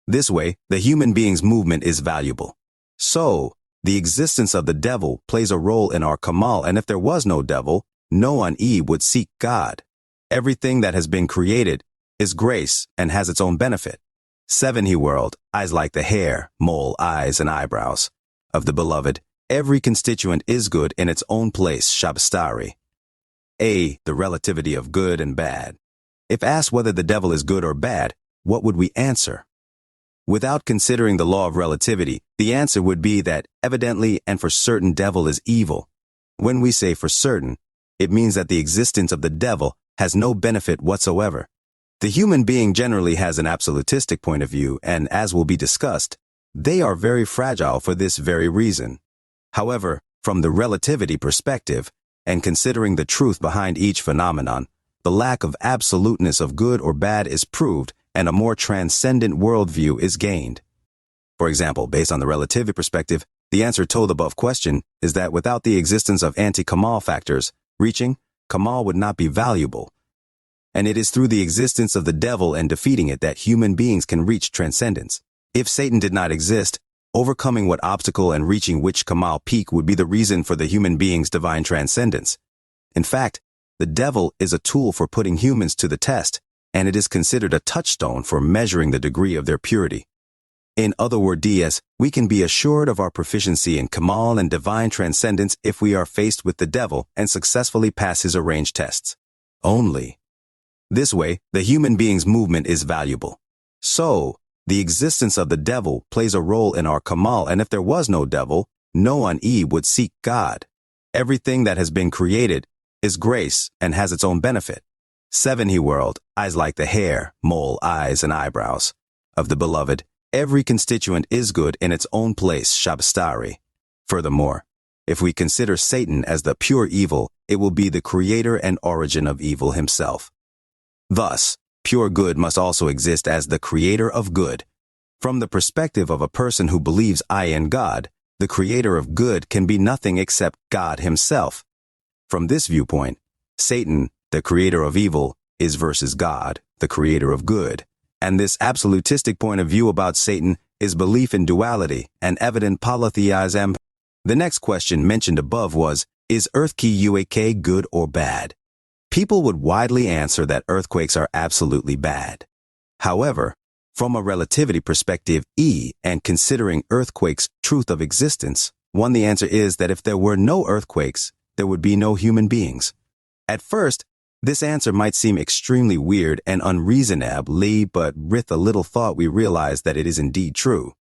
This way, the human being's movement is valuable. So, the existence of the devil plays a role in our Kamal, and if there was no devil, no one would seek God. Everything that has been created is grace and has its own benefit. 7 world, eyes like the hair, mole, eyes, and eyebrows of the beloved. Every constituent is good in its own place. Shabastari. A. The relativity of good and bad. If asked whether the devil is good or bad, what would we answer? Without considering the law of relativity, the answer would be that evidently and for certain devil is evil. When we say for certain, it means that the existence of the devil has no benefit whatsoever. The human being generally has an absolutistic point of view, and as will be discussed, they are very fragile for this very reason. However, from the relativity perspective, and considering the truth behind each phenomenon, the lack of absoluteness of good or bad is proved, and a more transcendent worldview is gained. For example, based on the relativity perspective, The answer to the above question is that without the existence of anti-Kamal factors, reaching Kamal would not be valuable. And it is through the existence of the devil and defeating it that human beings can reach transcendence. If Satan did not exist, overcoming what obstacle and reaching which Kamal peak would be the reason for the human being's divine transcendence. In fact, the devil is a tool for putting humans to the test, and it is considered a touchstone for measuring the degree of their purity. In other words, we can be assured of our proficiency in Kamal and divine transcendence if we are faced with the devil and successfully pass his arranged tests. Only. This way, the human being's movement is valuable. So, the existence of the devil plays a role in our Kamal, and if there was no devil, no one would seek God. Everything that has been created is grace and has its own benefit. 7 He world, eyes like the hair, mole, eyes, and eyebrows of the beloved. Every constituent is good in its own place, Shabastari. Furthermore, if we consider Satan as the pure evil, it will be the creator and origin of evil himself. Thus, pure good must also exist as the creator of good. From the perspective of a person who believes in God, the creator of good can be nothing except God himself. From this viewpoint, Satan, the creator of evil, is versus God, the creator of good. And this absolutistic point of view about Satan is belief in duality and evident polytheism. The next question mentioned above was, is earthquake good or bad? People would widely answer that earthquakes are absolutely bad. However, from a relativity perspective, and considering earthquakes' truth of existence, the answer is that if there were no earthquakes, there would be no human beings. At first, this answer might seem extremely weird and unreasonable, but with a little thought we realize that it is indeed true.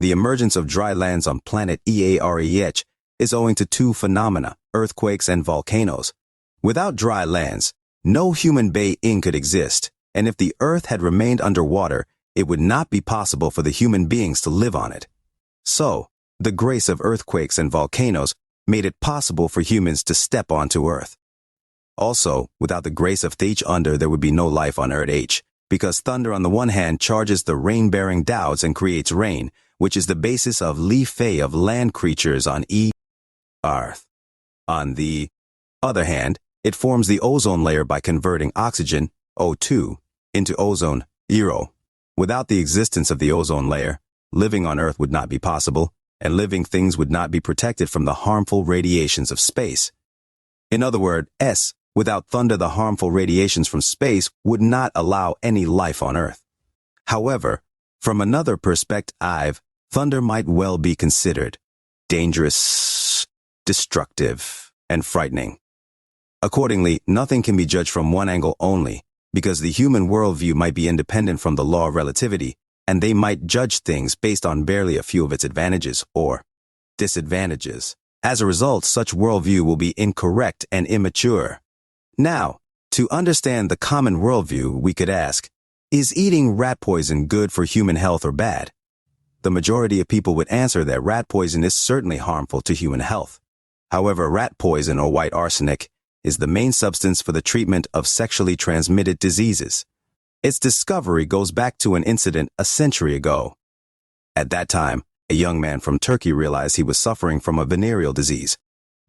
The emergence of dry lands on planet Earth is owing to 2 phenomena, earthquakes and volcanoes. Without dry lands, no human being could exist, and if the Earth had remained underwater, it would not be possible for the human beings to live on it. So, the grace of earthquakes and volcanoes made it possible for humans to step onto Earth. Also, without the grace of thunder, there would be no life on Earth, because thunder on the one hand charges the rain-bearing douds and creates rain, which is the basis of life of land creatures on Earth. On the other hand, it forms the ozone layer by converting oxygen, O2, into ozone, EO. Without the existence of the ozone layer, living on Earth would not be possible, and living things would not be protected from the harmful radiations of space. In other words, without thunder, the harmful radiations from space would not allow any life on Earth. However, from another perspective, thunder might well be considered dangerous, destructive, and frightening. Accordingly, nothing can be judged from one angle only, because the human worldview might be independent from the law of relativity, and they might judge things based on barely a few of its advantages or disadvantages. As a result, such worldview will be incorrect and immature. Now, to understand the common worldview, we could ask, is eating rat poison good for human health or bad? The majority of people would answer that rat poison is certainly harmful to human health. However, rat poison or white arsenic is the main substance for the treatment of sexually transmitted diseases. Its discovery goes back to an incident a century ago. At that time, a young man from Turkey realized he was suffering from a venereal disease.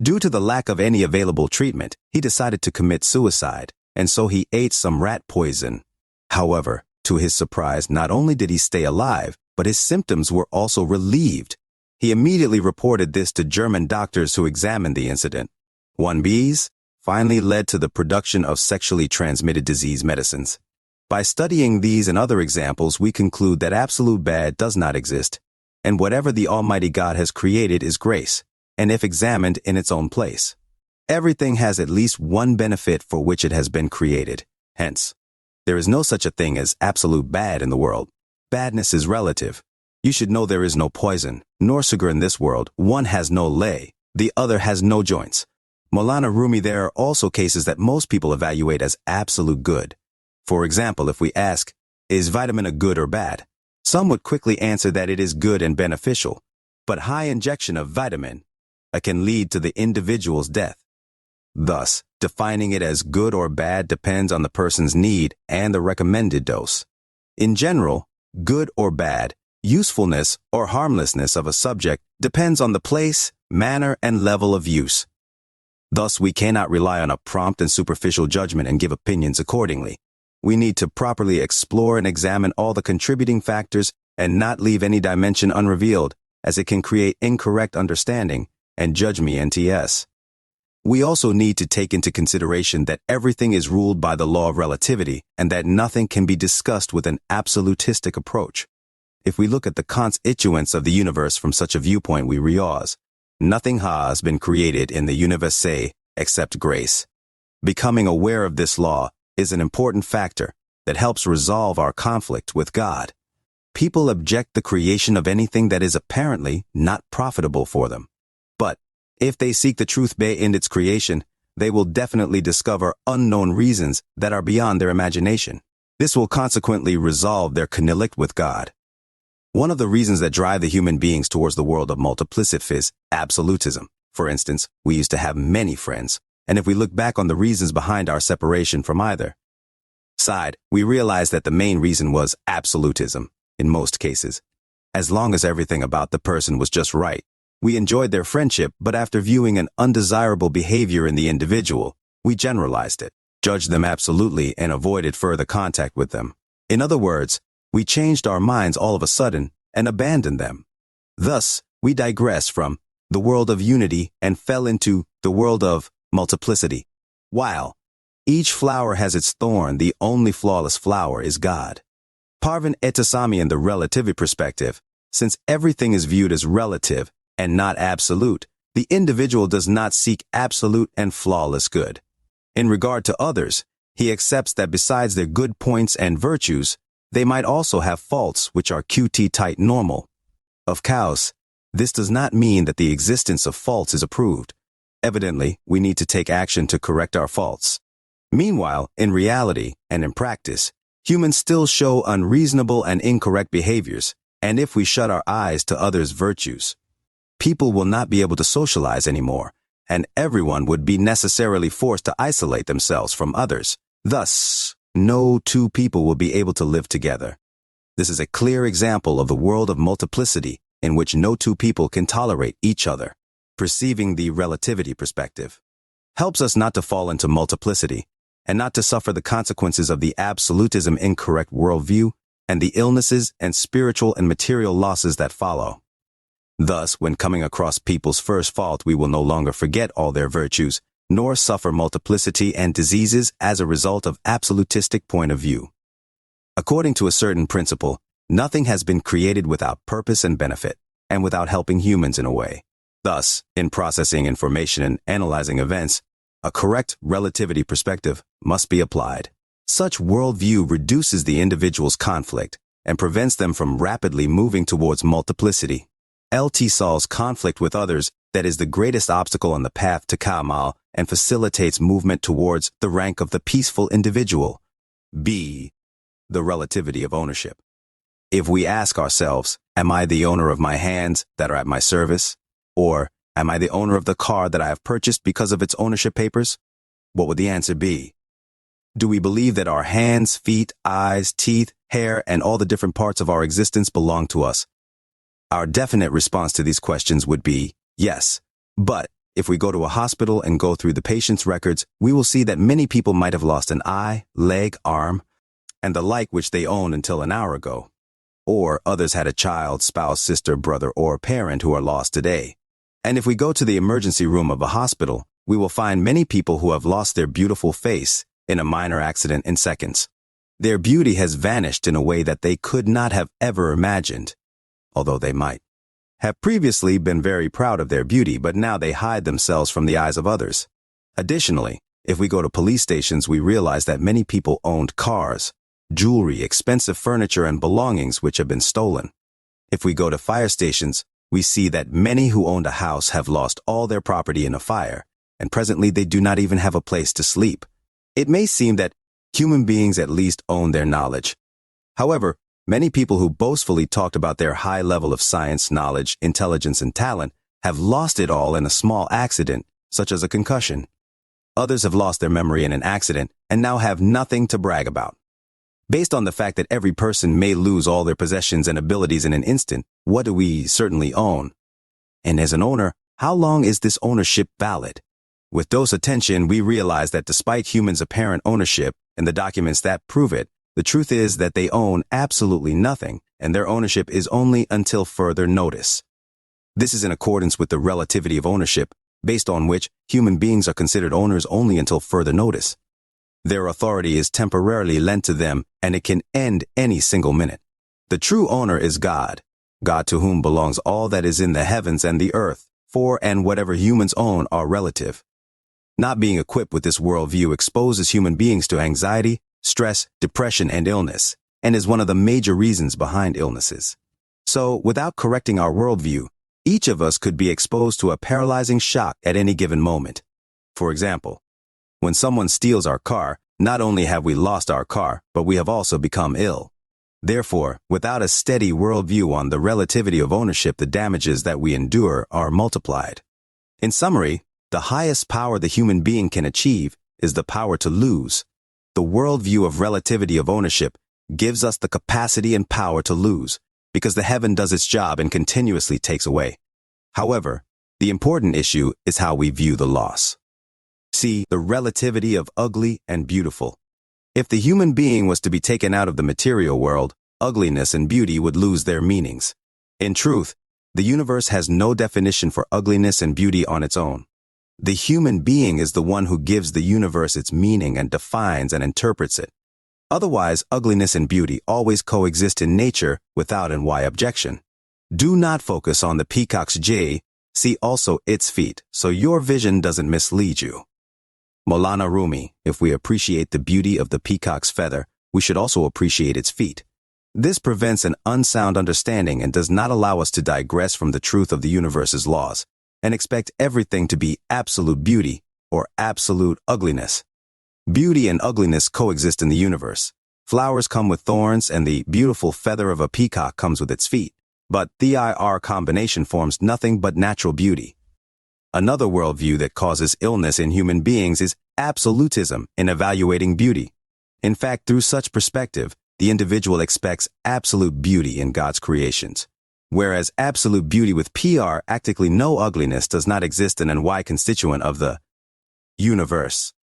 Due to the lack of any available treatment, he decided to commit suicide, and so he ate some rat poison. However, to his surprise, not only did he stay alive, but his symptoms were also relieved. He immediately reported this to German doctors who examined the incident. 1Bs finally led to the production of sexually transmitted disease medicines. By studying these and other examples, we conclude that absolute bad does not exist, and whatever the Almighty God has created is grace, and if examined in its own place. Everything has at least one benefit for which it has been created. Hence, there is no such a thing as absolute bad in the world. Badness is relative. You should know there is no poison, nor sugar in this world. One has no lay, the other has no joints. Maulana Rumi, there are also cases that most people evaluate as absolute good. For example, if we ask, is vitamin A good or bad? Some would quickly answer that it is good and beneficial, but high injection of vitamin A can lead to the individual's death. Thus, defining it as good or bad depends on the person's need and the recommended dose. In general, good or bad, usefulness or harmlessness of a subject depends on the place, manner, and level of use. Thus, we cannot rely on a prompt and superficial judgment and give opinions accordingly. We need to properly explore and examine all the contributing factors and not leave any dimension unrevealed, as it can create incorrect understanding and judgment. We also need to take into consideration that everything is ruled by the law of relativity and that nothing can be discussed with an absolutistic approach. If we look at the constituents of the universe from such a viewpoint, we realize nothing has been created in the universe except grace. Becoming aware of this law is an important factor that helps resolve our conflict with God. People object the creation of anything that is apparently not profitable for them. But if they seek the truth in its creation, they will definitely discover unknown reasons that are beyond their imagination. This will consequently resolve their conflict with God. One of the reasons that drive the human beings towards the world of multiplicity is absolutism. For instance, we used to have many friends, and if we look back on the reasons behind our separation from either side, we realize that the main reason was absolutism. In most cases, as long as everything about the person was just right, we enjoyed their friendship, but after viewing an undesirable behavior in the individual, we generalized it, judged them absolutely, and avoided further contact with them. In other words, we changed our minds all of a sudden and abandoned them. Thus, we digressed from the world of unity and fell into the world of multiplicity. While each flower has its thorn, the only flawless flower is God. Parvin etasami in the relativity perspective, since everything is viewed as relative and not absolute, the individual does not seek absolute and flawless good. In regard to others, he accepts that besides their good points and virtues, they might also have faults which are QT tight normal. Of course, this does not mean that the existence of faults is approved. Evidently, we need to take action to correct our faults. Meanwhile, in reality and in practice, humans still show unreasonable and incorrect behaviors, and if we shut our eyes to others' virtues, people will not be able to socialize anymore, and everyone would be necessarily forced to isolate themselves from others. Thus, no two people will be able to live together. This is a clear example of the world of multiplicity in which no two people can tolerate each other. Perceiving the relativity perspective helps us not to fall into multiplicity and not to suffer the consequences of the absolutism incorrect worldview and the illnesses and spiritual and material losses that follow. Thus, when coming across people's first fault, we will no longer forget all their virtues, nor suffer multiplicity and diseases as a result of absolutistic point of view. According to a certain principle, nothing has been created without purpose and benefit, and without helping humans in a way. Thus, in processing information and analyzing events, a correct relativity perspective must be applied. Such worldview reduces the individual's conflict and prevents them from rapidly moving towards multiplicity. Solves conflict with others that is the greatest obstacle on the path to Kamal and facilitates movement towards the rank of the peaceful individual. B. The relativity of ownership. If we ask ourselves, am I the owner of my hands that are at my service? Or am I the owner of the car that I have purchased because of its ownership papers? What would the answer be? Do we believe that our hands, feet, eyes, teeth, hair, and all the different parts of our existence belong to us? Our definite response to these questions would be yes. But if we go to a hospital and go through the patient's records, we will see that many people might have lost an eye, leg, arm, and the like which they owned until an hour ago. Or others had a child, spouse, sister, brother, or parent who are lost today. And if we go to the emergency room of a hospital, we will find many people who have lost their beautiful face in a minor accident in seconds. Their beauty has vanished in a way that they could not have ever imagined, although they might have previously been very proud of their beauty, but now they hide themselves from the eyes of others. Additionally, if we go to police stations, we realize that many people owned cars, jewelry, expensive furniture, and belongings which have been stolen. If we go to fire stations, we see that many who owned a house have lost all their property in a fire, and presently they do not even have a place to sleep. It may seem that human beings at least own their knowledge. However, many people who boastfully talked about their high level of science, knowledge, intelligence, and talent have lost it all in a small accident, such as a concussion. Others have lost their memory in an accident and now have nothing to brag about. Based on the fact that every person may lose all their possessions and abilities in an instant, what do we certainly own? And as an owner, how long is this ownership valid? With dose attention, we realize that despite humans' apparent ownership and the documents that prove it, the truth is that they own absolutely nothing, and their ownership is only until further notice. This is in accordance with the relativity of ownership, based on which human beings are considered owners only until further notice. Their authority is temporarily lent to them, and it can end any single minute. The true owner is God, God to whom belongs all that is in the heavens and the earth, for and whatever humans own are relative. Not being equipped with this worldview exposes human beings to anxiety, stress, depression, and illness, and is one of the major reasons behind illnesses. So, without correcting our worldview, each of us could be exposed to a paralyzing shock at any given moment. For example, when someone steals our car, not only have we lost our car, but we have also become ill. Therefore, without a steady worldview on the relativity of ownership, the damages that we endure are multiplied. In summary, the highest power the human being can achieve is the power to lose. The worldview of relativity of ownership gives us the capacity and power to lose, because the heaven does its job and continuously takes away. However, the important issue is how we view the loss. See, the relativity of ugly and beautiful. If the human being was to be taken out of the material world, ugliness and beauty would lose their meanings. In truth, the universe has no definition for ugliness and beauty on its own. The human being is the one who gives the universe its meaning and defines and interprets it. Otherwise, ugliness and beauty always coexist in nature without and why objection. Do not focus on the peacock's J, see also its feet, so your vision doesn't mislead you. Maulana Rumi, if we appreciate the beauty of the peacock's feather, we should also appreciate its feet. This prevents an unsound understanding and does not allow us to digress from the truth of the universe's laws and expect everything to be absolute beauty or absolute ugliness. Beauty and ugliness coexist in the universe. Flowers come with thorns and the beautiful feather of a peacock comes with its feet, but the IR combination forms nothing but natural beauty. Another worldview that causes illness in human beings is absolutism in evaluating beauty. In fact, through such perspective, the individual expects absolute beauty in God's creations. Whereas absolute beauty with PR, practically no ugliness, does not exist in an Y constituent of the universe.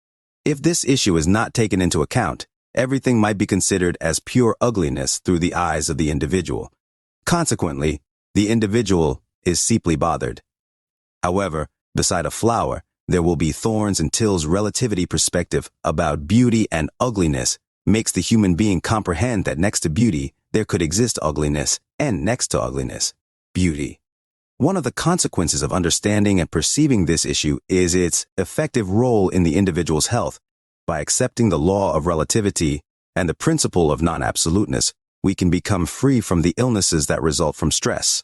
If this issue is not taken into account, everything might be considered as pure ugliness through the eyes of the individual. Consequently, the individual is deeply bothered. However, beside a flower, there will be thorns until relativity perspective about beauty and ugliness makes the human being comprehend that next to beauty, there could exist ugliness, and next to ugliness, beauty. One of the consequences of understanding and perceiving this issue is its effective role in the individual's health. By accepting the law of relativity and the principle of non-absoluteness, we can become free from the illnesses that result from stress.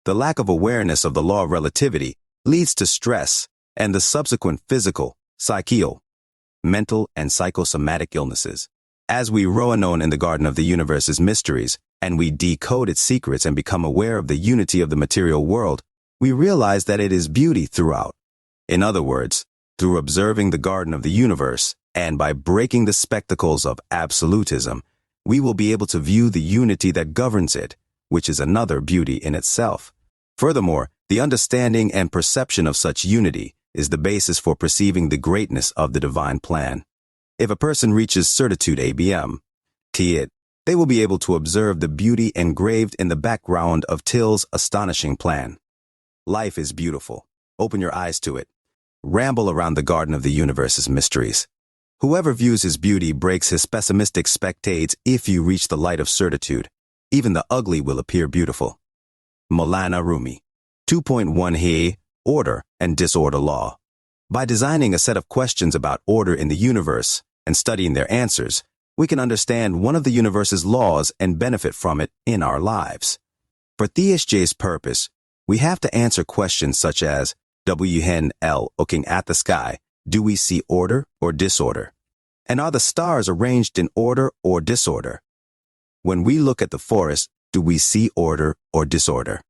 The lack of awareness of the law of relativity leads to stress and the subsequent physical, psychical, mental, and psychosomatic illnesses. As we row anon in the garden of the universe's mysteries, and we decode its secrets and become aware of the unity of the material world, we realize that it is beauty throughout. In other words, through observing the garden of the universe, and by breaking the spectacles of absolutism, we will be able to view the unity that governs it, which is another beauty in itself. Furthermore, the understanding and perception of such unity is the basis for perceiving the greatness of the divine plan. If a person reaches certitude ABM, they will be able to observe the beauty engraved in the background of Till's astonishing plan. Life is beautiful. Open your eyes to it. Ramble around the garden of the universe's mysteries. Whoever views his beauty breaks his pessimistic spectates. If you reach the light of certitude, even the ugly will appear beautiful. Maulana Rumi. 2.1 He, Order and Disorder Law. By designing a set of questions about order in the universe and studying their answers, we can understand one of the universe's laws and benefit from it in our lives. For THJ's purpose, we have to answer questions such as, looking at the sky, do we see order or disorder? And are the stars arranged in order or disorder? When we look at the forest, do we see order or disorder?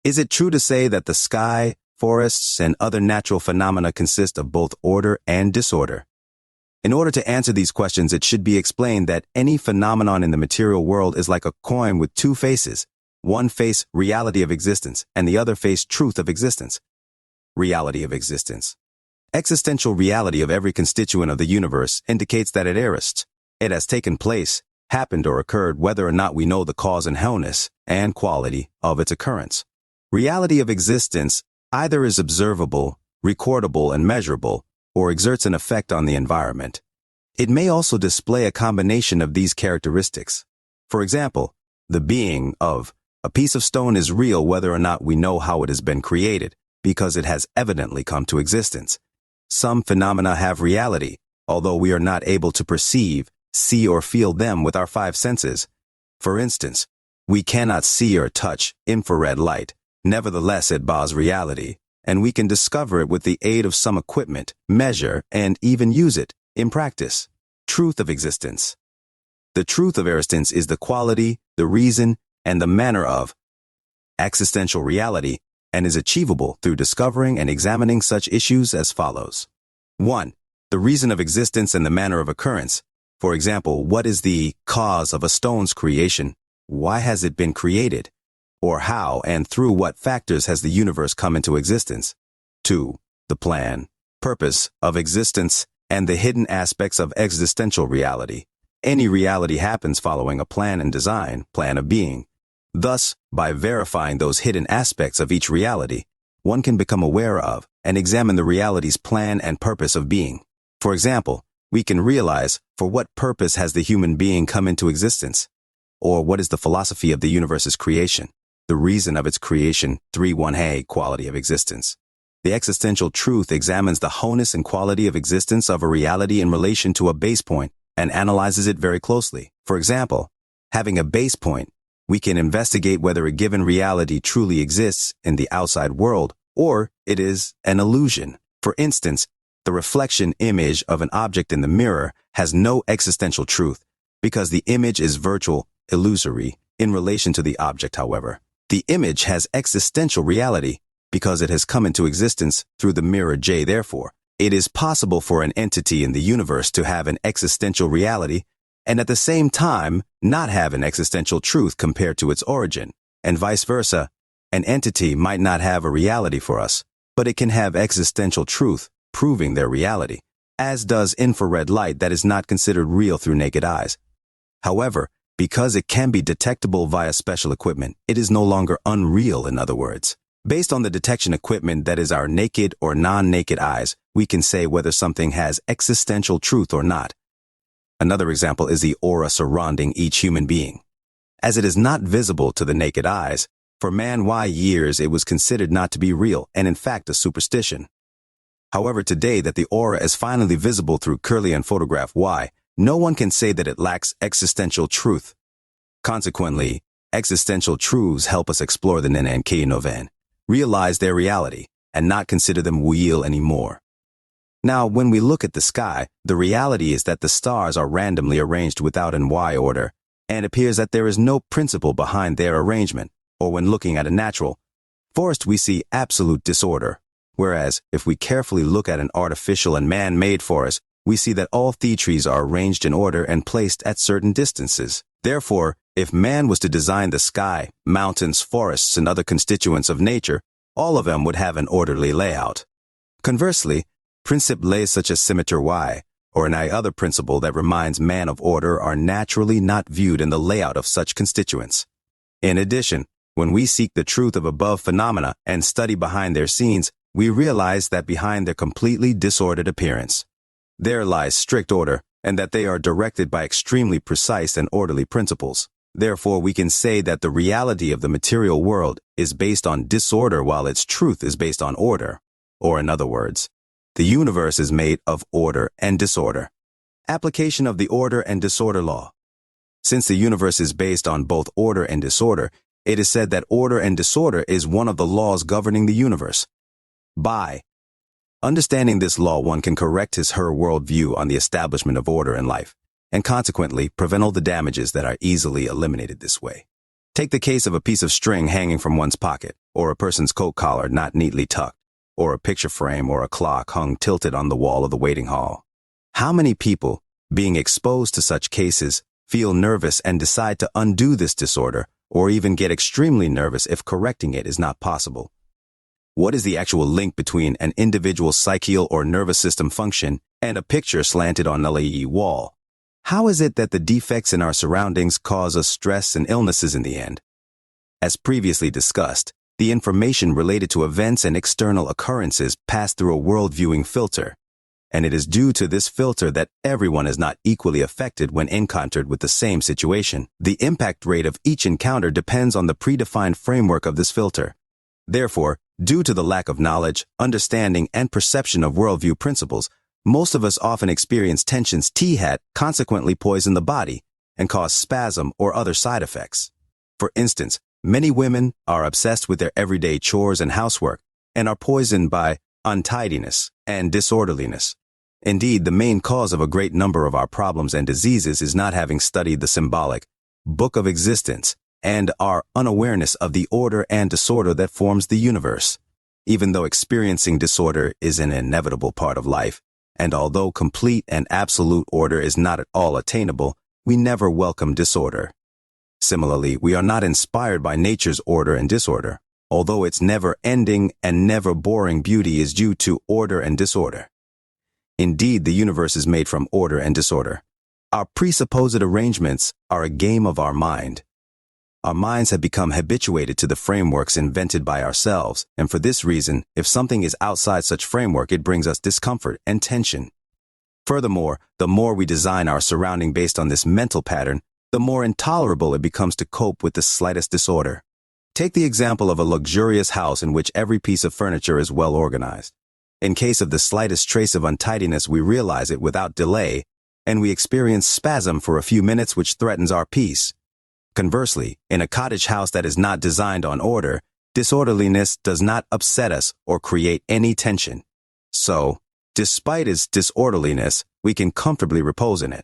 Is it true to say that the sky, forests, and other natural phenomena consist of both order and disorder? In order to answer these questions, it should be explained that any phenomenon in the material world is like a coin with two faces. One face reality of existence, and the other face truth of existence. Reality of existence. Existential reality of every constituent of the universe indicates that it has taken place, happened or occurred whether or not we know the cause and wholeness and quality of its occurrence. Reality of existence either is observable, recordable, and measurable, or exerts an effect on the environment. It may also display a combination of these characteristics. For example, the being of a piece of stone is real whether or not we know how it has been created, because it has evidently come to existence. Some phenomena have reality, although we are not able to perceive, see, or feel them with our five senses. For instance, we cannot see or touch infrared light. Nevertheless, it bears reality, and we can discover it with the aid of some equipment, measure, and even use it in practice. Truth of existence. The truth of existence is the quality, the reason, and the manner of existential reality, and is achievable through discovering and examining such issues as follows. 1. The reason of existence and the manner of occurrence. For example, what is the cause of a stone's creation? Why has it been created? Or how and through what factors has the universe come into existence? 2. The plan, purpose of existence, and the hidden aspects of existential reality. Any reality happens following a plan and design, plan of being. Thus, by verifying those hidden aspects of each reality, one can become aware of and examine the reality's plan and purpose of being. For example, we can realize for what purpose has the human being come into existence, or what is the philosophy of the universe's creation, the reason of its creation, 3.1a quality of existence. The existential truth examines the wholeness and quality of existence of a reality in relation to a base point and analyzes it very closely. For example, having a base point, we can investigate whether a given reality truly exists in the outside world or it is an illusion. For instance, the reflection image of an object in the mirror has no existential truth because the image is virtual, illusory, in relation to the object, however. The image has existential reality because it has come into existence through the mirror J. Therefore, it is possible for an entity in the universe to have an existential reality and at the same time not have an existential truth compared to its origin, and vice versa. An entity might not have a reality for us, but it can have existential truth, proving their reality, as does infrared light that is not considered real through naked eyes. However, because it can be detectable via special equipment, it is no longer unreal, in other words. Based on the detection equipment that is our naked or non-naked eyes, we can say whether something has existential truth or not. Another example is the aura surrounding each human being. As it is not visible to the naked eyes, for years it was considered not to be real and in fact a superstition. However, today that the aura is finally visible through Kirlian photograph Y, no one can say that it lacks existential truth. Consequently, existential truths help us explore the Nene and Keinoven, realize their reality, and not consider them real anymore. Now, when we look at the sky, the reality is that the stars are randomly arranged without an Y order, and appears that there is no principle behind their arrangement, or when looking at a natural forest we see absolute disorder, whereas if we carefully look at an artificial and man-made forest, we see that all the trees are arranged in order and placed at certain distances. Therefore, if man was to design the sky, mountains, forests, and other constituents of nature, all of them would have an orderly layout. Conversely, principles such as symmetry Y, or any other principle that reminds man of order are naturally not viewed in the layout of such constituents. In addition, when we seek the truth of above phenomena and study behind their scenes, we realize that behind their completely disordered appearance, there lies strict order, and that they are directed by extremely precise and orderly principles. Therefore, we can say that the reality of the material world is based on disorder while its truth is based on order. Or in other words, the universe is made of order and disorder. Application of the order and disorder law. Since the universe is based on both order and disorder, it is said that order and disorder is one of the laws governing the universe. By understanding this law, one can correct her worldview on the establishment of order in life, and consequently prevent all the damages that are easily eliminated this way. Take the case of a piece of string hanging from one's pocket, or a person's coat collar not neatly tucked, or a picture frame or a clock hung tilted on the wall of the waiting hall. How many people, being exposed to such cases, feel nervous and decide to undo this disorder, or even get extremely nervous if correcting it is not possible. What is the actual link between an individual's psychical or nervous system function and a picture slanted on a LED wall? How is it that the defects in our surroundings cause us stress and illnesses in the end? As previously discussed, the information related to events and external occurrences pass through a worldviewing filter, and it is due to this filter that everyone is not equally affected when encountered with the same situation. The impact rate of each encounter depends on the predefined framework of this filter. Therefore, due to the lack of knowledge, understanding, and perception of worldview principles, most of us often experience tensions consequently poison the body and cause spasm or other side effects. For instance, many women are obsessed with their everyday chores and housework and are poisoned by untidiness and disorderliness. Indeed, the main cause of a great number of our problems and diseases is not having studied the symbolic book of existence and our unawareness of the order and disorder that forms the universe. Even though experiencing disorder is an inevitable part of life, and although complete and absolute order is not at all attainable, we never welcome disorder. Similarly, we are not inspired by nature's order and disorder, although its never-ending and never-boring beauty is due to order and disorder. Indeed, the universe is made from order and disorder. Our presupposed arrangements are a game of our mind. Our minds have become habituated to the frameworks invented by ourselves, and for this reason, if something is outside such framework, it brings us discomfort and tension. Furthermore, the more we design our surrounding based on this mental pattern, the more intolerable it becomes to cope with the slightest disorder. Take the example of a luxurious house in which every piece of furniture is well organized. In case of the slightest trace of untidiness, we realize it without delay, and we experience spasm for a few minutes which threatens our peace. Conversely, in a cottage house that is not designed on order, disorderliness does not upset us or create any tension. So, despite its disorderliness, we can comfortably repose in it.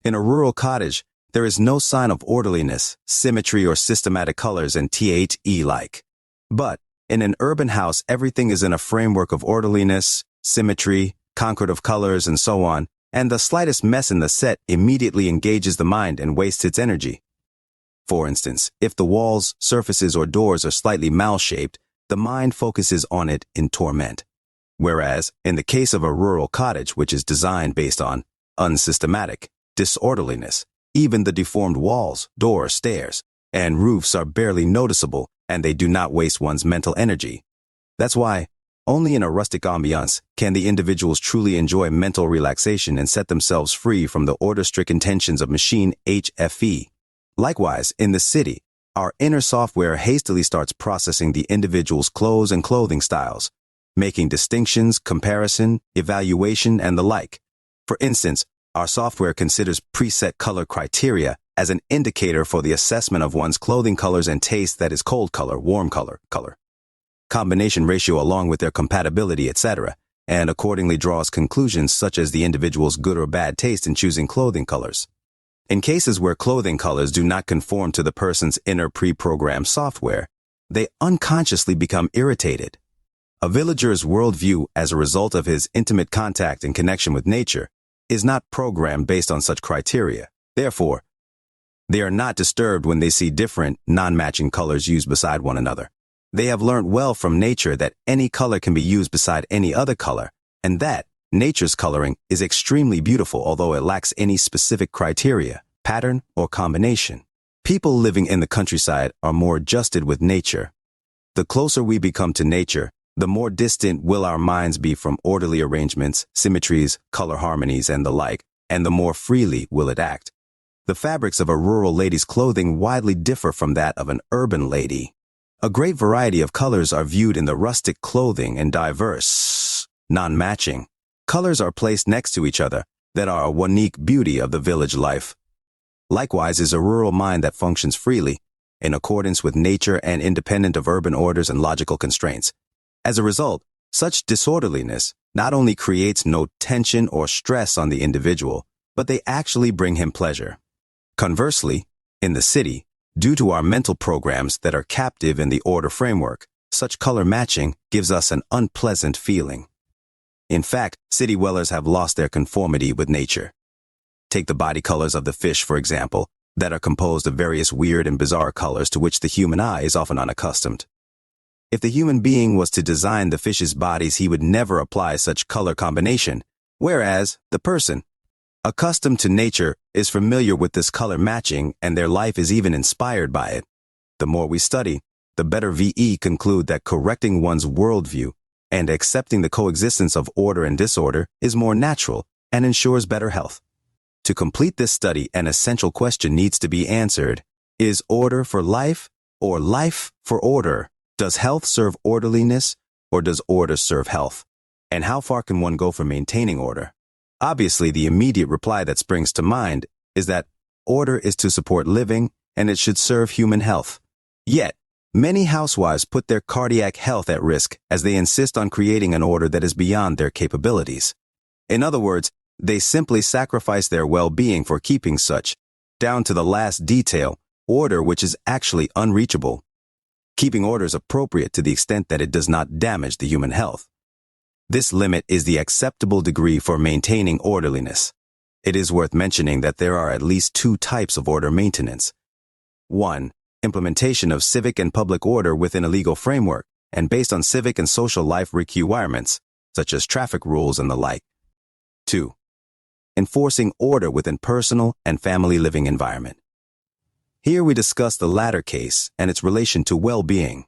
In a rural cottage, there is no sign of orderliness, symmetry, or systematic colors and like. But, in an urban house, everything is in a framework of orderliness, symmetry, concord of colors, and so on, and the slightest mess in the set immediately engages the mind and wastes its energy. For instance, if the walls, surfaces, or doors are slightly mal-shaped, the mind focuses on it in torment. Whereas, in the case of a rural cottage which is designed based on unsystematic disorderliness, even the deformed walls, doors, stairs, and roofs are barely noticeable, and they do not waste one's mental energy. That's why, only in a rustic ambiance can the individuals truly enjoy mental relaxation and set themselves free from the order-stricken tensions of machine HFE. Likewise, in the city, our inner software hastily starts processing the individual's clothes and clothing styles, making distinctions, comparison, evaluation, and the like. For instance, our software considers preset color criteria as an indicator for the assessment of one's clothing colors and taste, that is cold color, warm color, combination ratio along with their compatibility, etc., and accordingly draws conclusions such as the individual's good or bad taste in choosing clothing colors. In cases where clothing colors do not conform to the person's inner pre-programmed software, they unconsciously become irritated. A villager's worldview, as a result of his intimate contact and connection with nature, is not programmed based on such criteria. Therefore, they are not disturbed when they see different, non-matching colors used beside one another. They have learned well from nature that any color can be used beside any other color, and that nature's coloring is extremely beautiful, although it lacks any specific criteria, pattern, or combination. People living in the countryside are more adjusted with nature. The closer we become to nature, the more distant will our minds be from orderly arrangements, symmetries, color harmonies, and the like, and the more freely will it act. The fabrics of a rural lady's clothing widely differ from that of an urban lady. A great variety of colors are viewed in the rustic clothing, and diverse, non-matching colors are placed next to each other that are a unique beauty of the village life. Likewise is a rural mind that functions freely, in accordance with nature and independent of urban orders and logical constraints. As a result, such disorderliness not only creates no tension or stress on the individual, but they actually bring him pleasure. Conversely, in the city, due to our mental programs that are captive in the order framework, such color matching gives us an unpleasant feeling. In fact, city dwellers have lost their conformity with nature. Take the body colors of the fish, for example. that are composed of various weird and bizarre colors to which the human eye is often unaccustomed. If the human being was to design the fish's bodies, he would never apply such color combination, whereas the person, accustomed to nature, is familiar with this color matching, and their life is even inspired by it. The more we study, the better we conclude that correcting one's worldview and accepting the coexistence of order and disorder is more natural and ensures better health. To complete this study, an essential question needs to be answered. Is order for life or life for order? Does health serve orderliness or does order serve health? And how far can one go for maintaining order? Obviously, the immediate reply that springs to mind is that order is to support living and it should serve human health. Yet, many housewives put their cardiac health at risk as they insist on creating an order that is beyond their capabilities. In other words, they simply sacrifice their well-being for keeping such, down to the last detail, order which is actually unreachable. Keeping order is appropriate to the extent that it does not damage the human health. This limit is the acceptable degree for maintaining orderliness. It is worth mentioning that there are at least two types of order maintenance. 1. Implementation of civic and public order within a legal framework and based on civic and social life requirements, such as traffic rules and the like. 2. Enforcing order within personal and family living environment. Here we discuss the latter case and its relation to well-being.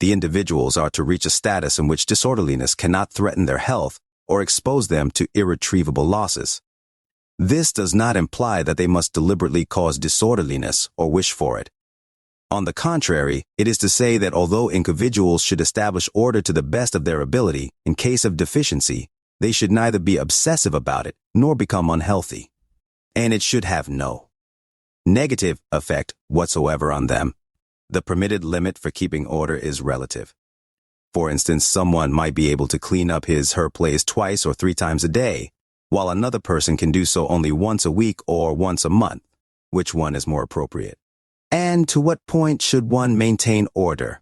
The individuals are to reach a status in which disorderliness cannot threaten their health or expose them to irretrievable losses. This does not imply that they must deliberately cause disorderliness or wish for it. On the contrary, it is to say that although individuals should establish order to the best of their ability, in case of deficiency, they should neither be obsessive about it nor become unhealthy. And it should have no negative effect whatsoever on them. The permitted limit for keeping order is relative. For instance, someone might be able to clean up his/her place twice or 3 times a day, while another person can do so only once a week or once a month. Which one is more appropriate? And to what point should one maintain order?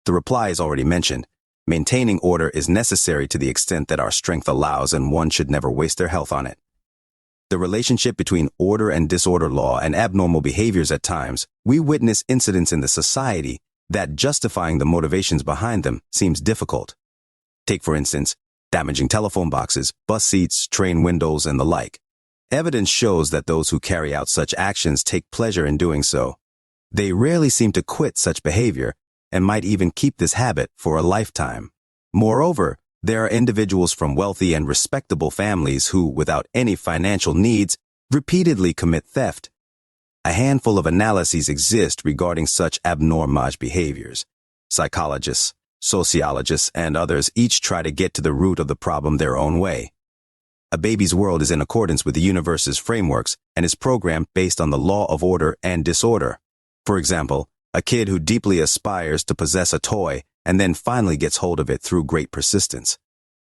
The reply is already mentioned. Maintaining order is necessary to the extent that our strength allows, and one should never waste their health on it. The relationship between order and disorder law and abnormal behaviors at times, we witness incidents in the society that justifying the motivations behind them seems difficult. Take, for instance, damaging telephone boxes, bus seats, train windows, and the like. Evidence shows that those who carry out such actions take pleasure in doing so. They rarely seem to quit such behavior and might even keep this habit for a lifetime. Moreover, there are individuals from wealthy and respectable families who, without any financial needs, repeatedly commit theft. A handful of analyses exist regarding such abnormal behaviors. Psychologists, sociologists, and others each try to get to the root of the problem their own way. A baby's world is in accordance with the universe's frameworks and is programmed based on the law of order and disorder. For example, a kid who deeply aspires to possess a toy and then finally gets hold of it through great persistence.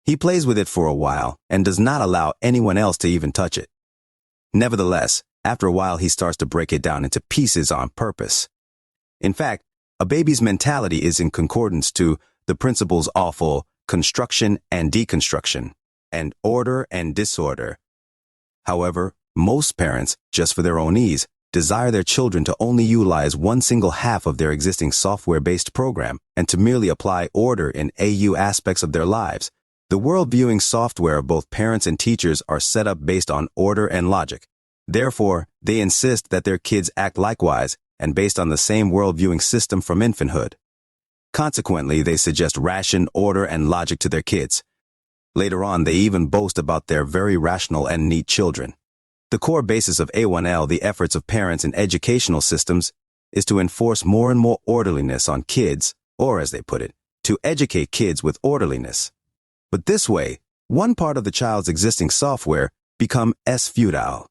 He plays with it for a while and does not allow anyone else to even touch it. Nevertheless, after a while he starts to break it down into pieces on purpose. In fact, a baby's mentality is in concordance to the principles of construction and deconstruction, and order and disorder. However, most parents, just for their own ease, desire their children to only utilize one single half of their existing software-based program and to merely apply order in AU aspects of their lives. The world-viewing software of both parents and teachers are set up based on order and logic. Therefore, they insist that their kids act likewise and based on the same world-viewing system from infanthood. Consequently, they suggest ration, order, and logic to their kids. Later on, they even boast about their very rational and neat children. The core basis of A1L, the efforts of parents and educational systems, is to enforce more and more orderliness on kids, or as they put it, to educate kids with orderliness. But this way, one part of the child's existing software becomes futile.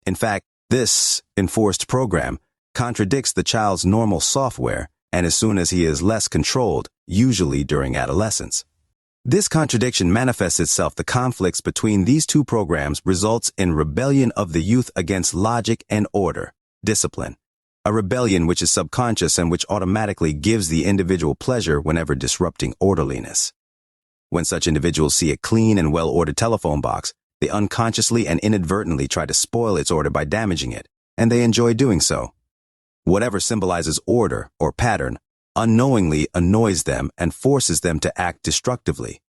In fact, this enforced program contradicts the child's normal software, and as soon as he is less controlled, usually during adolescence. This contradiction manifests itself. The conflicts between these two programs results in rebellion of the youth against logic and order, discipline. A rebellion which is subconscious and which automatically gives the individual pleasure whenever disrupting orderliness. When such individuals see a clean and well-ordered telephone box, they unconsciously and inadvertently try to spoil its order by damaging it. and they enjoy doing so. Whatever symbolizes order or pattern unknowingly annoys them and forces them to act destructively.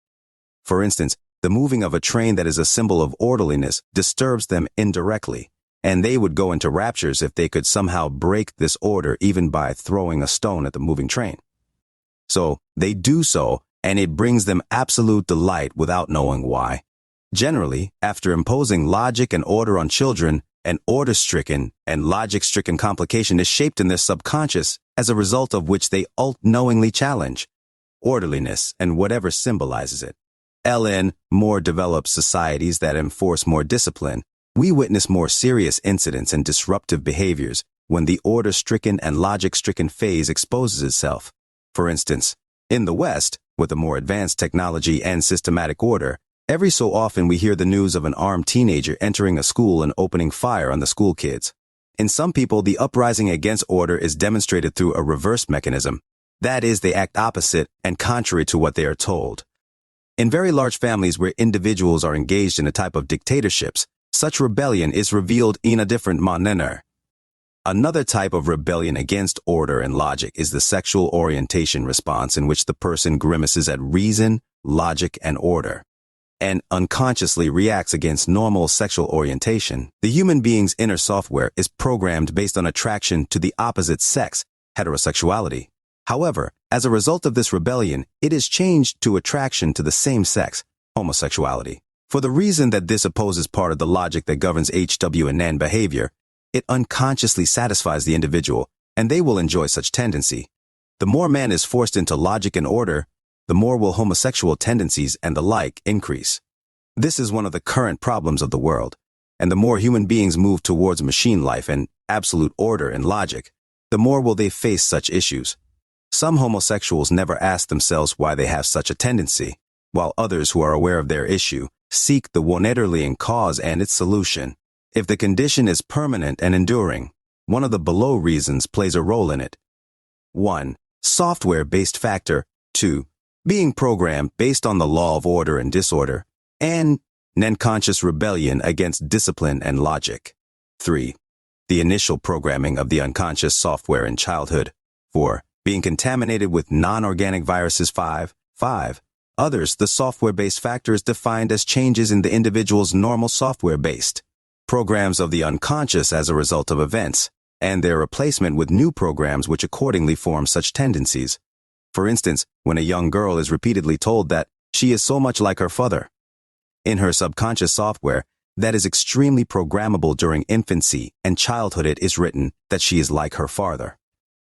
For instance, the moving of a train that is a symbol of orderliness disturbs them indirectly, and they would go into raptures if they could somehow break this order even by throwing a stone at the moving train. So, they do so, and it brings them absolute delight without knowing why. Generally, after imposing logic and order on children, an order-stricken and logic-stricken complication is shaped in their subconscious, as a result of which they unknowingly challenge orderliness and whatever symbolizes it. In more developed societies that enforce more discipline, we witness more serious incidents and disruptive behaviors when the order-stricken and logic-stricken phase exposes itself. For instance, in the West, with a more advanced technology and systematic order, every so often we hear the news of an armed teenager entering a school and opening fire on the school kids. In some people, the uprising against order is demonstrated through a reverse mechanism. That is, they act opposite and contrary to what they are told. In very large families where individuals are engaged in a type of dictatorships, such rebellion is revealed in a different manner. Another type of rebellion against order and logic is the sexual orientation response, in which the person grimaces at reason, logic, and order, and unconsciously reacts against normal sexual orientation. The human being's inner software is programmed based on attraction to the opposite sex, heterosexuality. However, as a result of this rebellion, it is changed to attraction to the same sex, homosexuality. For the reason that this opposes part of the logic that governs HW&N behavior, it unconsciously satisfies the individual, and they will enjoy such tendency. The more man is forced into logic and order, the more will homosexual tendencies and the like increase. This is one of the current problems of the world, and the more human beings move towards machine life and absolute order and logic, the more will they face such issues. Some homosexuals never ask themselves why they have such a tendency, while others who are aware of their issue seek the underlying cause and its solution. If the condition is permanent and enduring, one of the below reasons plays a role in it. 1. Software-based factor. 2. Being programmed based on the law of order and disorder, and unconscious rebellion against discipline and logic. 3. The initial programming of the unconscious software in childhood. 4. Being contaminated with non-organic viruses. 5. Others, the software-based factor is defined as changes in the individual's normal software-based programs of the unconscious as a result of events, and their replacement with new programs which accordingly form such tendencies. For instance, when a young girl is repeatedly told that she is so much like her father. In her subconscious software, that is extremely programmable during infancy and childhood, it is written that she is like her father.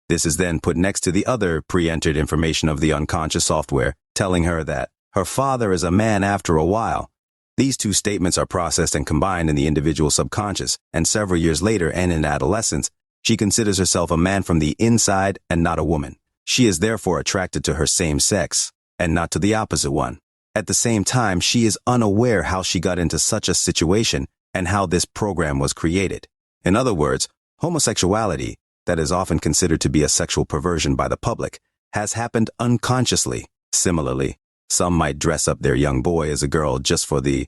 This is then put next to the other pre-entered information of the unconscious software, telling her that her father is a man after a while. These two statements are processed and combined in the individual's subconscious, and several years later and in adolescence, she considers herself a man from the inside and not a woman. She is therefore attracted to her same sex, and not to the opposite one. At the same time, she is unaware how she got into such a situation and how this program was created. In other words, homosexuality, that is often considered to be a sexual perversion by the public, has happened unconsciously. Similarly, some might dress up their young boy as a girl just for the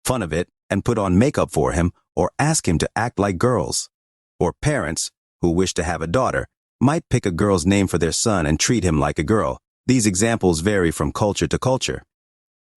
fun of it and put on makeup for him or ask him to act like girls. Or parents, who wish to have a daughter, might pick a girl's name for their son and treat him like a girl. These examples vary from culture to culture.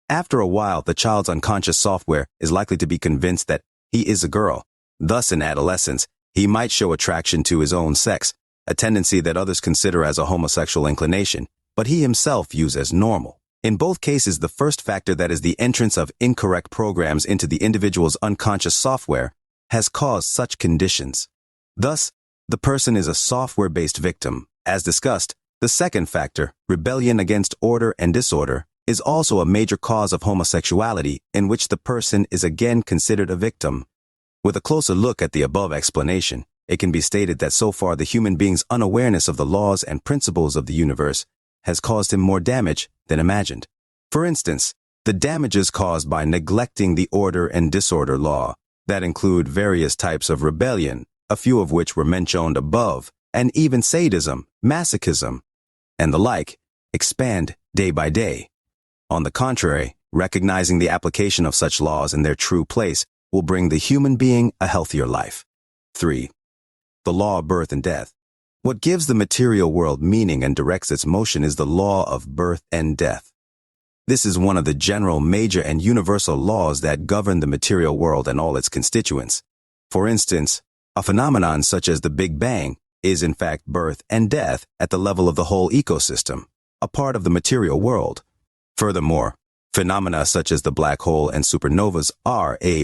After a while, the child's unconscious software is likely to be convinced that he is a girl. Thus, in adolescence, he might show attraction to his own sex, a tendency that others consider as a homosexual inclination, but he himself views as normal. In both cases, the first factor, that is the entrance of incorrect programs into the individual's unconscious software, has caused such conditions. Thus, the person is a software-based victim. As discussed, the second factor, rebellion against order and disorder, is also a major cause of homosexuality, in which the person is again considered a victim. With a closer look at the above explanation, it can be stated that so far the human being's unawareness of the laws and principles of the universe has caused him more damage than imagined. For instance, the damages caused by neglecting the order and disorder law, that include various types of rebellion, a few of which were mentioned above, and even sadism, masochism, and the like, expand day by day. On the contrary, recognizing the application of such laws in their true place will bring the human being a healthier life. 3. The law of birth and death. What gives the material world meaning and directs its motion is the law of birth and death. This is one of the general, major, and universal laws that govern the material world and all its constituents. For instance, a phenomenon such as the Big Bang is in fact birth and death at the level of the whole ecosystem, a part of the material world. Furthermore, phenomena such as the black hole and supernovas are a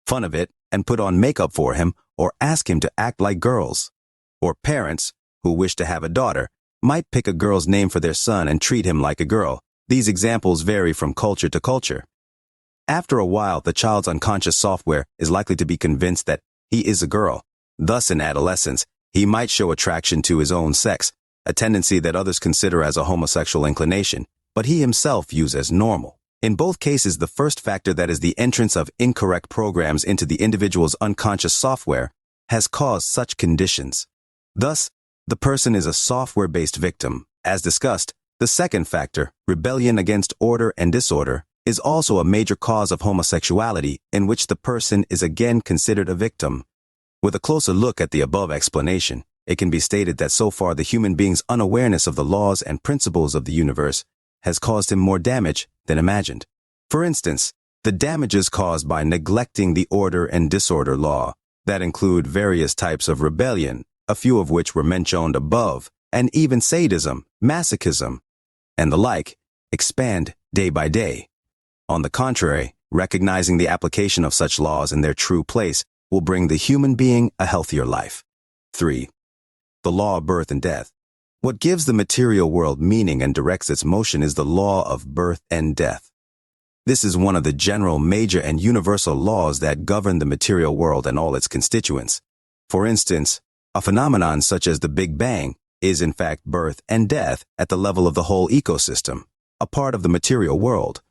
fun of it and put on makeup for him or ask him to act like girls. Or parents who wish to have a daughter might pick a girl's name for their son and treat him like a girl. These examples vary from culture to culture. After a while, the child's unconscious software is likely to be convinced that he is a girl. Thus, in adolescence, he might show attraction to his own sex, a tendency that others consider as a homosexual inclination, but he himself views as normal. In both cases, the first factor, that is the entrance of incorrect programs into the individual's unconscious software, has caused such conditions. Thus, the person is a software-based victim. As discussed, the second factor, rebellion against order and disorder, is also a major cause of homosexuality in which the person is again considered a victim. With a closer look at the above explanation, it can be stated that so far the human being's unawareness of the laws and principles of the universe has caused him more damage than imagined. For instance, the damages caused by neglecting the order and disorder law, that include various types of rebellion, a few of which were mentioned above, and even sadism, masochism, and the like, expand day by day. On the contrary, recognizing the application of such laws in their true place will bring the human being a healthier life. 3. The law of birth and death. What gives the material world meaning and directs its motion is the law of birth and death. This is one of the general, major, and universal laws that govern the material world and all its constituents. For instance, a phenomenon such as the Big Bang is in fact birth and death at the level of the whole ecosystem, a part of the material world.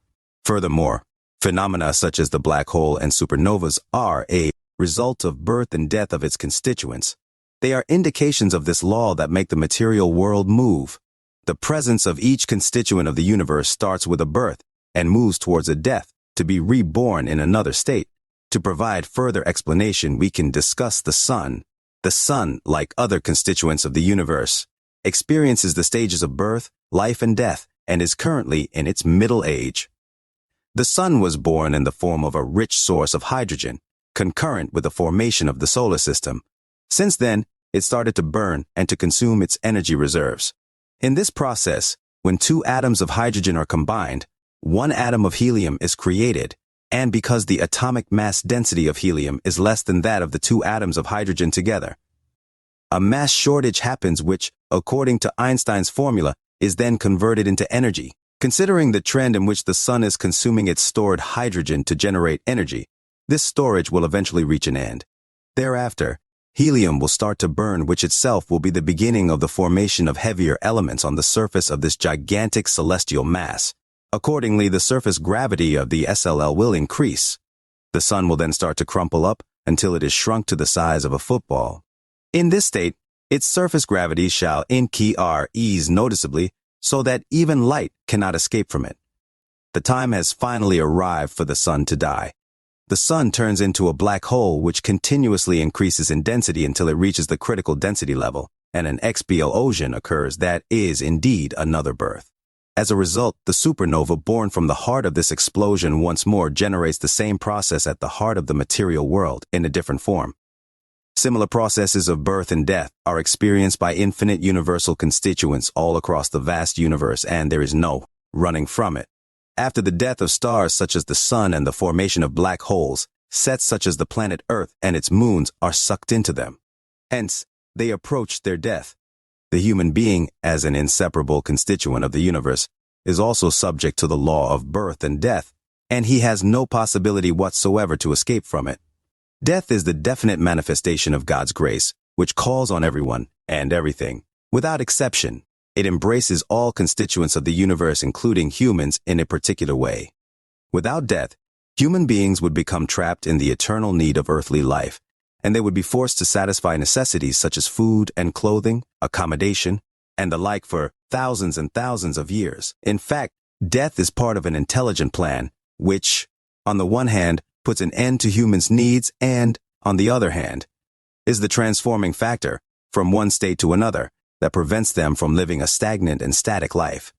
Furthermore, phenomena such as the black hole and supernovas are a result of birth and death of its constituents. They are indications of this law that make the material world move. The presence of each constituent of the universe starts with a birth and moves towards a death to be reborn in another state. To provide further explanation, we can discuss the sun. The sun, like other constituents of the universe, experiences the stages of birth, life, and death, and is currently in its middle age. The sun was born in the form of a rich source of hydrogen, concurrent with the formation of the solar system. Since then, it started to burn and to consume its energy reserves. In this process, when two atoms of hydrogen are combined, one atom of helium is created, and because the atomic mass density of helium is less than that of the two atoms of hydrogen together, a mass shortage happens which, according to Einstein's formula, is then converted into energy. Considering the trend in which the sun is consuming its stored hydrogen to generate energy, this storage will eventually reach an end. Thereafter, helium will start to burn, which itself will be the beginning of the formation of heavier elements on the surface of this gigantic celestial mass. Accordingly, the surface gravity of the SLL will increase. The sun will then start to crumple up until it is shrunk to the size of a football. In this state, its surface gravity shall ease noticeably so that even light cannot escape from it. The time has finally arrived for the sun to die. The sun turns into a black hole which continuously increases in density until it reaches the critical density level, and an explosion occurs that is indeed another birth. As a result, the supernova born from the heart of this explosion once more generates the same process at the heart of the material world in a different form. Similar processes of birth and death are experienced by infinite universal constituents all across the vast universe, and there is no running from it. After the death of stars such as the sun and the formation of black holes, sets such as the planet Earth and its moons are sucked into them. Hence, they approach their death. The human being, as an inseparable constituent of the universe, is also subject to the law of birth and death, and he has no possibility whatsoever to escape from it. Death is the definite manifestation of God's grace, which calls on everyone and everything, without exception. It embraces all constituents of the universe, including humans, in a particular way. Without death, human beings would become trapped in the eternal need of earthly life, and they would be forced to satisfy necessities such as food and clothing, accommodation, and the like for thousands and thousands of years. In fact, death is part of an intelligent plan, which, on the one hand, puts an end to humans' needs and, on the other hand, is the transforming factor, from one state to another, that prevents them from living a stagnant and static life.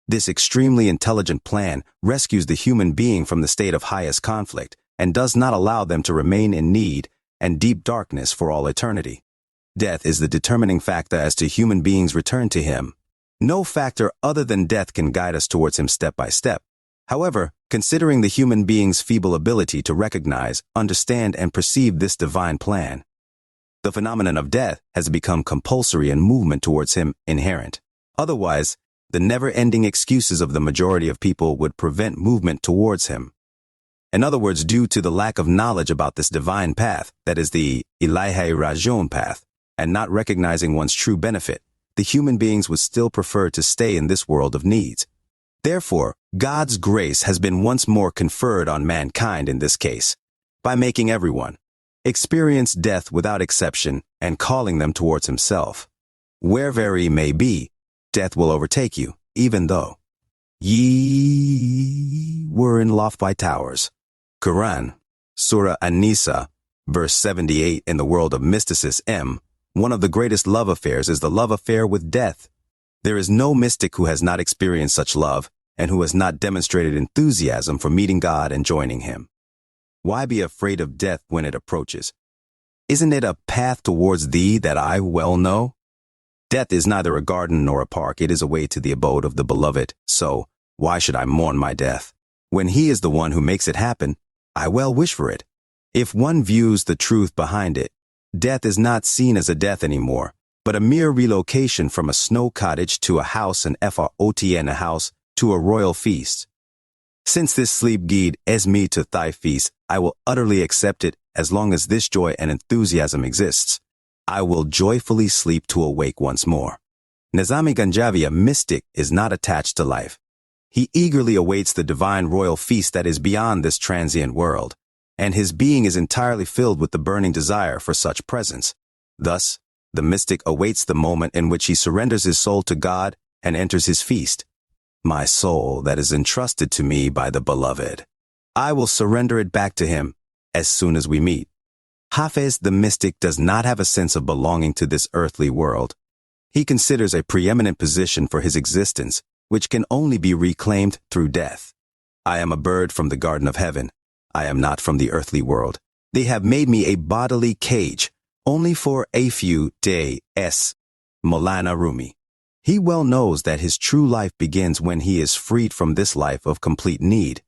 This extremely intelligent plan rescues the human being from the state of highest conflict and does not allow them to remain in need and deep darkness for all eternity. Death is the determining factor as to human beings' return to Him. No factor other than death can guide us towards Him step by step. However, considering the human being's feeble ability to recognize, understand, and perceive this divine plan, the phenomenon of death has become compulsory and movement towards Him inherent. Otherwise, the never-ending excuses of the majority of people would prevent movement towards Him. In other words, due to the lack of knowledge about this divine path, that is the ltniverse path, and not recognizing one's true benefit, the human beings would still prefer to stay in this world of needs. Therefore, God's grace has been once more conferred on mankind in this case, by making everyone experience death without exception and calling them towards Himself. Wherever ye may be, death will overtake you, even though ye were in lofty towers. Quran, Surah An-Nisa, verse 78. In the world of mysticism, one of the greatest love affairs is the love affair with death. There is no mystic who has not experienced such love and who has not demonstrated enthusiasm for meeting God and joining Him. Why be afraid of death when it approaches? Isn't it a path towards thee that I well know? Death is neither a garden nor a park. It is a way to the abode of the beloved. So, why should I mourn my death? When He is the one who makes it happen, I well wish for it. If one views the truth behind it, death is not seen as a death anymore, but a mere relocation from a snow cottage to a house, and frotn a house, to a royal feast. Since this sleep guide is me to thy feast, I will utterly accept it as long as this joy and enthusiasm exists. I will joyfully sleep to awake once more. Nizami Ganjavi, a mystic, is not attached to life. He eagerly awaits the divine royal feast that is beyond this transient world, and his being is entirely filled with the burning desire for such presence. Thus, the mystic awaits the moment in which he surrenders his soul to God and enters His feast. My soul that is entrusted to me by the beloved, I will surrender it back to Him as soon as we meet. Hafiz the mystic does not have a sense of belonging to this earthly world. He considers a preeminent position for his existence, which can only be reclaimed through death. I am a bird from the garden of heaven. I am not from the earthly world. They have made me a bodily cage, only for a few days. Maulana Rumi. He well knows that his true life begins when he is freed from this life of complete need.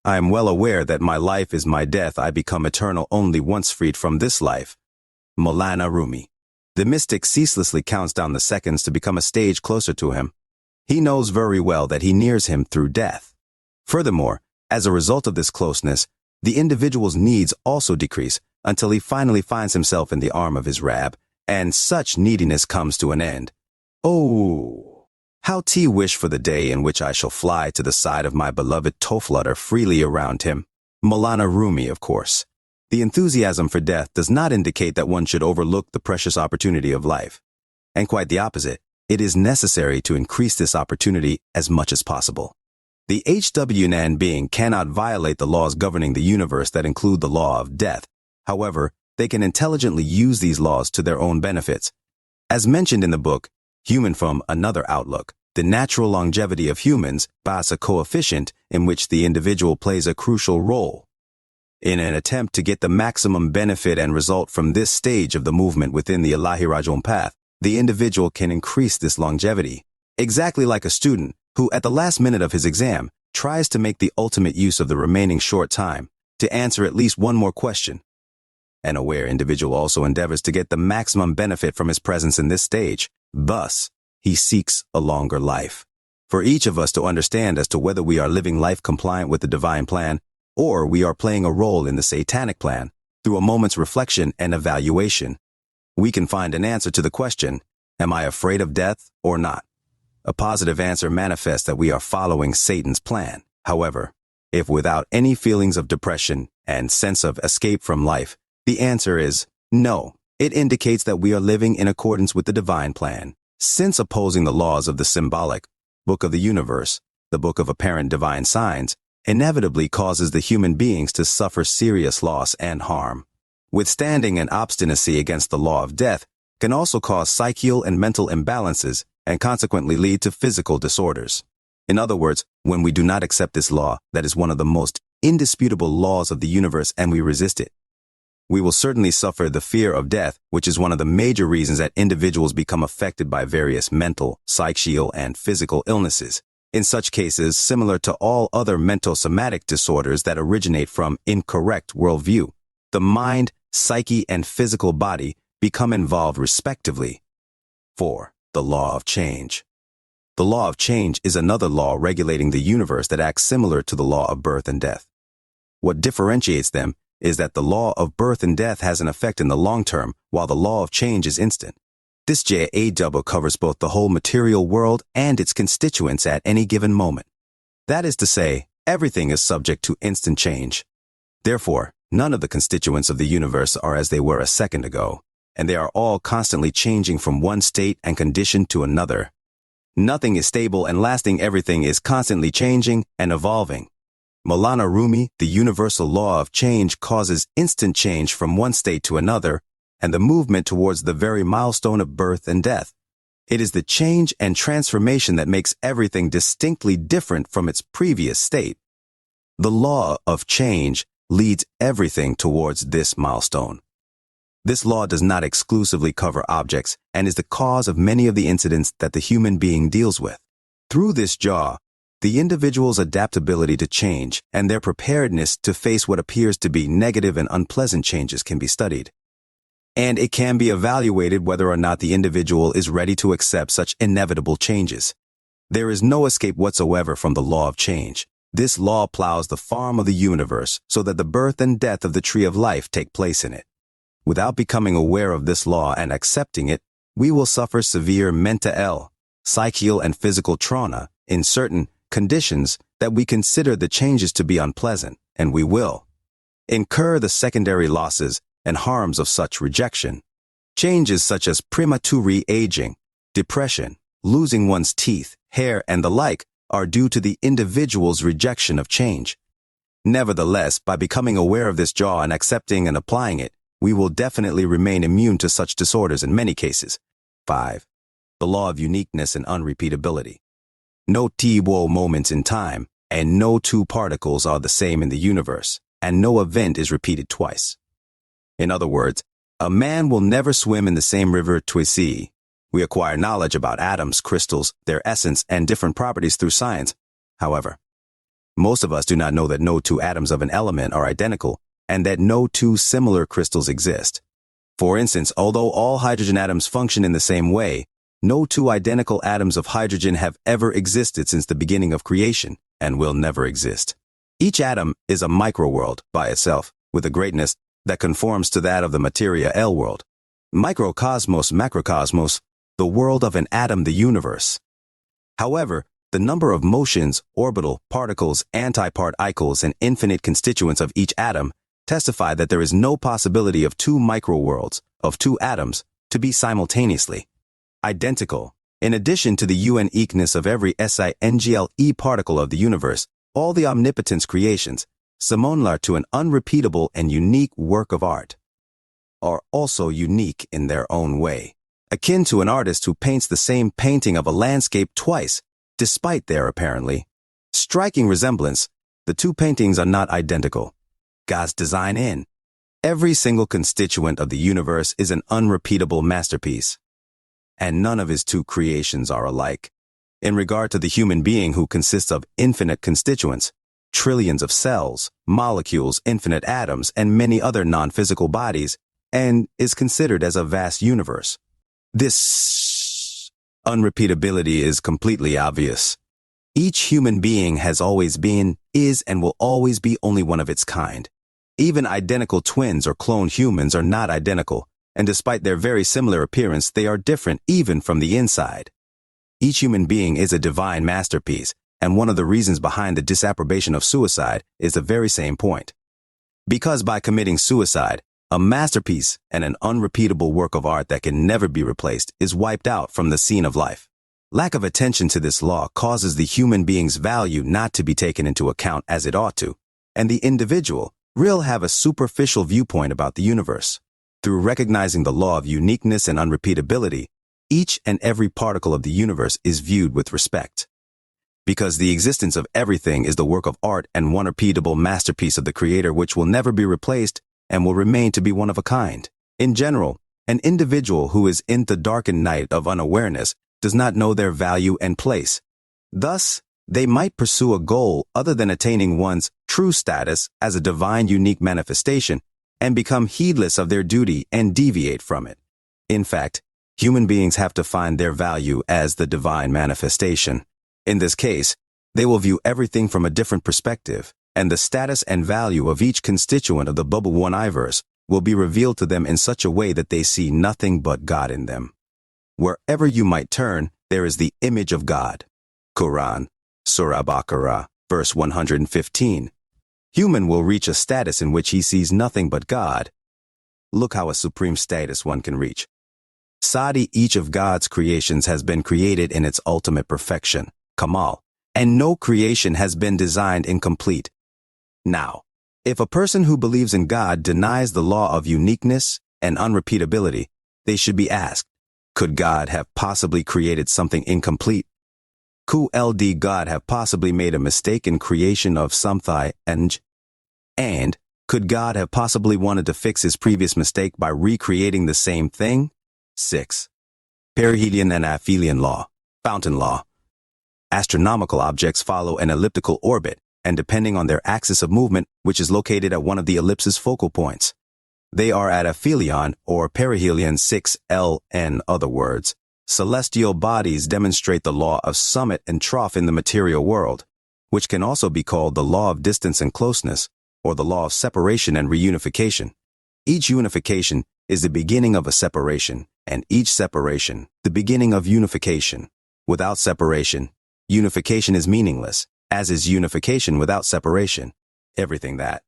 I am well aware that my life is my death. I become eternal only once freed from this life. Maulana Rumi. The mystic ceaselessly counts down the seconds to become a stage closer to him. He knows very well that he nears Him through death. Furthermore, as a result of this closeness, the individual's needs also decrease until he finally finds himself in the arm of his Rab, and such neediness comes to an end. Oh, how I wish for the day in which I shall fly to the side of my beloved to flutter freely around Him. Maulana Rumi, of course. The enthusiasm for death does not indicate that one should overlook the precious opportunity of life. And quite the opposite, it is necessary to increase this opportunity as much as possible. The HWN being cannot violate the laws governing the universe that include the law of death. However, they can intelligently use these laws to their own benefits. As mentioned in the book, Human from Another Outlook, the natural longevity of humans is a coefficient in which the individual plays a crucial role. In an attempt to get the maximum benefit and result from this stage of the movement within the ltniverse path, the individual can increase this longevity, exactly like a student who, at the last minute of his exam, tries to make the ultimate use of the remaining short time to answer at least one more question. An aware individual also endeavors to get the maximum benefit from his presence in this stage. Thus, he seeks a longer life. For each of us to understand as to whether we are living life compliant with the divine plan, or we are playing a role in the satanic plan, through a moment's reflection and evaluation, we can find an answer to the question, am I afraid of death or not? A positive answer manifests that we are following Satan's plan. However, if without any feelings of depression and sense of escape from life, the answer is no. It indicates that we are living in accordance with the divine plan. Since opposing the laws of the symbolic book of the universe, the book of apparent divine signs, inevitably causes the human beings to suffer serious loss and harm. Withstanding and obstinacy against the law of death can also cause psychical and mental imbalances and consequently lead to physical disorders. In other words, when we do not accept this law that is one of the most indisputable laws of the universe and we resist it, we will certainly suffer the fear of death, which is one of the major reasons that individuals become affected by various mental, psychical, and physical illnesses. In such cases, similar to all other mental somatic disorders that originate from incorrect worldview, the mind, psyche, and physical body become involved respectively. 4. The law of change. The law of change is another law regulating the universe that acts similar to the law of birth and death. What differentiates them is that the law of birth and death has an effect in the long term, while the law of change is instant. This JAW covers both the whole material world and its constituents at any given moment. That is to say, everything is subject to instant change. Therefore, none of the constituents of the universe are as they were a second ago, and they are all constantly changing from one state and condition to another. Nothing is stable and lasting. Everything is constantly changing and evolving. Maulana Rumi, the universal law of change causes instant change from one state to another and the movement towards the very milestone of birth and death. It is the change and transformation that makes everything distinctly different from its previous state. The law of change leads everything towards this milestone. This law does not exclusively cover objects and is the cause of many of the incidents that the human being deals with. Through this jaw, the individual's adaptability to change and their preparedness to face what appears to be negative and unpleasant changes can be studied. And it can be evaluated whether or not the individual is ready to accept such inevitable changes. There is no escape whatsoever from the law of change. This law plows the farm of the universe so that the birth and death of the tree of life take place in it. Without becoming aware of this law and accepting it, we will suffer severe mental, psychical, and physical trauma in certain conditions that we consider the changes to be unpleasant, and we will incur the secondary losses and harms of such rejection. Changes such as premature aging, depression, losing one's teeth, hair, and the like are due to the individual's rejection of change. Nevertheless, by becoming aware of this jaw and accepting and applying it, we will definitely remain immune to such disorders in many cases. 5. The law of uniqueness and unrepeatability. No two moments in time, and no two particles are the same in the universe, and no event is repeated twice. In other words, a man will never swim in the same river twice. We acquire knowledge about atoms, crystals, their essence, and different properties through science. However, most of us do not know that no two atoms of an element are identical, and that no two similar crystals exist. For instance, although all hydrogen atoms function in the same way, no two identical atoms of hydrogen have ever existed since the beginning of creation, and will never exist. Each atom is a microworld by itself, with a greatness that conforms to that of the materia L world. Microcosmos, macrocosmos, the world of an atom, the universe. However, the number of motions, orbital, particles, antiparticles, and infinite constituents of each atom testify that there is no possibility of two microworlds, of two atoms, to be simultaneously identical. In addition to the uniqueness of every single particle of the universe, all the omnipotence creations, similar to an unrepeatable and unique work of art, are also unique in their own way, akin to an artist who paints the same painting of a landscape twice, despite their apparently striking resemblance. The two paintings are not identical. God's design in every single constituent of the universe is an unrepeatable masterpiece, and none of his two creations are alike. In regard to the human being, who consists of infinite constituents, trillions of cells, molecules, infinite atoms, and many other non-physical bodies, and is considered as a vast universe, this unrepeatability is completely obvious. Each human being has always been, is, and will always be only one of its kind. Even identical twins or cloned humans are not identical, and despite their very similar appearance, they are different even from the inside. Each human being is a divine masterpiece, and one of the reasons behind the disapprobation of suicide is the very same point. Because by committing suicide, a masterpiece and an unrepeatable work of art that can never be replaced is wiped out from the scene of life. Lack of attention to this law causes the human being's value not to be taken into account as it ought to, and the individual, Real have a superficial viewpoint about the universe. Through recognizing the law of uniqueness and unrepeatability, each and every particle of the universe is viewed with respect. Because the existence of everything is the work of art and one repeatable masterpiece of the Creator which will never be replaced and will remain to be one of a kind. In general, an individual who is in the darkened night of unawareness does not know their value and place. Thus, they might pursue a goal other than attaining one's true status as a divine unique manifestation and become heedless of their duty and deviate from it. In fact, human beings have to find their value as the divine manifestation. In this case, they will view everything from a different perspective, and the status and value of each constituent of the ltniverse will be revealed to them in such a way that they see nothing but God in them. Wherever you might turn, there is the image of God. Quran, Surah Baqarah, verse 115. Human will reach a status in which he sees nothing but God. Look how a supreme status one can reach. Sadi, each of God's creations has been created in its ultimate perfection, Kamal, and no creation has been designed incomplete. Now, if a person who believes in God denies the law of uniqueness and unrepeatability, they should be asked, could God have possibly created something incomplete? Could God have possibly made a mistake in creation of something? And could God have possibly wanted to fix his previous mistake by recreating the same thing? 6. Perihelion and aphelion law, fountain law. Astronomical objects follow an elliptical orbit, and depending on their axis of movement, which is located at one of the ellipse's focal points. They are at aphelion or perihelion 6L. In other words, celestial bodies demonstrate the law of summit and trough in the material world, which can also be called the law of distance and closeness, or the law of separation and reunification. Each unification is the beginning of a separation, and each separation, the beginning of unification. Without separation, unification is meaningless, as is unification without separation. Everything that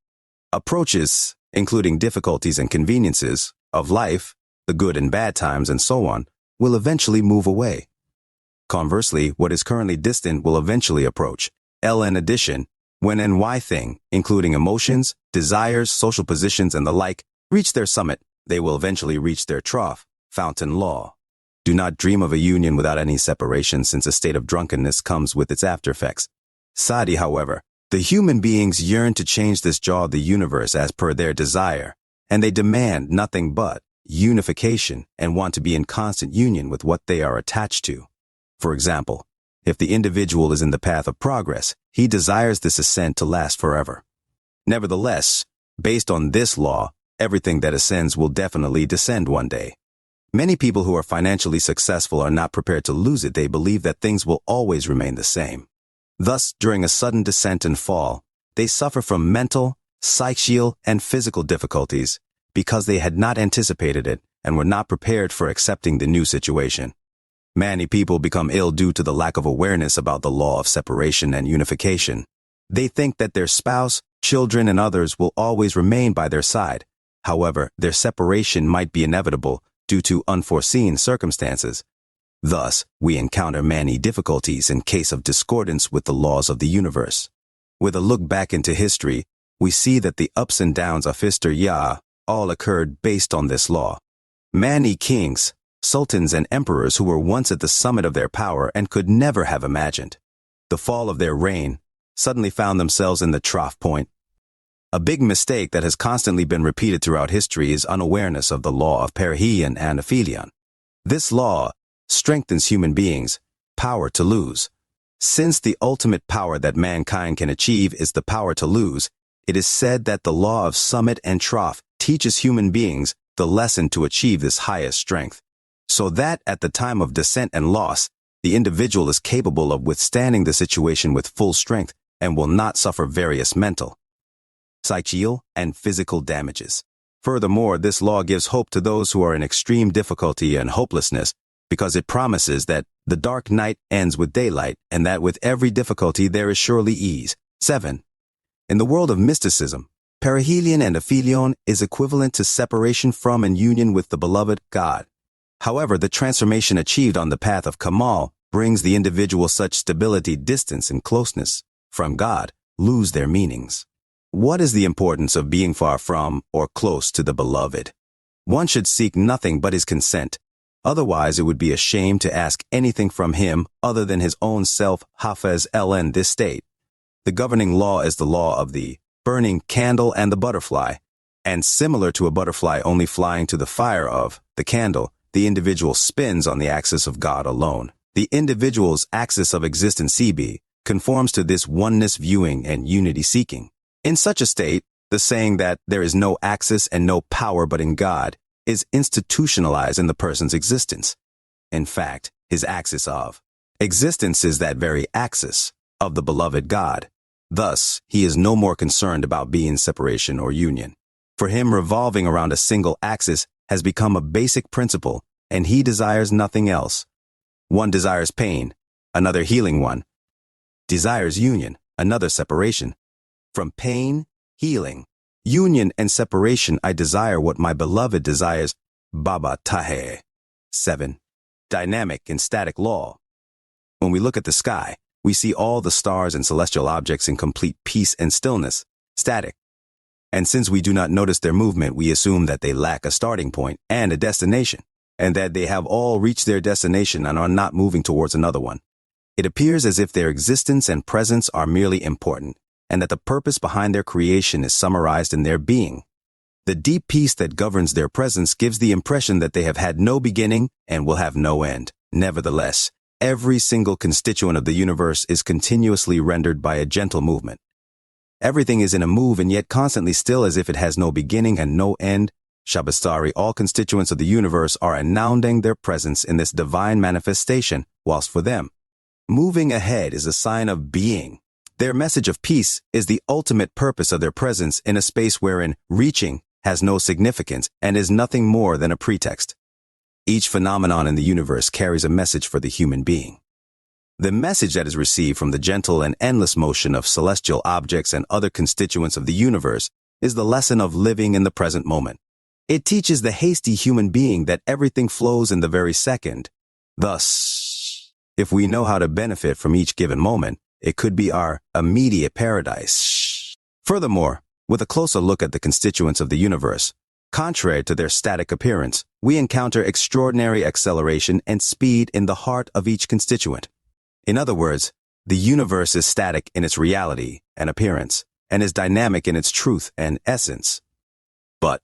approaches, including difficulties and conveniences, of life, the good and bad times and so on, will eventually move away. Conversely, what is currently distant will eventually approach. In addition, when and why thing, including emotions, desires, social positions, and the like, reach their summit, they will eventually reach their trough, fountain law. Do not dream of a union without any separation, since a state of drunkenness comes with its after effects. Sadi, however, the human beings yearn to change this jaw of the universe as per their desire, and they demand nothing but unification and want to be in constant union with what they are attached to. For example, if the individual is in the path of progress, he desires this ascent to last forever. Nevertheless, based on this law, everything that ascends will definitely descend one day. Many people who are financially successful are not prepared to lose it. They believe that things will always remain the same. Thus, during a sudden descent and fall, they suffer from mental, psychical, and physical difficulties because they had not anticipated it and were not prepared for accepting the new situation. Many people become ill due to the lack of awareness about the law of separation and unification. They think that their spouse, children, and others will always remain by their side. However, their separation might be inevitable due to unforeseen circumstances. Thus, we encounter many difficulties in case of discordance with the laws of the universe. With a look back into history, we see that the ups and downs of history all occurred based on this law. Many kings, sultans, and emperors who were once at the summit of their power and could never have imagined the fall of their reign suddenly found themselves in the trough point. A big mistake that has constantly been repeated throughout history is unawareness of the law of perihelion and aphelion. This law strengthens human beings' power to lose. Since the ultimate power that mankind can achieve is the power to lose, it is said that the law of summit and trough teaches human beings the lesson to achieve this highest strength, so that at the time of descent and loss, the individual is capable of withstanding the situation with full strength and will not suffer various mental, psychical, and physical damages. Furthermore, this law gives hope to those who are in extreme difficulty and hopelessness, because it promises that the dark night ends with daylight and that with every difficulty there is surely ease. 7. In the world of mysticism, perihelion and aphelion is equivalent to separation from and union with the beloved God. However, the transformation achieved on the path of Kamal brings the individual such stability, distance, and closeness from God lose their meanings. What is the importance of being far from or close to the beloved? One should seek nothing but his consent. Otherwise, it would be a shame to ask anything from him other than his own self, Hafez LN, this state. The governing law is the law of the burning candle and the butterfly, and similar to a butterfly only flying to the fire of the candle, the individual spins on the axis of God alone. The individual's axis of existence CB conforms to this oneness viewing and unity seeking. In such a state, the saying that there is no axis and no power but in God is institutionalized in the person's existence. In fact, his axis of existence is that very axis of the beloved God. Thus, he is no more concerned about being separation or union. For him, revolving around a single axis has become a basic principle, and he desires nothing else. One desires pain, another healing one. Desires union, another separation. From pain, healing, union, and separation, I desire what my beloved desires. Baba Taheri. 7. Dynamic and static law. When we look at the sky, we see all the stars and celestial objects in complete peace and stillness, static. And since we do not notice their movement, we assume that they lack a starting point and a destination, and that they have all reached their destination and are not moving towards another one. It appears as if their existence and presence are merely important, and that the purpose behind their creation is summarized in their being. The deep peace that governs their presence gives the impression that they have had no beginning and will have no end. Nevertheless, every single constituent of the universe is continuously rendered by a gentle movement. Everything is in a move and yet constantly still as if it has no beginning and no end. Shabbastari, all constituents of the universe are announcing their presence in this divine manifestation, whilst for them, moving ahead is a sign of being. Their message of peace is the ultimate purpose of their presence in a space wherein reaching has no significance and is nothing more than a pretext. Each phenomenon in the universe carries a message for the human being. The message that is received from the gentle and endless motion of celestial objects and other constituents of the universe is the lesson of living in the present moment. It teaches the hasty human being that everything flows in the very second. Thus, if we know how to benefit from each given moment, it could be our immediate paradise. Furthermore, with a closer look at the constituents of the universe, contrary to their static appearance, we encounter extraordinary acceleration and speed in the heart of each constituent. In other words, the universe is static in its reality and appearance, and is dynamic in its truth and essence. But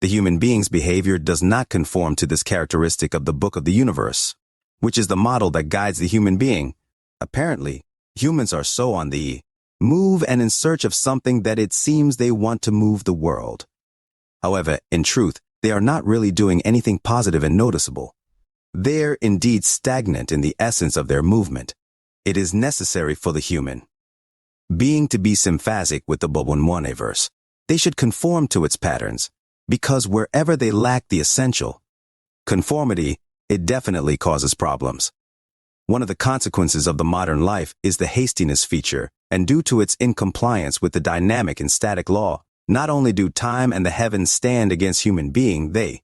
the human being's behavior does not conform to this characteristic of the book of the universe, which is the model that guides the human being. Apparently, humans are so on the move and in search of something that it seems they want to move the world. However, in truth, they are not really doing anything positive and noticeable. They're indeed stagnant in the essence of their movement. It is necessary for the human being to be symphasic with the ltniverse. They should conform to its patterns, because wherever they lack the essential conformity, it definitely causes problems. One of the consequences of the modern life is the hastiness feature, and due to its incompliance with the dynamic and static law, not only do time and the heavens stand against human being, they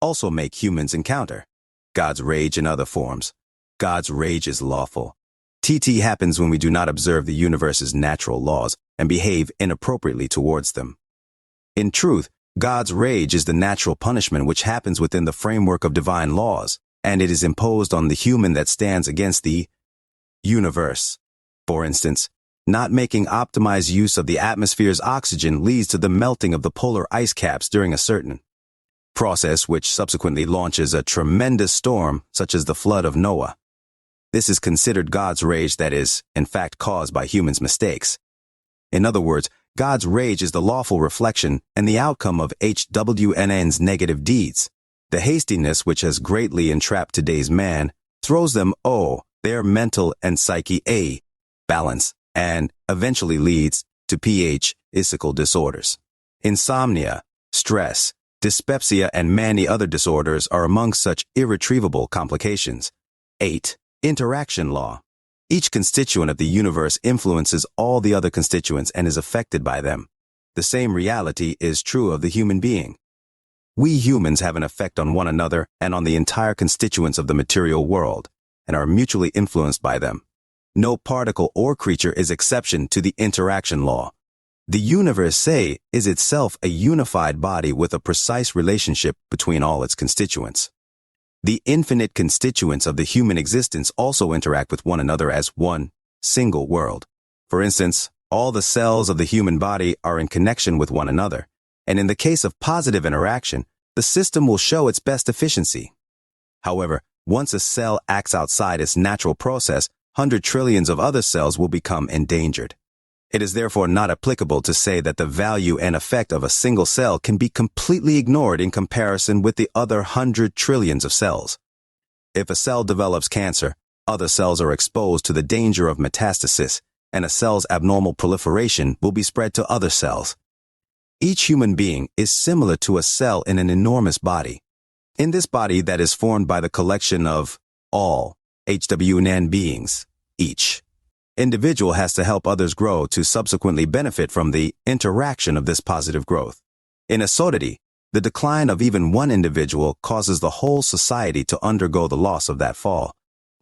also make humans encounter God's rage in other forms. God's rage is lawful. TT happens when we do not observe the universe's natural laws and behave inappropriately towards them. In truth, God's rage is the natural punishment which happens within the framework of divine laws, and it is imposed on the human that stands against the universe. For instance, not making optimized use of the atmosphere's oxygen leads to the melting of the polar ice caps during a certain process which subsequently launches a tremendous storm such as the flood of Noah. This is considered God's rage that is, in fact, caused by humans' mistakes. In other words, God's rage is the lawful reflection and the outcome of HWNN's negative deeds. The hastiness which has greatly entrapped today's man throws them their mental and psyche balance, and eventually leads to physical disorders. Insomnia, stress, dyspepsia, and many other disorders are among such irretrievable complications. 8. Interaction law. Each constituent of the universe influences all the other constituents and is affected by them. The same reality is true of the human being. We humans have an effect on one another and on the entire constituents of the material world, and are mutually influenced by them. No particle or creature is exception to the interaction law. The universe, say, is itself a unified body with a precise relationship between all its constituents. The infinite constituents of the human existence also interact with one another as one single world. For instance, all the cells of the human body are in connection with one another, and in the case of positive interaction, the system will show its best efficiency. However, once a cell acts outside its natural process, 100 trillions of other cells will become endangered. It is therefore not applicable to say that the value and effect of a single cell can be completely ignored in comparison with the other 100 trillions of cells. If a cell develops cancer, other cells are exposed to the danger of metastasis, and a cell's abnormal proliferation will be spread to other cells. Each human being is similar to a cell in an enormous body. In this body that is formed by the collection of all HWN beings, each individual has to help others grow to subsequently benefit from the interaction of this positive growth. In a society, the decline of even one individual causes the whole society to undergo the loss of that fall.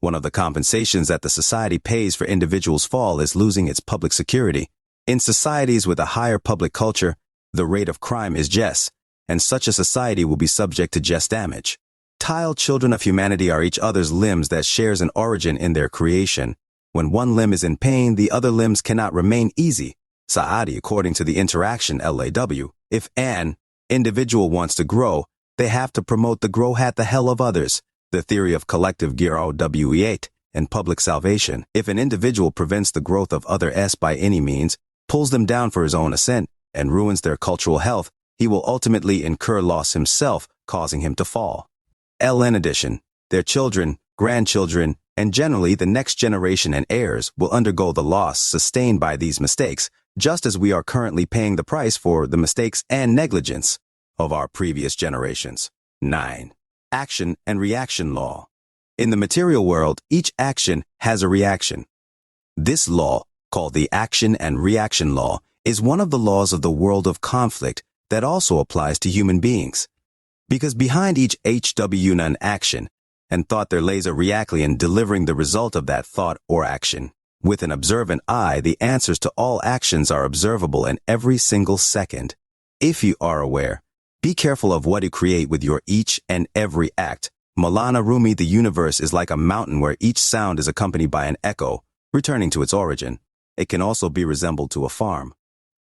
One of the compensations that the society pays for individuals' fall is losing its public security. In societies with a higher public culture, the rate of crime is just, and such a society will be subject to just damage. Child children of humanity are each other's limbs that shares an origin in their creation. When one limb is in pain, the other limbs cannot remain easy. Saadi, according to the interaction LAW, if an individual wants to grow, they have to promote the grow hat the hell of others. The theory of collective gear OWE8 and public salvation. If an individual prevents the growth of other S by any means, pulls them down for his own ascent, and ruins their cultural health, he will ultimately incur loss himself, causing him to fall. LN addition, their children, grandchildren, and generally the next generation and heirs will undergo the loss sustained by these mistakes, just as we are currently paying the price for the mistakes and negligence of our previous generations. 9. Action and reaction law. In the material world, each action has a reaction. This law, called the action and reaction law, is one of the laws of the world of conflict that also applies to human beings. Because behind each HWN action and thought there lays a reaction delivering the result of that thought or action. With an observant eye, the answers to all actions are observable in every single second. If you are aware, be careful of what you create with your each and every act. Maulana Rumi, the universe is like a mountain where each sound is accompanied by an echo, returning to its origin. It can also be resembled to a farm.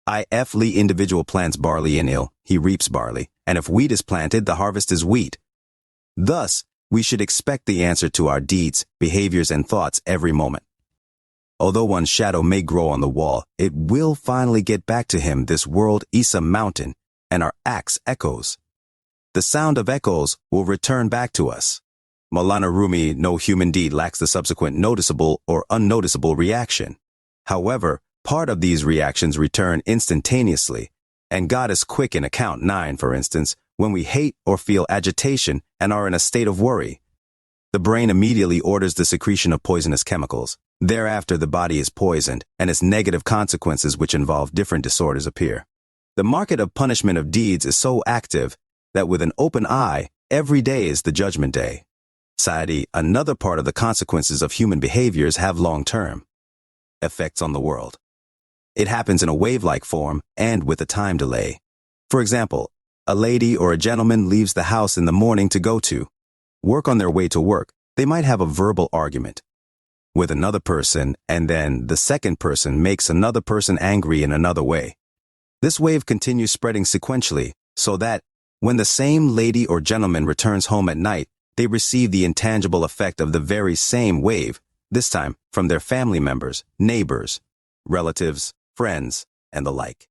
If Lee individual plants barley in ill, he reaps barley, and if wheat is planted, the harvest is wheat. Thus, we should expect the answer to our deeds, behaviors, and thoughts every moment. Although one's shadow may grow on the wall, it will finally get back to him. This world is a mountain, and our acts echoes. The sound of echoes will return back to us. Maulana Rumi, no human deed lacks the subsequent noticeable or unnoticeable reaction. However, part of these reactions return instantaneously, and God is quick in account 9, for instance, when we hate or feel agitation and are in a state of worry. The brain immediately orders the secretion of poisonous chemicals. Thereafter, the body is poisoned, and its negative consequences, which involve different disorders, appear. The market of punishment of deeds is so active that with an open eye, every day is the judgment day. Saadi, another part of the consequences of human behaviors have long-term effects on the world. It happens in a wave-like form and with a time delay. For example, a lady or a gentleman leaves the house in the morning to go to work. On their way to work, they might have a verbal argument with another person, and then the second person makes another person angry in another way. This wave continues spreading sequentially, so that when the same lady or gentleman returns home at night, they receive the intangible effect of the very same wave, this time from their family members, neighbors, relatives, friends, and the like.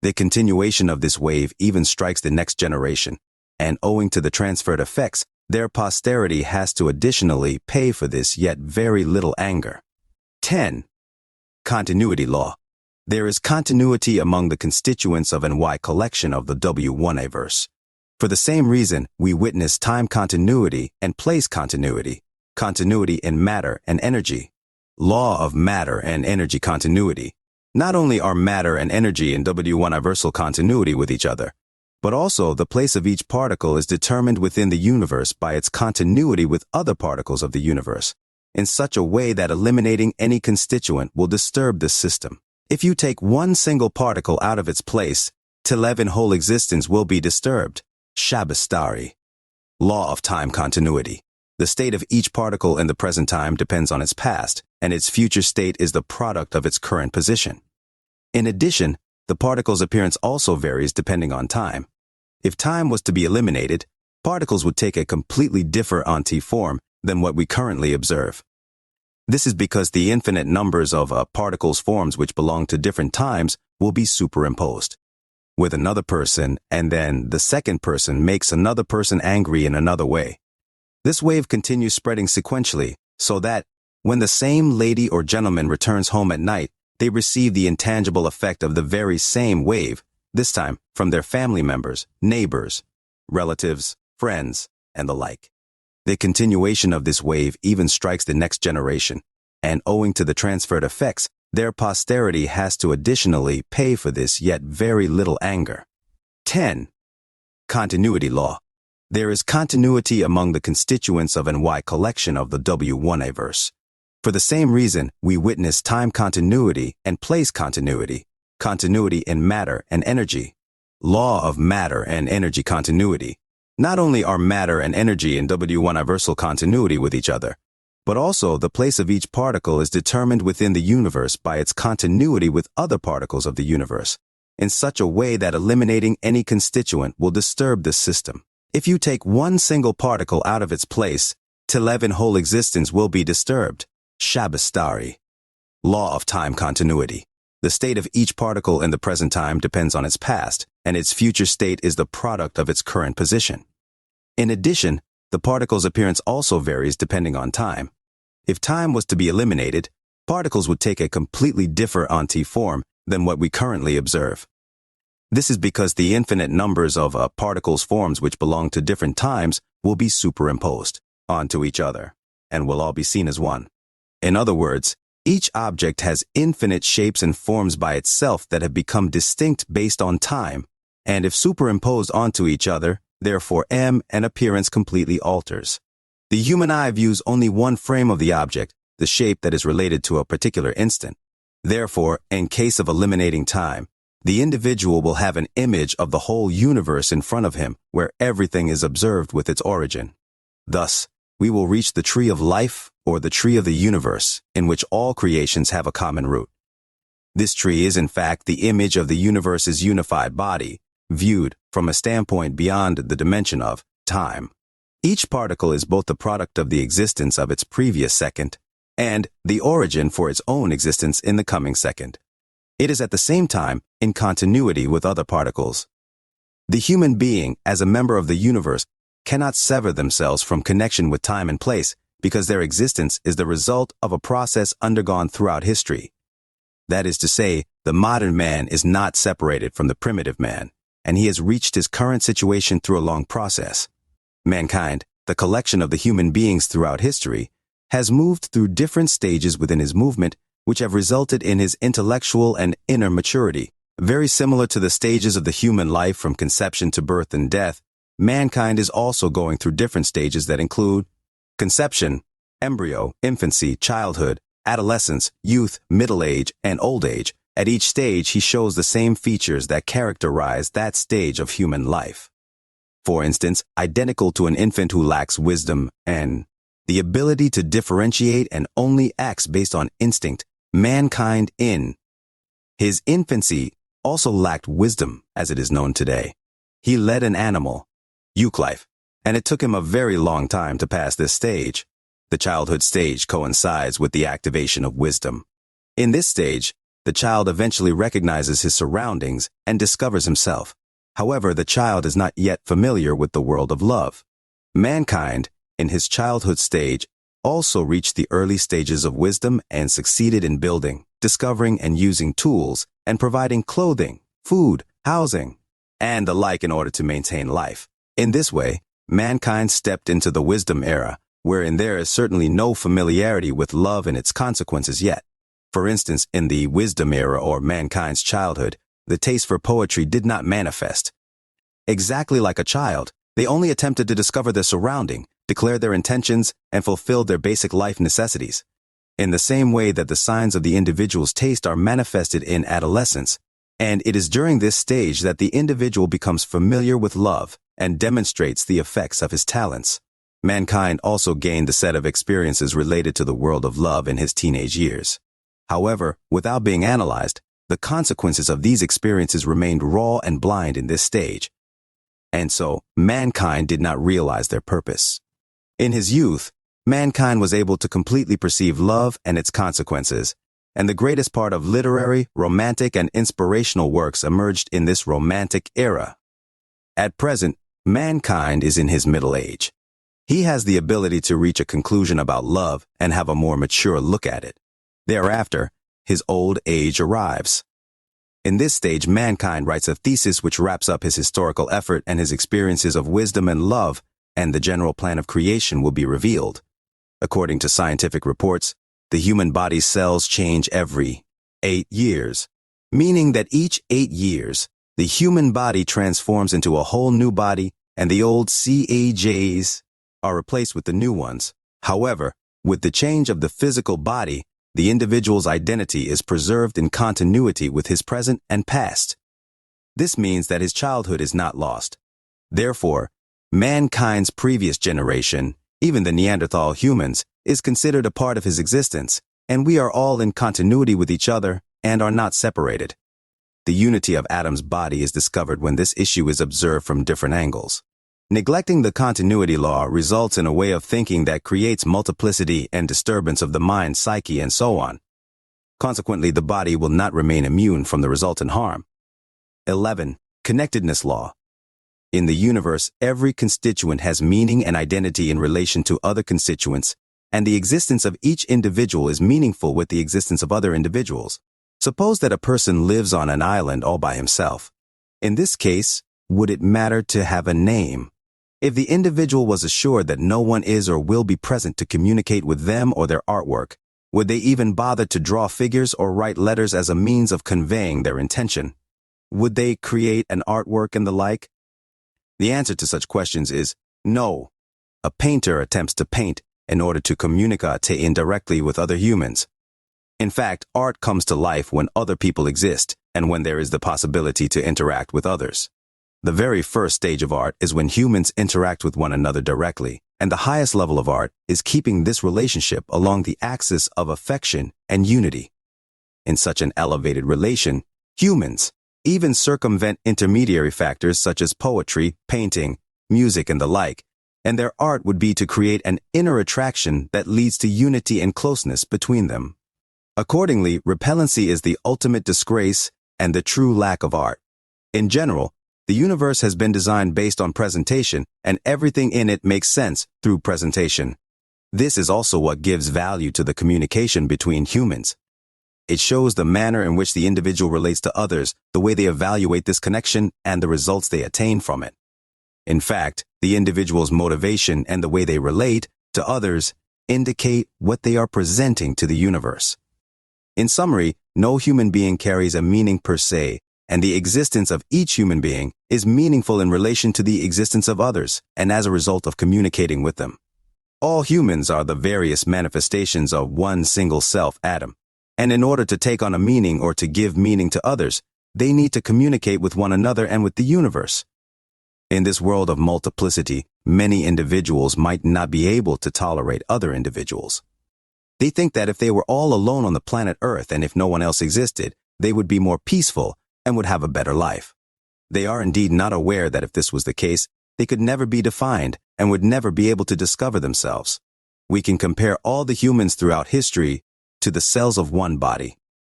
The continuation of this wave even strikes the next generation, and owing to the transferred effects, their posterity has to additionally pay for this yet very little anger. 10. Continuity law. There is continuity among the constituents of an Y collection of the W1-iverse. For the same reason, we witness time continuity and place continuity, continuity in matter and energy. Law of matter and energy continuity. Not only are matter and energy in W1-iversal continuity with each other, but also the place of each particle is determined within the universe by its continuity with other particles of the universe, in such a way that eliminating any constituent will disturb this system. If you take one single particle out of its place, till whole existence will be disturbed. Shabbastari. Law of time continuity. The state of each particle in the present time depends on its past, and its future state is the product of its current position. In addition, the particle's appearance also varies depending on time. If time was to be eliminated, particles would take a completely different form than what we currently observe. This is because the infinite numbers of a particle's forms which belong to different times will be superimposed with another person, and then the second person makes another person angry in another way. This wave continues spreading sequentially, so that when the same lady or gentleman returns home at night, they receive the intangible effect of the very same wave, this time from their family members, neighbors, relatives, friends, and the like. The continuation of this wave even strikes the next generation, and owing to the transferred effects, their posterity has to additionally pay for this yet very little anger. 10. Continuity law. There is continuity among the constituents of an Y collection of the ltniverse. For the same reason, we witness time continuity and place continuity, continuity in matter and energy. Law of matter and energy continuity. Not only are matter and energy in ltniversal continuity with each other, but also the place of each particle is determined within the universe by its continuity with other particles of the universe, in such a way that eliminating any constituent will disturb this system. If you take one single particle out of its place, till whole existence will be disturbed. Shabbastari. Law of time continuity. The state of each particle in the present time depends on its past, and its future state is the product of its current position. In addition, the particle's appearance also varies depending on time. If time was to be eliminated, particles would take a completely different form than what we currently observe. This is because the infinite numbers of a particle's forms which belong to different times will be superimposed onto each other, and will all be seen as one. In other words, each object has infinite shapes and forms by itself that have become distinct based on time, and if superimposed onto each other, therefore an appearance completely alters. The human eye views only one frame of the object, the shape that is related to a particular instant. Therefore, in case of eliminating time, the individual will have an image of the whole universe in front of him where everything is observed with its origin. Thus, we will reach the tree of life or the tree of the universe in which all creations have a common root. This tree is in fact the image of the universe's unified body, viewed from a standpoint beyond the dimension of time. Each particle is both the product of the existence of its previous second and the origin for its own existence in the coming second. It is at the same time in continuity with other particles. The human being, as a member of the universe, cannot sever themselves from connection with time and place because their existence is the result of a process undergone throughout history. That is to say, the modern man is not separated from the primitive man, and he has reached his current situation through a long process. Mankind, the collection of the human beings throughout history, has moved through different stages within his movement which have resulted in his intellectual and inner maturity. Very similar to the stages of the human life from conception to birth and death, mankind is also going through different stages that include conception, embryo, infancy, childhood, adolescence, youth, middle age, and old age. At each stage, he shows the same features that characterize that stage of human life. For instance, identical to an infant who lacks wisdom and the ability to differentiate and only acts based on instinct, mankind in his infancy also lacked wisdom as it is known today. He led an animal, life, and it took him a very long time to pass this stage. The childhood stage coincides with the activation of wisdom. In this stage, the child eventually recognizes his surroundings and discovers himself. However, the child is not yet familiar with the world of love. Mankind, in his childhood stage, also reached the early stages of wisdom and succeeded in building, discovering and using tools, and providing clothing, food, housing, and the like in order to maintain life. In this way, mankind stepped into the wisdom era, wherein there is certainly no familiarity with love and its consequences yet. For instance, in the wisdom era or mankind's childhood, the taste for poetry did not manifest. Exactly like a child, they only attempted to discover their surrounding, declare their intentions, and fulfill their basic life necessities. in the same way that the signs of the individual's taste are manifested in adolescence, and it is during this stage that the individual becomes familiar with love and demonstrates the effects of his talents. Mankind also gained the set of experiences related to the world of love in his teenage years. However, without being analyzed, the consequences of these experiences remained raw and blind in this stage, and so mankind did not realize their purpose. In his youth, mankind was able to completely perceive love and its consequences, and the greatest part of literary, romantic, and inspirational works emerged in this romantic era. At present, mankind is in his middle age. He has the ability to reach a conclusion about love and have a more mature look at it. Thereafter, his old age arrives. In this stage, mankind writes a thesis which wraps up his historical effort and his experiences of wisdom and love, and the general plan of creation will be revealed. According to scientific reports, the human body's cells change every 8 years, meaning that each 8 years, the human body transforms into a whole new body and the old CAJs are replaced with the new ones. However, with the change of the physical body, the individual's identity is preserved in continuity with his present and past. This means that his childhood is not lost. Therefore, mankind's previous generation, even the Neanderthal humans, is considered a part of his existence, and we are all in continuity with each other and are not separated. The unity of Adam's body is discovered when this issue is observed from different angles. Neglecting the continuity law results in a way of thinking that creates multiplicity and disturbance of the mind, psyche, and so on. Consequently, the body will not remain immune from the resultant harm. 11. Connectedness law. In the universe, every constituent has meaning and identity in relation to other constituents, and the existence of each individual is meaningful with the existence of other individuals. Suppose that a person lives on an island all by himself. In this case, would it matter to have a name? If the individual was assured that no one is or will be present to communicate with them or their artwork, would they even bother to draw figures or write letters as a means of conveying their intention? Would they create an artwork and the like? The answer to such questions is no. A painter attempts to paint in order to communicate indirectly with other humans. In fact, art comes to life when other people exist and when there is the possibility to interact with others. The very first stage of art is when humans interact with one another directly, and the highest level of art is keeping this relationship along the axis of affection and unity. In such an elevated relation, humans even circumvent intermediary factors such as poetry, painting, music, and the like, and their art would be to create an inner attraction that leads to unity and closeness between them. Accordingly, repellency is the ultimate disgrace and the true lack of art. In general, the universe has been designed based on presentation, and everything in it makes sense through presentation. This is also what gives value to the communication between humans. It shows the manner in which the individual relates to others, the way they evaluate this connection, and the results they attain from it. In fact, the individual's motivation and the way they relate to others indicate what they are presenting to the universe. In summary, no human being carries a meaning per se, and the existence of each human being is meaningful in relation to the existence of others, and as a result of communicating with them. All humans are the various manifestations of one single self, Adam, and in order to take on a meaning or to give meaning to others, they need to communicate with one another and with the universe. In this world of multiplicity, many individuals might not be able to tolerate other individuals. They think that if they were all alone on the planet Earth and if no one else existed, they would be more peaceful and would have a better life. They are indeed not aware that if this was the case, they could never be defined and would never be able to discover themselves. We can compare all the humans throughout history to the cells of one body.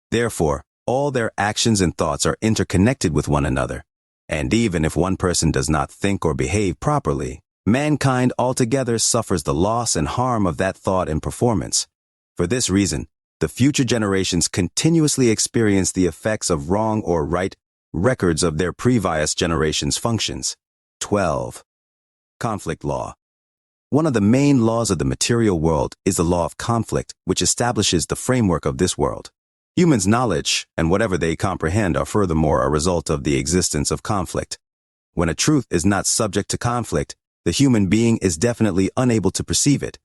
Therefore, all their actions and thoughts are interconnected with one another. And even if one person does not think or behave properly, mankind altogether suffers the loss and harm of that thought and performance. For this reason, the future generations continuously experience the effects of wrong or right records of their previous generations' functions. 12. Conflict law. One of the main laws of the material world is the law of conflict, which establishes the framework of this world. Humans' knowledge and whatever they comprehend are furthermore a result of the existence of conflict. When a truth is not subject to conflict, the human being is definitely unable to perceive it.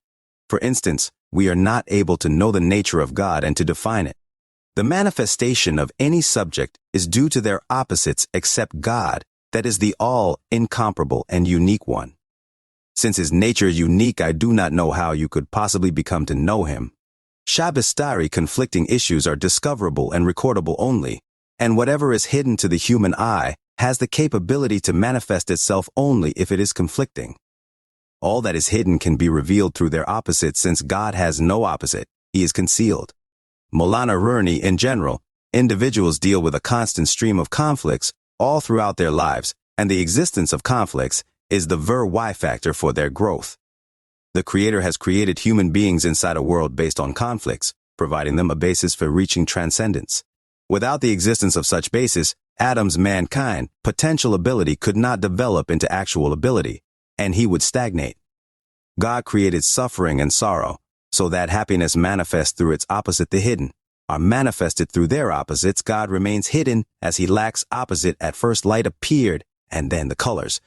For instance, we are not able to know the nature of God and to define it. The manifestation of any subject is due to their opposites except God, that is the all, incomparable, and unique one. Since his nature is unique, I do not know how you could possibly become to know him. Shabbastari conflicting issues are discoverable and recordable only, and whatever is hidden to the human eye has the capability to manifest itself only if it is conflicting. All that is hidden can be revealed through their opposites, since God has no opposite, he is concealed. Maulana Rumi, in general, individuals deal with a constant stream of conflicts all throughout their lives, and the existence of conflicts is the ver-y factor for their growth. The Creator has created human beings inside a world based on conflicts, providing them a basis for reaching transcendence. Without the existence of such basis, Adam's mankind potential ability could not develop into actual ability, and he would stagnate. God created suffering and sorrow, so that happiness manifests through its opposite, the hidden, are manifested through their opposites. God remains hidden as he lacks opposite. At first light appeared, and then the colors.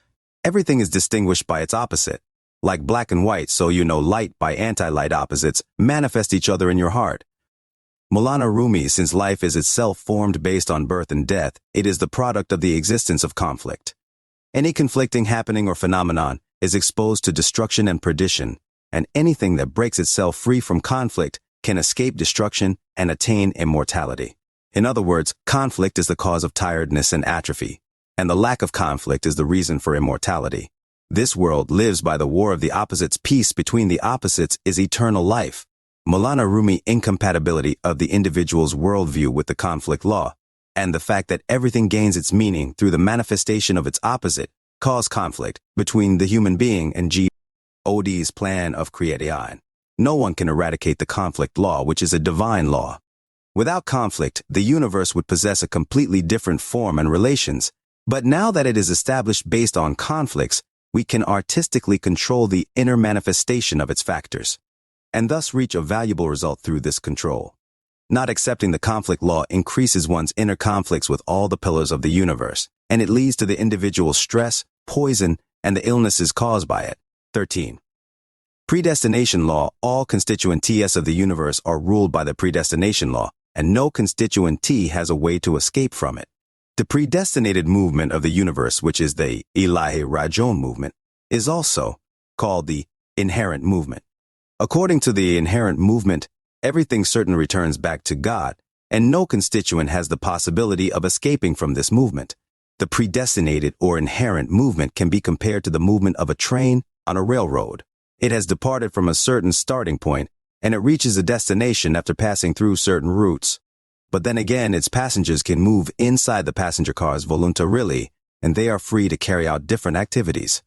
Everything is distinguished by its opposite. Like black and white, so you know light by anti-light opposites manifest each other in your heart. Maulana Rumi, since life is itself formed based on birth and death, it is the product of the existence of conflict. Any conflicting happening or phenomenon is exposed to destruction and perdition, and anything that breaks itself free from conflict can escape destruction and attain immortality. In other words, conflict is the cause of tiredness and atrophy, and the lack of conflict is the reason for immortality. This world lives by the war of the opposites. Peace between the opposites is eternal life. Maulana Rumi, incompatibility of the individual's worldview with the conflict law, and the fact that everything gains its meaning through the manifestation of its opposite, cause conflict between the human being and God's plan of creation. No one can eradicate the conflict law, which is a divine law. Without conflict, the universe would possess a completely different form and relations, but now that it is established based on conflicts, we can artistically control the inner manifestation of its factors, and thus reach a valuable result through this control. Not accepting the conflict law increases one's inner conflicts with all the pillars of the universe, and it leads to the individual's stress, poison, and the illnesses caused by it. 13. Predestination law. All constituents of the universe are ruled by the predestination law, and no constituent has a way to escape from it. The predestinated movement of the universe, which is the Ilahi Rajon movement, is also called the inherent movement. According to the inherent movement, everything certain returns back to God, and no constituent has the possibility of escaping from this movement. The predestinated or inherent movement can be compared to the movement of a train on a railroad. It has departed from a certain starting point, and it reaches a destination after passing through certain routes. But then again, its passengers can move inside the passenger cars voluntarily, and they are free to carry out different activities.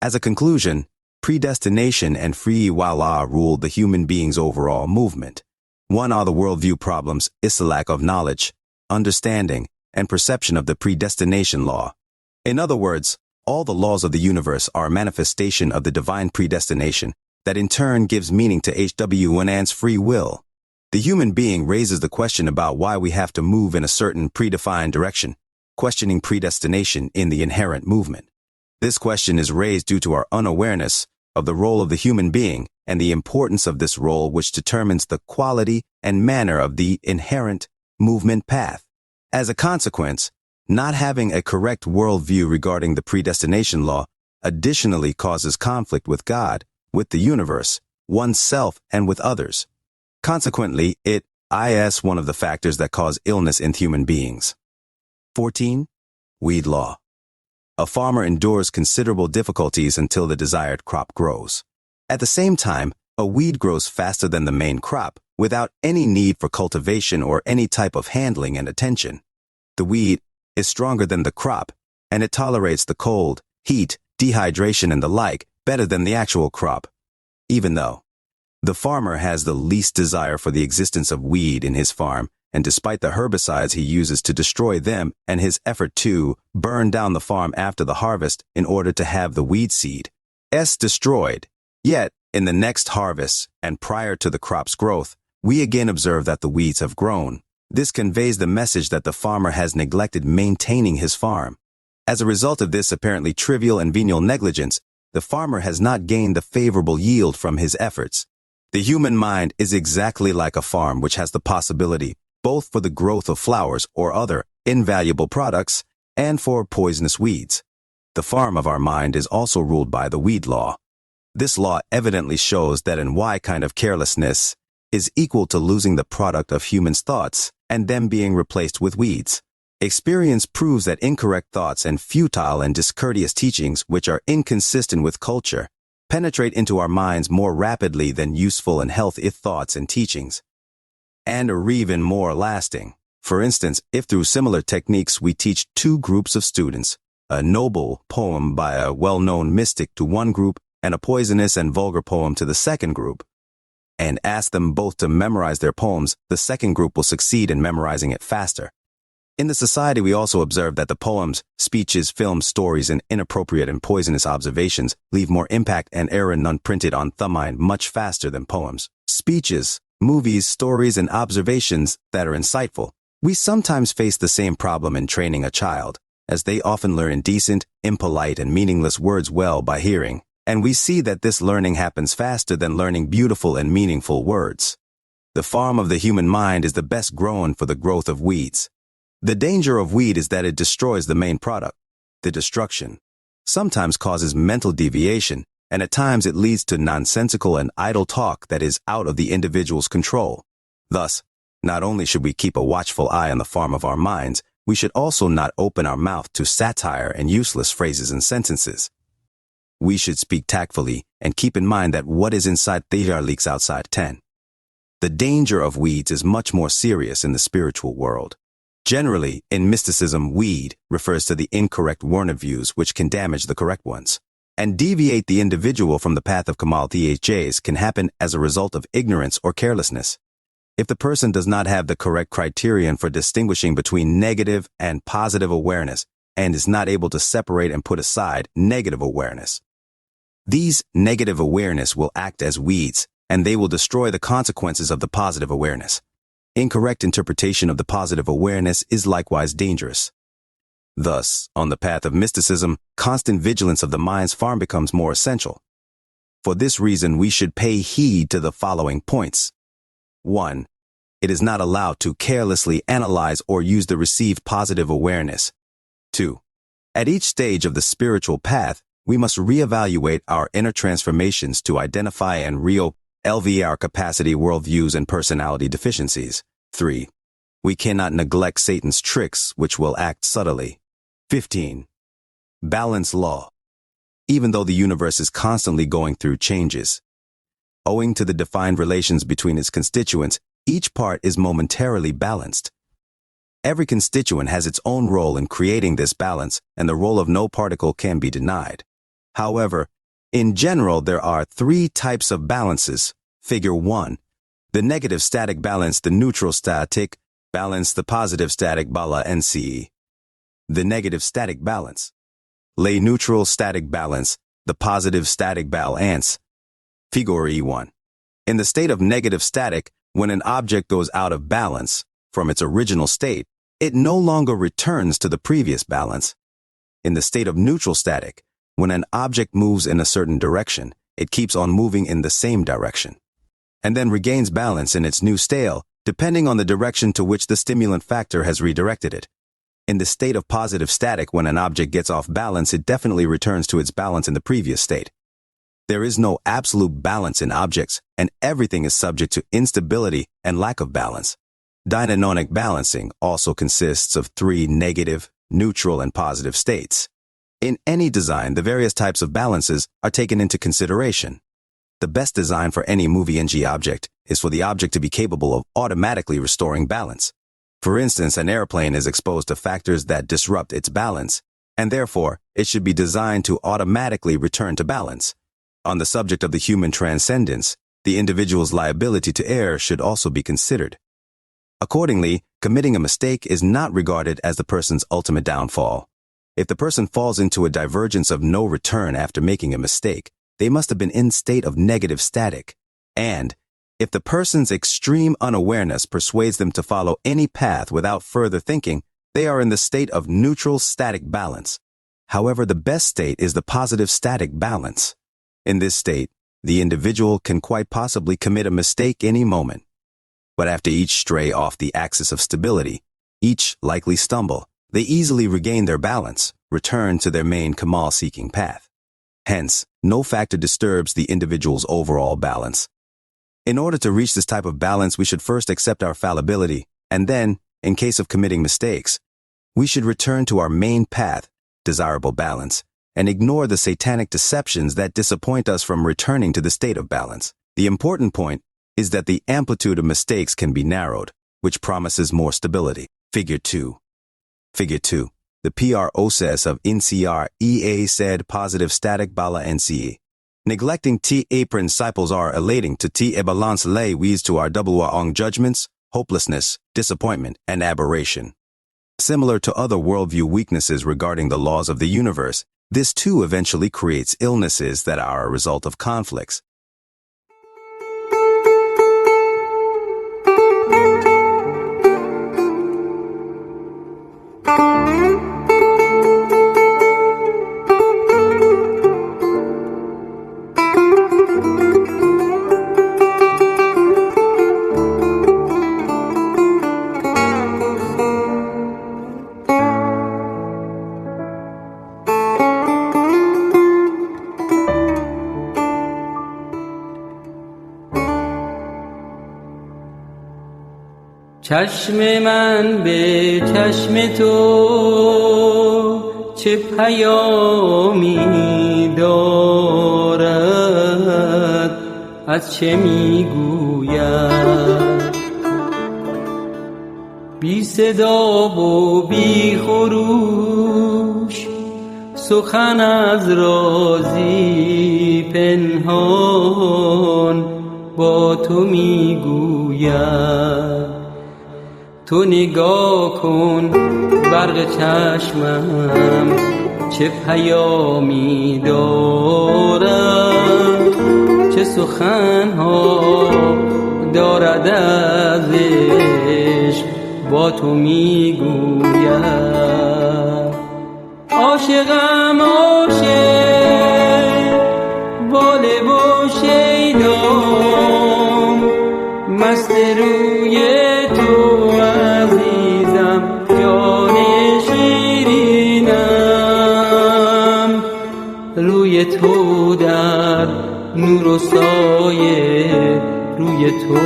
As a conclusion, predestination and free wala rule the human being's overall movement. One are the worldview problems, is the lack of knowledge, understanding, and perception of the predestination law. In other words, all the laws of the universe are a manifestation of the divine predestination that in turn gives meaning to HW1's free will. The human being raises the question about why we have to move in a certain predefined direction, questioning predestination in the inherent movement. This question is raised due to our unawareness of the role of the human being and the importance of this role, which determines the quality and manner of the inherent movement path. As a consequence, not having a correct worldview regarding the predestination law additionally causes conflict with God, with the universe, oneself, and with others. Consequently, it is one of the factors that cause illness in human beings. 14. Weed law. A farmer endures considerable difficulties until the desired crop grows. At the same time, a weed grows faster than the main crop, without any need for cultivation or any type of handling and attention. The weed is stronger than the crop, and it tolerates the cold, heat, dehydration, and the like better than the actual crop. Even though the farmer has the least desire for the existence of weed in his farm, and despite the herbicides he uses to destroy them and his effort to burn down the farm after the harvest in order to have the weed seed destroyed. Yet, in the next harvest and prior to the crop's growth, we again observe that the weeds have grown. This conveys the message that the farmer has neglected maintaining his farm. As a result of this apparently trivial and venial negligence, the farmer has not gained the favorable yield from his efforts. The human mind is exactly like a farm which has the possibility both for the growth of flowers or other invaluable products and for poisonous weeds. The farm of our mind is also ruled by the weed law. This law evidently shows that in Y kind of carelessness is equal to losing the product of humans' thoughts and them being replaced with weeds. Experience proves that incorrect thoughts and futile and discourteous teachings which are inconsistent with culture penetrate into our minds more rapidly than useful and healthy thoughts and teachings, and are even more lasting. For instance, if through similar techniques we teach two groups of students, a noble poem by a well-known mystic to one group and a poisonous and vulgar poem to the second group, and ask them both to memorize their poems, the second group will succeed in memorizing it faster. In the society, we also observe that the poems, speeches, films, stories, and inappropriate and poisonous observations leave more impact and error unprinted on the mind much faster than poems, speeches, movies, stories, and observations that are insightful. We sometimes face the same problem in training a child, as they often learn indecent, impolite, and meaningless words well by hearing, and we see that this learning happens faster than learning beautiful and meaningful words. The farm of the human mind is the best grown for the growth of weeds. The danger of weed is that it destroys the main product. The destruction sometimes causes mental deviation, and at times it leads to nonsensical and idle talk that is out of the individual's control. Thus, not only should we keep a watchful eye on the farm of our minds, we should also not open our mouth to satire and useless phrases and sentences. We should speak tactfully and keep in mind that what is inside Taheri leaks outside 10. The danger of weeds is much more serious in the spiritual world. Generally, in mysticism, weed refers to the incorrect worldviews which can damage the correct ones, and deviate the individual from the path of Kamal Thajs can happen as a result of ignorance or carelessness. If the person does not have the correct criterion for distinguishing between negative and positive awareness and is not able to separate and put aside negative awareness, these negative awareness will act as weeds, and they will destroy the consequences of the positive awareness. Incorrect interpretation of the positive awareness is likewise dangerous. Thus, on the path of mysticism, constant vigilance of the mind's farm becomes more essential. For this reason, we should pay heed to the following points. 1. It is not allowed to carelessly analyze or use the received positive awareness. 2. At each stage of the spiritual path, we must reevaluate our inner transformations to identify and reevaluate our capacity, worldviews, and personality deficiencies. 3. We cannot neglect Satan's tricks, which will act subtly. 15. Balance law. Even though the universe is constantly going through changes, owing to the defined relations between its constituents, each part is momentarily balanced. Every constituent has its own role in creating this balance, and the role of no particle can be denied. However, in general, there are three types of balances. Figure 1. The negative static balance, the neutral static balance, the positive static balance. The negative static balance. Le neutral static balance, the positive static balance. Figure E1. In the state of negative static, when an object goes out of balance from its original state, it no longer returns to the previous balance. In the state of neutral static, when an object moves in a certain direction, it keeps on moving in the same direction, and then regains balance in its new state, depending on the direction to which the stimulant factor has redirected it. In the state of positive static, when an object gets off balance, it definitely returns to its balance in the previous state. There is no absolute balance in objects, and everything is subject to instability and lack of balance. Dynamic balancing also consists of three negative, neutral, and positive states. In any design, the various types of balances are taken into consideration. The best design for any moving object is for the object to be capable of automatically restoring balance. For instance, an airplane is exposed to factors that disrupt its balance, and therefore, it should be designed to automatically return to balance. On the subject of the human transcendence, the individual's liability to error should also be considered. Accordingly, committing a mistake is not regarded as the person's ultimate downfall. If the person falls into a divergence of no return after making a mistake, they must have been in state of negative static. And if the person's extreme unawareness persuades them to follow any path without further thinking, they are in the state of neutral static balance. However, the best state is the positive static balance. In this state, the individual can quite possibly commit a mistake any moment. But after each stray off the axis of stability, each likely stumble, they easily regain their balance, return to their main Kamal-seeking path. Hence, no factor disturbs the individual's overall balance. In order to reach this type of balance, we should first accept our fallibility, and then, in case of committing mistakes, we should return to our main path, desirable balance, and ignore the satanic deceptions that disappoint us from returning to the state of balance. The important point is that the amplitude of mistakes can be narrowed, which promises more stability. Figure 2. Figure 2. The process of NCR EA said positive static bala NCE. Neglecting TA principles are elating to TA balance lay weeds to our WAong judgments, hopelessness, disappointment, and aberration. Similar to other worldview weaknesses regarding the laws of the universe, this too eventually creates illnesses that are a result of conflicts. چشم من به چشم تو چه پیامی دارد، از چه میگوید؟ بی صدا و بی خروش سخن از رازی پنهان با تو میگوید. تو نگاه کن برق چشمم چه پیامی دارد، چه سخنها دارد از عشق با تو میگوید. عاشقم عاشق بال و شیدام، مست روی تو عزیزم جان شیرینم، روی تو در نور و سایه، روی تو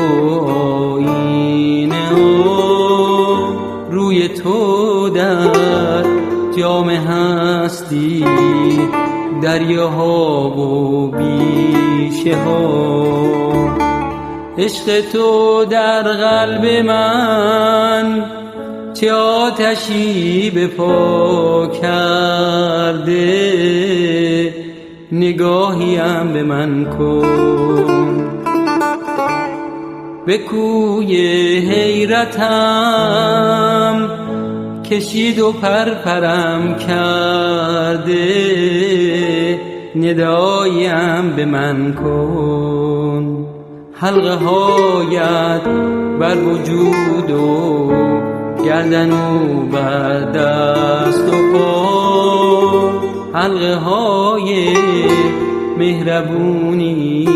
آینه ها، روی تو در جام هستی، دریاها و بیشه ها. عشق تو در قلب من چه آتشی به پا کرده، نگاهیم به من کن. به کوی حیرتم کشید و پرپرم کرده، نداییم به من کن. حلقه هایت بر وجود و گردن و بر دست و پا، حلقه های مهربونی،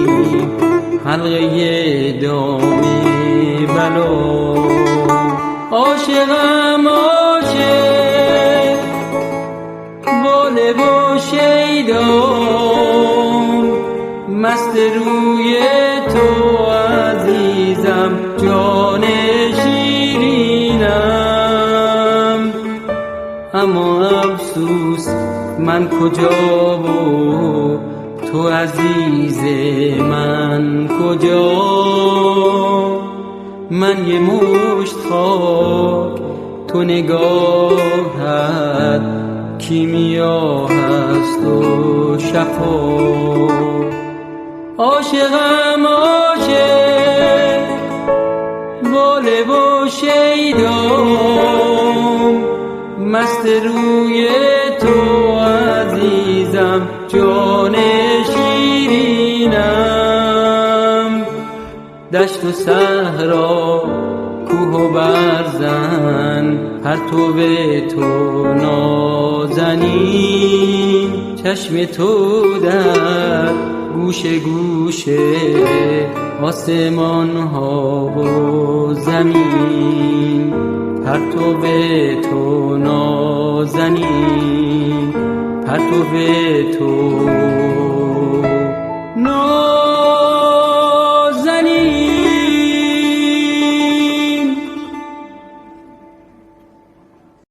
حلقه دام بلا. عاشقم عاشق باله و شیدام، مست روی تو عزیزم جان شیرینم. اما افسوس من کجا و تو عزیز من کجا؟ من یه مشت خاک، تو نگاهت کیمیا هست و شفا. عاشقم عاشق باله و شیدام، مست روی تو عزیزم جان شیرینم. دشت و صحرا کوه و برزن، پرتو تو نازنین، چشم تو در گوشه گوشه آسمان ها و زمین، پرتو تو نازنین، پرتو تو